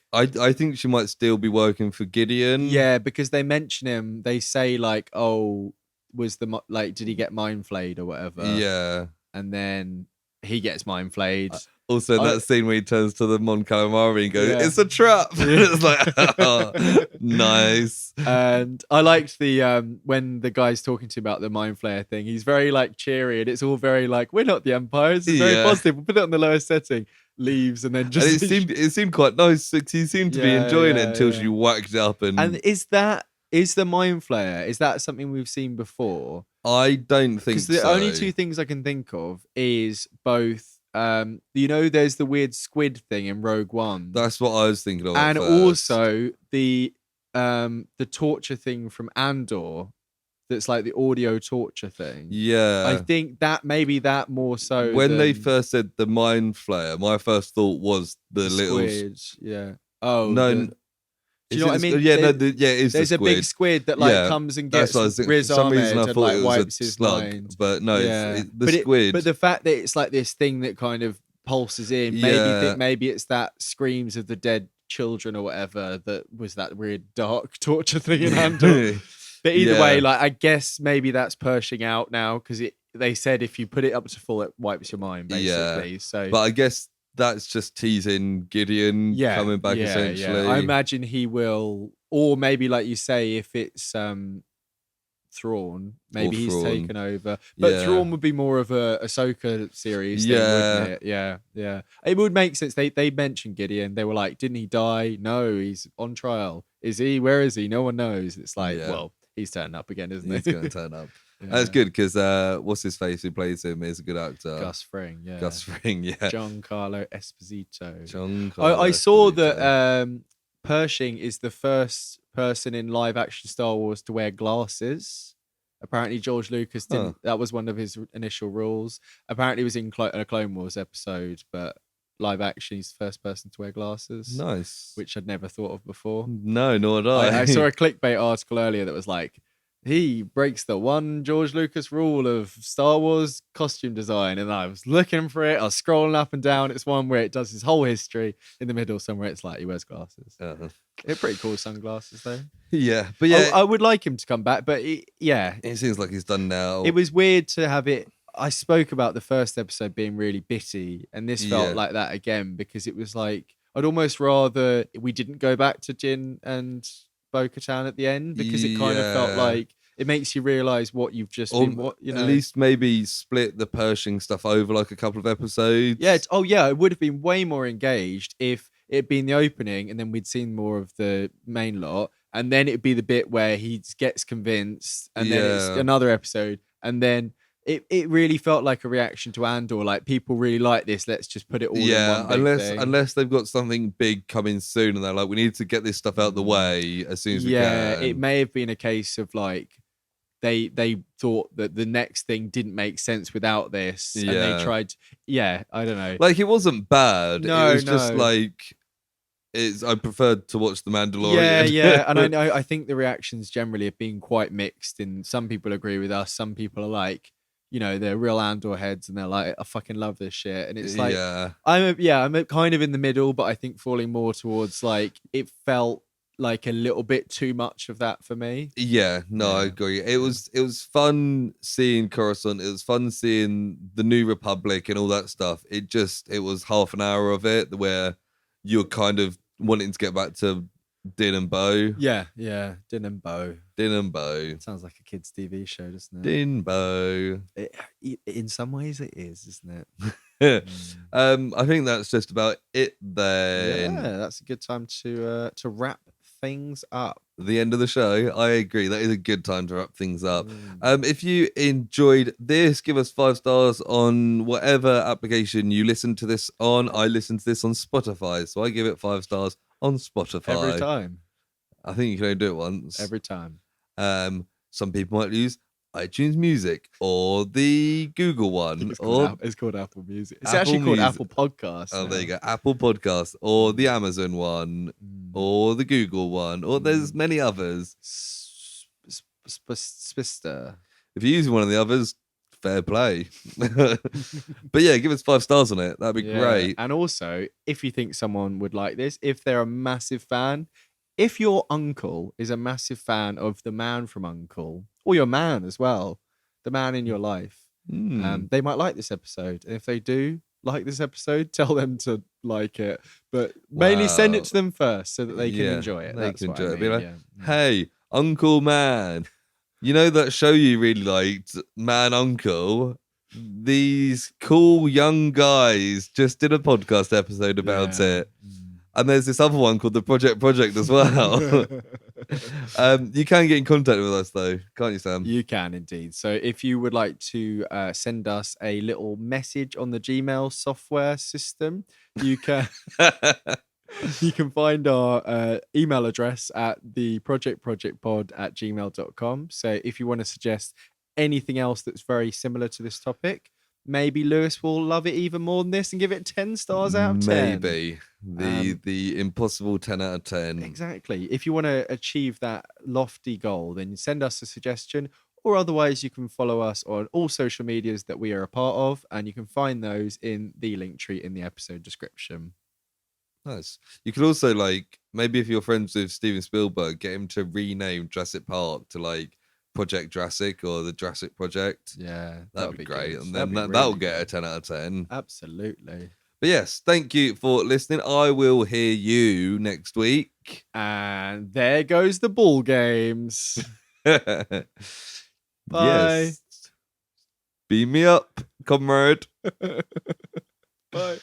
she might still be working for Gideon. Yeah, because they mention him. They say like, "Oh, did he get mind flayed or whatever?" Yeah. And then he gets mind flayed. Also, that scene where he turns to the Mon Calamari and goes, "It's a trap." It's like, oh, nice. And I liked the when the guy's talking to you about the mind flayer thing. He's very like cheery, and it's all very like, "We're not the Empire. It's very positive. We'll put it on the lowest setting." Leaves and then just. And it seemed quite nice. He seemed to be enjoying it until she whacked up and. And is the mind flayer? Is that something we've seen before? I don't think so. Because the only two things I can think of is both. There's the weird squid thing in Rogue One. That's what I was thinking of. And first. also the torture thing from Andor. That's like the audio torture thing. Yeah. I think that maybe that more so. When they first said the mind flayer, my first thought was the little squid. Yeah. Oh no. Do you know what I mean? Yeah, it's there's the squid. a big squid that comes and gets Riz for some Ahmed reason I and thought it was wipes a his slug, mind. but no, it's the squid. But the fact that it's like this thing that kind of pulses in, maybe it's that screams of the dead children or whatever that was that weird dark torture thing in Andor. But either way, like I guess maybe that's Pershing out now because they said if you put it up to full, it wipes your mind basically. Yeah. So, but I guess that's just teasing Gideon coming back essentially. Yeah. I imagine he will, or maybe like you say, if it's Thrawn, maybe he's taken over. But Thrawn would be more of a Ahsoka series thing, wouldn't it? Yeah. It would make sense. They mentioned Gideon. They were like, didn't he die? No, he's on trial. Is he? Where is he? No one knows. It's like, well, he's turning up again, isn't he? He's going to turn up. That's good because what's his face who plays him is a good actor. Gus Fring, yeah. Giancarlo Esposito. I saw that Pershing is the first person in live action Star Wars to wear glasses. Apparently George Lucas didn't. That was one of his initial rules. Apparently it was in a Clone Wars episode, but live action he's the first person to wear glasses. Nice. Which I'd never thought of before. No, nor did I. I saw a clickbait article earlier that was like, he breaks the one George Lucas rule of Star Wars costume design. And I was looking for it. I was scrolling up and down. It's one where it does his whole history. In the middle somewhere, it's like he wears glasses. They're pretty cool sunglasses, though. Yeah. But yeah. I would like him to come back. But it seems like he's done now. It was weird to have it. I spoke about the first episode being really bitty. And this felt like that again because it was like, I'd almost rather we didn't go back to Jin and Bo-Katan at the end because it kind of felt like it makes you realize what you've just been. At least maybe split the Pershing stuff over like a couple of episodes. Yeah. I would have been way more engaged if it'd been the opening and then we'd seen more of the main lot, and then it'd be the bit where he gets convinced, and then it's another episode, and then. It really felt like a reaction to Andor. Like people really like this. Let's just put it all in one big thing. Unless they've got something big coming soon, and they're like, we need to get this stuff out of the way as soon as we can. Yeah, it may have been a case of like they thought that the next thing didn't make sense without this, and they tried. I don't know. Like it wasn't bad. No, it was just like. I preferred to watch The Mandalorian. Yeah, and I think the reactions generally have been quite mixed. And some people agree with us. Some people are like. They're real Andor heads and they're like, I fucking love this shit. And it's like, I'm kind of in the middle, but I think falling more towards like, it felt like a little bit too much of that for me. Yeah, no, I agree. It was fun seeing Coruscant. It was fun seeing the New Republic and all that stuff. It was half an hour of it where you're kind of wanting to get back to Din and Bo. Yeah, Din and Bo. Din and Bo. Sounds like a kids' TV show, doesn't it? Din Bo. In some ways, it is, isn't it? I think that's just about it then. Yeah, that's a good time to wrap things up. The end of the show. I agree. That is a good time to wrap things up. If you enjoyed this, give us 5 stars on whatever application you listen to this on. I listen to this on Spotify, so I give it 5 stars on Spotify. Every time. I think you can only do it once. Every time. Some people might use iTunes Music or the Google one. It's called Apple Music. It's Apple actually called Music. Apple Podcasts. Oh, now. there you go. Apple Podcast or the Amazon one or the Google one, or there's many others. Spister. If you're using one of the others, fair play. But yeah, give us 5 stars on it. That'd be great. And also, if you think someone would like this, if they're a massive fan, if your uncle is a massive fan of the Man from U.N.C.L.E, or your man as well, the man in your life, they might like this episode. And if they do like this episode, tell them to like it. But mainly send it to them first so that they can enjoy it. They That's can what enjoy I it. Be mean, like, hey, Uncle Man, you know that show you really liked, Man Uncle? These cool young guys just did a podcast episode about it. And there's this other one called the Project as well. You can get in contact with us though, can't you, Sam? You can indeed. So if you would like to send us a little message on the Gmail software system, you can you can find our email address at the projectpod@gmail.com. So if you want to suggest anything else that's very similar to this topic, maybe Lewis will love it even more than this and give it 10 stars out of 10. Maybe. The impossible 10 out of 10. Exactly. If you want to achieve that lofty goal, then send us a suggestion, or otherwise you can follow us on all social medias that we are a part of, and you can find those in the link tree in the episode description. Nice. You could also, like, maybe if you're friends with Steven Spielberg, get him to rename Jurassic Park to like Project Jurassic or the Jurassic Project. Yeah, that'd be great. good. And then That'd be that'll really get a good. 10 out of 10. Absolutely. But yes, thank you for listening. I will hear you next week. And there goes the ball games. Bye. Yes. Beam me up, comrade. Bye.